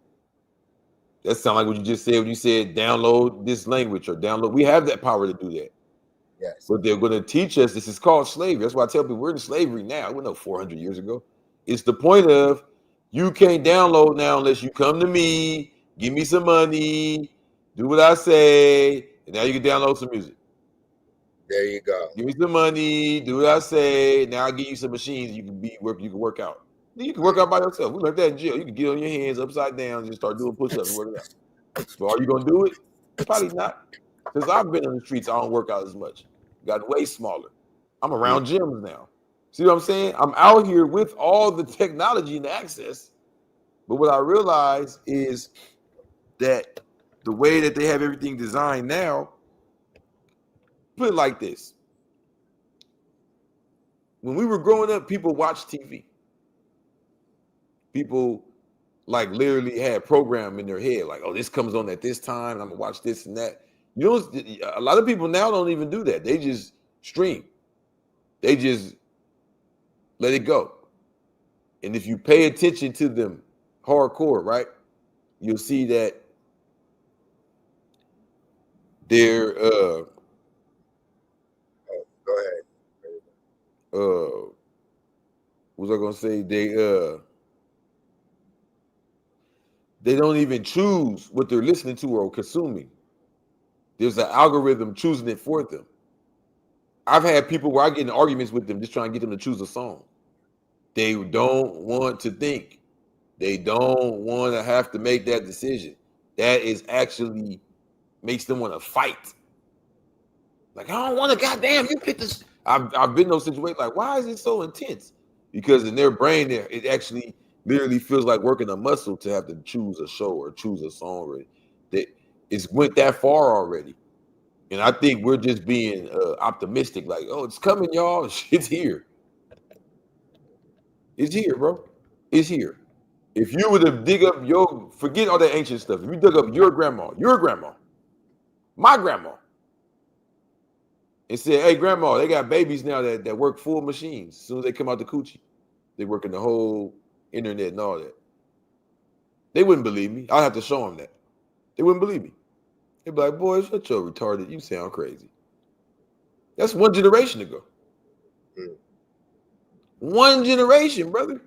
That sounds like what you just said when you said download this language or download. We have that power to do that. Yes. But they're going to teach us. This is called slavery. That's why I tell people we're in slavery now. We're not 400 years ago. It's the point of you can't download now unless you come to me, give me some money, do what I say, and now you can download some music. There you go. Give me some money, do what I say. Now I'll give you some machines you can work out. You can work out by yourself. We learned that in jail. You can get on your hands upside down and just start doing push-ups and work it out. So are you gonna do it? Probably not. Since I've been on the streets, I don't work out as much. Got way smaller. I'm around gyms now. See what I'm saying? I'm out here with all the technology and the access. But what I realize is that the way that they have everything designed now, put it like this. When we were growing up, people watched TV. People like literally had program in their head, like, oh, this comes on at this time, and I'm gonna watch this and that. You know, a lot of people now don't even do that. They just stream. They just let it go. And if you pay attention to them hardcore, right, you'll see that they're what was I gonna say? They don't even choose what they're listening to or consuming. There's an algorithm choosing it for them. I've had people where I get in arguments with them just trying to get them to choose a song. They don't want to think. They don't want to have to make that decision. That is actually makes them want to fight. Like, I don't want to, goddamn, you pick this. I've been in those situations like, why is it so intense? Because in their brain, there it actually literally feels like working a muscle to have to choose a show or choose a song. Or it's went that far already. And I think we're just being optimistic, like, oh, it's coming, y'all. It's here. It's here, bro. It's here. If you were to dig up forget all that ancient stuff. If you dug up your grandma, my grandma, and said, hey, grandma, they got babies now that work full machines. As soon as they come out the coochie, they work in the whole internet and all that. They wouldn't believe me. I'd have to show them that. They wouldn't believe me. They'd be like, boy, shut your retarded. You sound crazy. That's one generation ago. One generation, brother.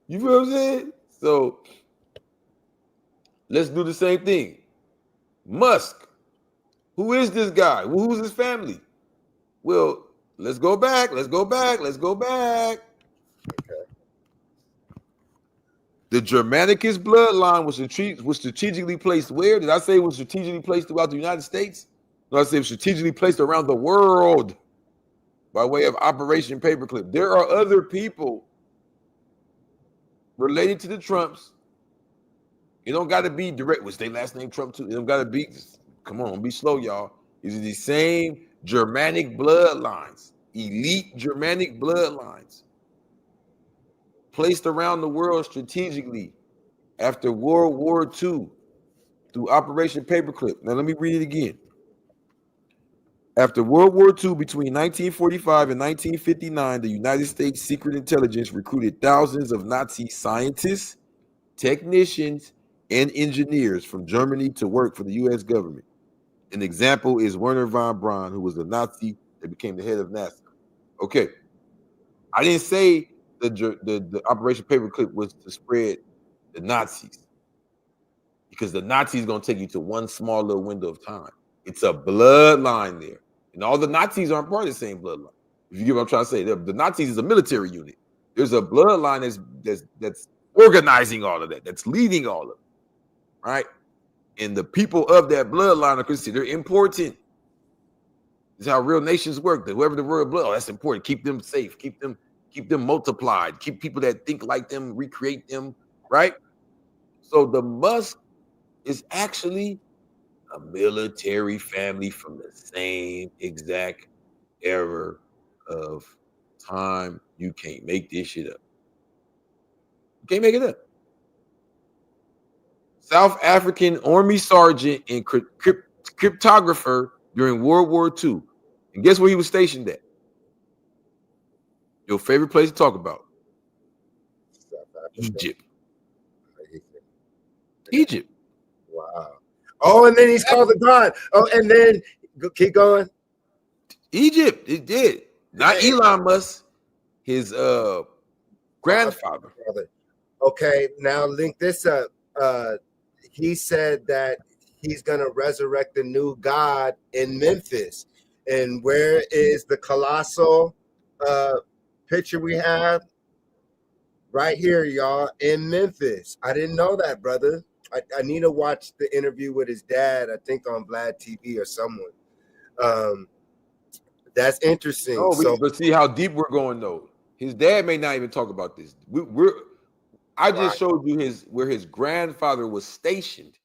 You feel what I'm saying? So let's do the same thing. Musk. Who is this guy? Who's his family? Well, let's go back. Okay. The Germanicus bloodline was strategically placed where? Did I say it was strategically placed throughout the United States? No, I said it was strategically placed around the world by way of Operation Paperclip. There are other people related to the Trumps. It don't got to be direct. Was their last name Trump too? It don't got to be. Come on, be slow, y'all. These are the same Germanic bloodlines, elite Germanic bloodlines, placed around the world strategically after World War II through Operation Paperclip. Now, let me read it again. After World War II, between 1945 and 1959, the United States Secret Intelligence recruited thousands of Nazi scientists, technicians, and engineers from Germany to work for the U.S. government. An example is Werner von Braun, who was a Nazi that became the head of NASA. Okay. I didn't say the Operation Paperclip was to spread the Nazis, because the Nazis is going to take you to one small little window of time. It's a bloodline there. And all the Nazis aren't part of the same bloodline. If you get what I'm trying to say, the Nazis is a military unit. There's a bloodline that's organizing all of that, that's leading all of it, right? And the people of that bloodline are considered important. This is how real nations work. That whoever the royal blood, that's important. Keep them safe. Keep them multiplied. Keep people that think like them, recreate them, right? So the Musk is actually a military family from the same exact era of time. You can't make this shit up. You can't make it up. South African Army sergeant and cryptographer during World War II. And guess where he was stationed at? Your favorite place to talk about? Egypt. Egypt. Wow. Oh, and then he's called the God. Oh, and then keep going. Egypt. It did. Not Elon Musk. His grandfather. Okay, now link this up. He said that he's going to resurrect the new God in Memphis. And where is the colossal picture we have? Right here, y'all, in Memphis. I didn't know that, brother. I need to watch the interview with his dad, I think on Vlad TV or someone. That's interesting. Oh, but see how deep we're going, though. His dad may not even talk about this. I just showed you where his grandfather was stationed.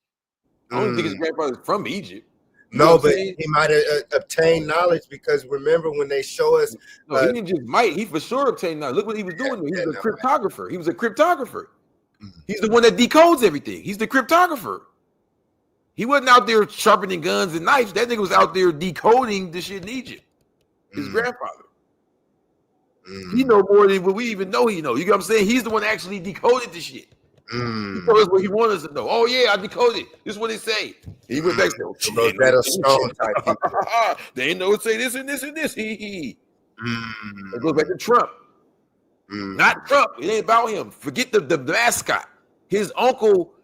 I don't think his grandfather's from Egypt. No, but he might have obtained knowledge, because remember when they show us. No, he didn't just might. He for sure obtained knowledge. Look what he was doing. He was a cryptographer. He was a cryptographer. He's the one that decodes everything. He's the cryptographer. He wasn't out there sharpening guns and knives. That nigga was out there decoding the shit in Egypt. His grandfather. He know more than what we even know he know. You get what I'm saying? He's the one that actually decoded the shit. He told us what he wanted us to know. Oh yeah, I decoded. This is what it say. He went back and said, "Oh, shit, Those Rosetta Stone type people. they ain't know it say this and this and this." It goes back to Trump. Not Trump. It ain't about him. Forget the mascot. His uncle.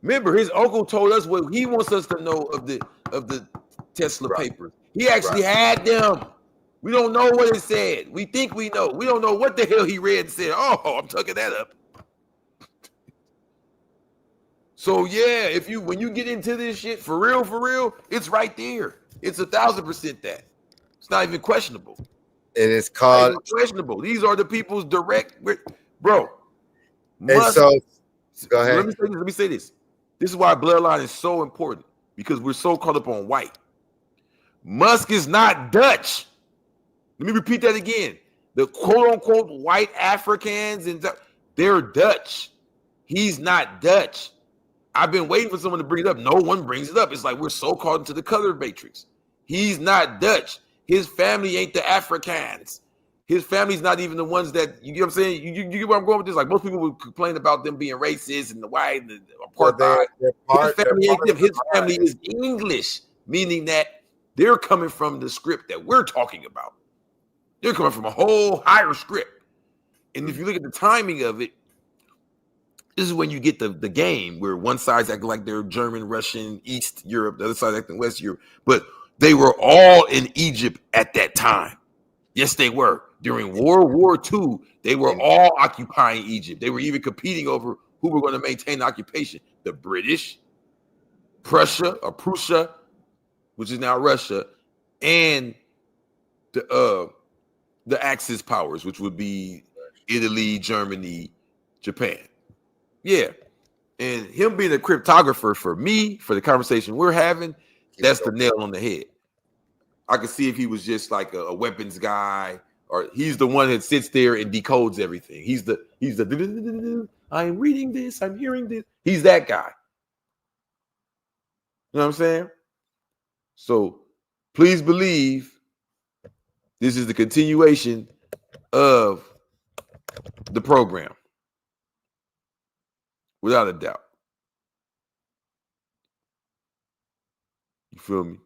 Remember, his uncle told us what he wants us to know of the Tesla papers. He actually had them. We don't know what it said. We think we know. We don't know what the hell he read and said. Oh, I'm tucking that up. So yeah, when you get into this shit for real, it's right there. It's 1,000% that. It's not even questionable. It is called questionable. These are the people's direct, bro. And so, go ahead. Let me say this. This is why bloodline is so important, because we're so caught up on white. Musk is not Dutch. Let me repeat that again. The quote unquote white Africans they're Dutch. He's not Dutch. I've been waiting for someone to bring it up. No one brings it up. It's like we're so caught into the color matrix. He's not Dutch. His family ain't the Africans. His family's not even the ones that, you get what I'm saying? You get where I'm going with this? Like, most people would complain about them being racist and the white and the apartheid. His family ain't them. His family is English, meaning that they're coming from the script that we're talking about. They're coming from a whole higher script. And if you look at the timing of it, this is when you get the game where one side's acting like they're German, Russian, East Europe, the other side's acting West Europe. But they were all in Egypt at that time. Yes, they were. During World War II, they were all occupying Egypt. They were even competing over who were going to maintain the occupation. The British, Prussia, which is now Russia, and the Axis powers, which would be Italy, Germany, Japan. Yeah. And him being a cryptographer, for me, for the conversation we're having, that's the nail on the head. I could see if he was just like a weapons guy, or he's the one that sits there and decodes everything. He's the I'm reading this, I'm hearing this. He's that guy. You know what I'm saying? So please believe this is the continuation of the program. Without a doubt. You feel me?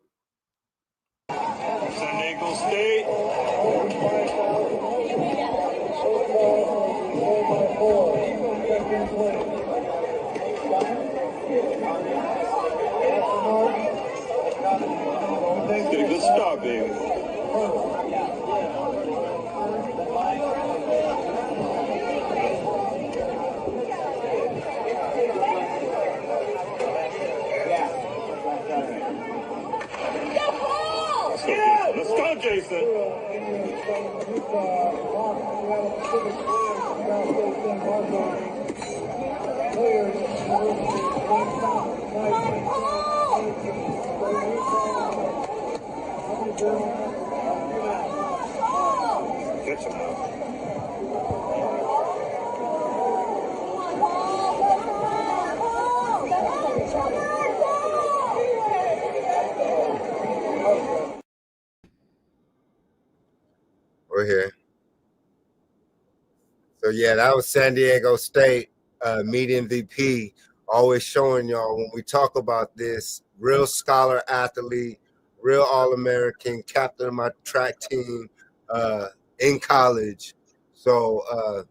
San Diego State. Get a good start, baby. Let's go, Jason. Catch him now. We're here. So yeah, that was San Diego State meet MVP. Always showing y'all when we talk about this, real scholar athlete, real All-American, captain of my track team in college. So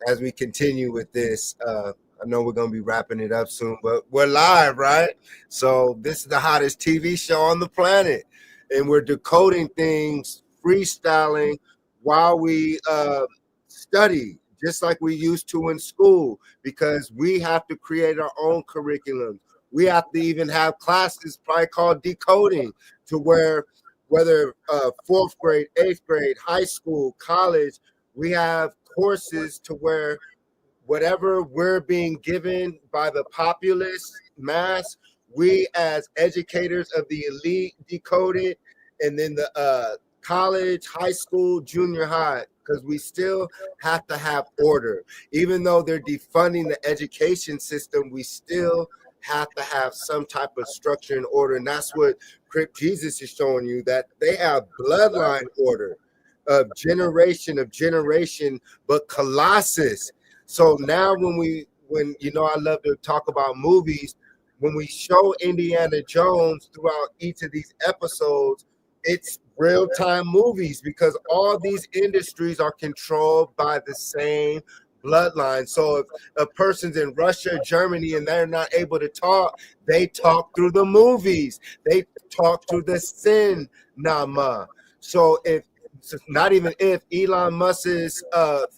as we continue with this, I know we're going to be wrapping it up soon, but we're live, right? So this is the hottest TV show on the planet, and we're decoding things, freestyling while we study, just like we used to in school, because we have to create our own curriculum. We have to even have classes probably called decoding, to where whether 4th grade, 8th grade, high school, college, we have courses to where whatever we're being given by the populace mass, we as educators of the elite decode it, and then the college, high school, junior high, because we still have to have order. Even though they're defunding the education system, we still have to have some type of structure and order. And that's what Crip Jesus is showing you, that they have bloodline order of generation, but colossus. So now when when I love to talk about movies. When we show Indiana Jones throughout each of these episodes, it's real-time movies because all these industries are controlled by the same bloodline. So if a person's in Russia, Germany, and they're not able to talk, they talk through the movies. They talk through the cinema. So not even if Elon Musk's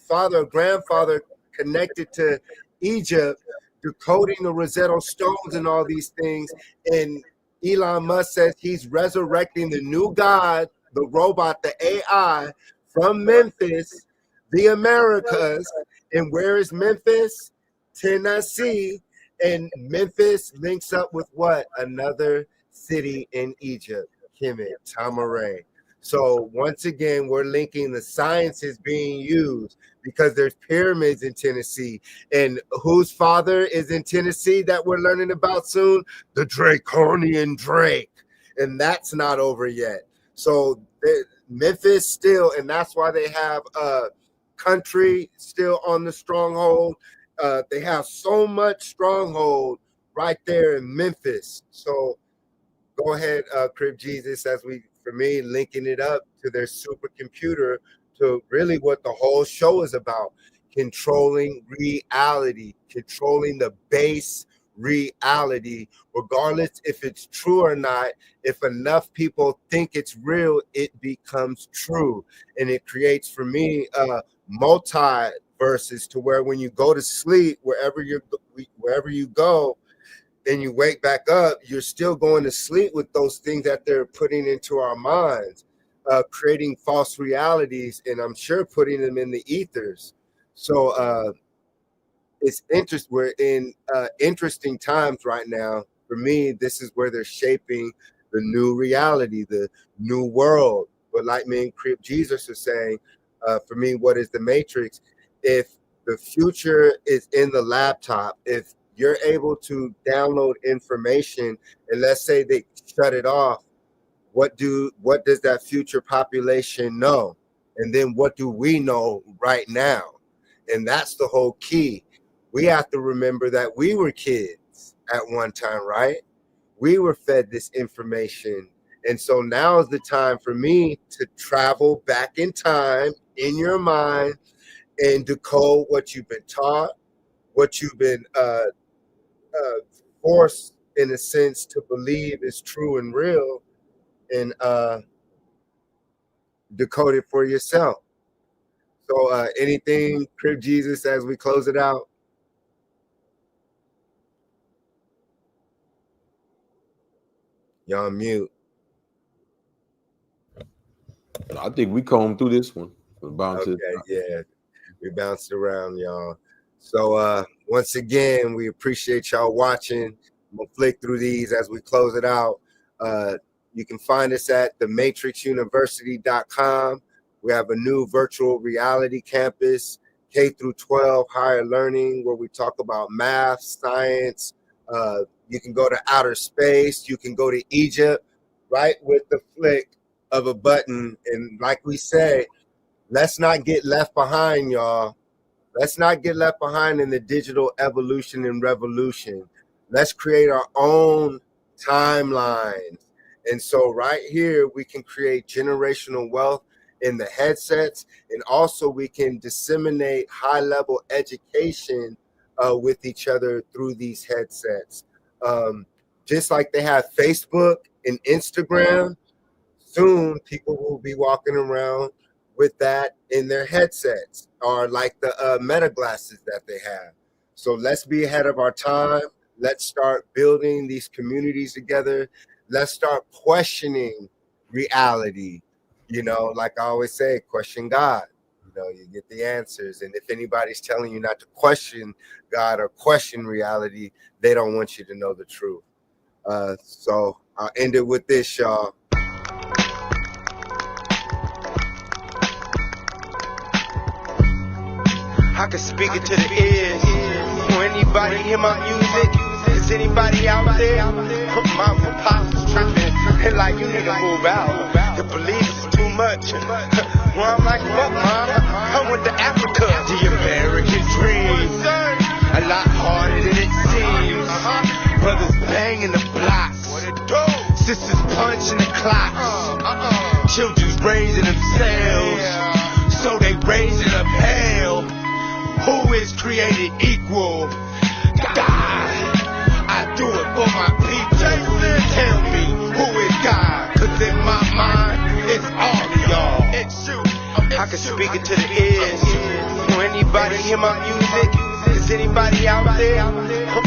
father or grandfather connected to Egypt, decoding the Rosetta Stones and all these things, and Elon Musk says he's resurrecting the new God, the robot, the AI from Memphis, the Americas. And where is Memphis? Tennessee. And Memphis links up with what? Another city in Egypt, Kemet, Tamaray. So once again, we're linking the sciences being used because there's pyramids in Tennessee. And whose father is in Tennessee that we're learning about soon? The Draconian Drake. And that's not over yet. So Memphis still, and that's why they have country still on the stronghold. They have so much stronghold right there in Memphis. So go ahead, Crib Jesus, for me, linking it up to their supercomputer to really what the whole show is about, controlling reality, controlling the base reality, regardless if it's true or not. If enough people think it's real, it becomes true. And it creates, for me, multiverses to where when you go to sleep, wherever you go, and you wake back up, you're still going to sleep with those things that they're putting into our minds, creating false realities, and I'm sure putting them in the ethers. So it's interesting. We're in interesting times right now. For me, this is where they're shaping the new reality, the new world. But like me and Crib Jesus are saying, for me, what is the Matrix? If the future is in the laptop, if you're able to download information, and let's say they shut it off, what does that future population know? And then what do we know right now? And that's the whole key. We have to remember that we were kids at one time, right? We were fed this information. And so now is the time for me to travel back in time in your mind and decode what you've been taught, what you've been forced in a sense to believe is true and real, and decode it for yourself. So anything, Crib Jesus, as we close it out? Y'all mute. I think we combed through this one. Okay, yeah. We bounced around, y'all. So once again, we appreciate y'all watching. We'll flick through these as we close it out. You can find us at thematrixuniversity.com. We have a new virtual reality campus, K through 12 higher learning, where we talk about math, science. You can go to outer space. You can go to Egypt, right with the flick of a button. And like we say, let's not get left behind, y'all. Let's not get left behind in the digital evolution and revolution. Let's create our own timelines. And so right here, we can create generational wealth in the headsets. And also we can disseminate high-level education with each other through these headsets. Just like they have Facebook and Instagram, soon people will be walking around with that in their headsets, or like the meta glasses that they have. So let's be ahead of our time. Let's start building these communities together. Let's start questioning reality. You know, like I always say, question God. You know, you get the answers. And if anybody's telling you not to question God or question reality, they don't want you to know the truth. So I'll end it with this, y'all. I can speak it to the ears. Will anybody hear my music? Is anybody out there? My pops is tripping. And like, you need to move out. The belief is too much. Well, I'm like, fuck, mom. I went to Africa. The American dream. A lot harder. watching the clocks. Children's raising themselves, so they raising up hell. Who is created equal? God. I do it for my people. Tell me, who is God? Cause in my mind, it's all of y'all. I can speak it to the ears. Will anybody hear my music? Is anybody out there?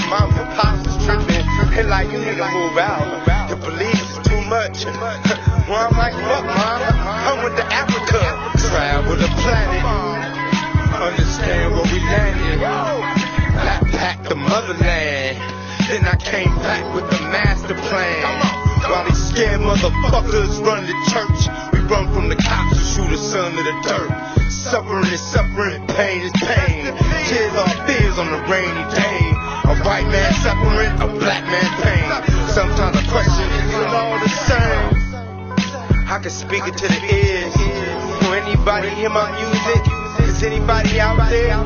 Mom and pops is tripping. And like, you need to move out. The police is too much. Well, I'm like, fuck, mom. I went to Africa. Travel the planet. Understand where we landed. Backpack the motherland. Then I came back with the master plan. While these scared motherfuckers run the church, we run from the cops who shoot us under the dirt. Suffering is suffering, pain is pain. Tears are fears on a rainy day. A white man suffering, a black man pain. Sometimes I question, is it all the same? I can speak it to the ears. Will anybody hear my music? Is anybody out there?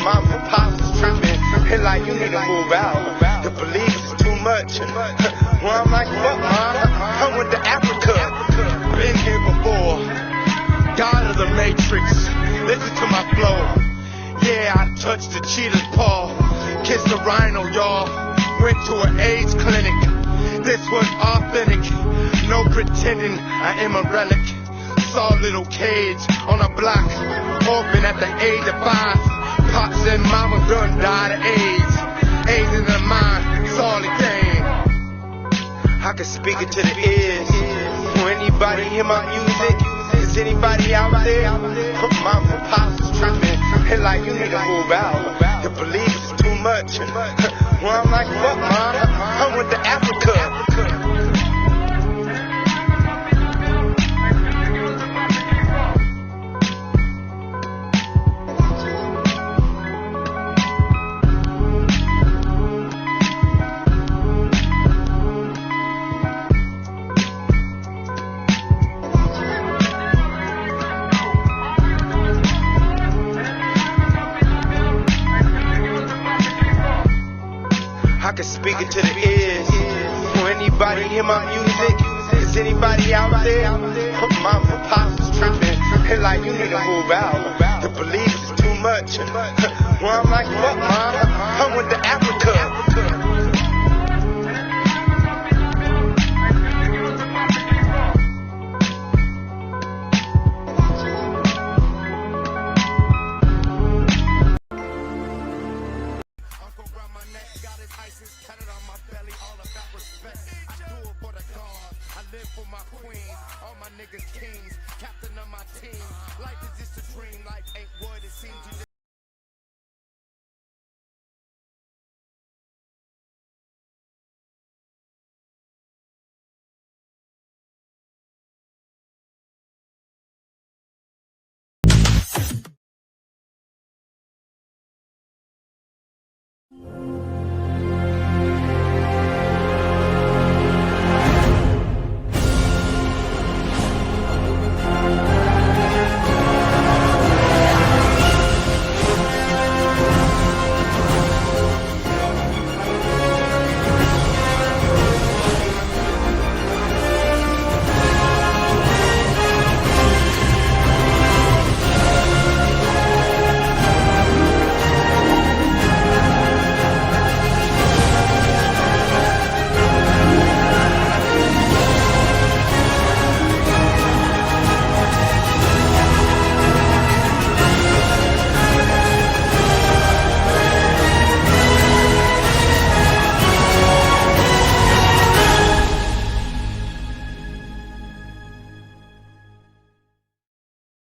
Mom and pops is tripping. And like, you need to move out. The police is too much. Well, I'm like, fuck, mom. I went to Africa. Been here before. God of the Matrix. Listen to my flow. Yeah, I touched the cheetah's paw. Kissed the rhino, y'all. Went to an AIDS clinic. This was authentic. No pretending I am a relic. Saw a little cage on a block. Orphan at the age of 5. Pops and mama done died of AIDS. AIDS in the mind, it's all the game. I can speak it to the ears. Will anybody hear my music? Is anybody out there? Mom and pops is tripping. And like, you need to move out. The police is too much. Well, I'm like, fuck, mom. I went to Africa. I can speak it to the ears. Will anybody hear my music? Is anybody out there? Mom and pops is tripping. And like, you need to move out. The police is too much. Well, I'm like, fuck, mom. I went to Africa. For my queen, all my niggas kings, captain of my team. Life is just a dream, life ain't what it seems.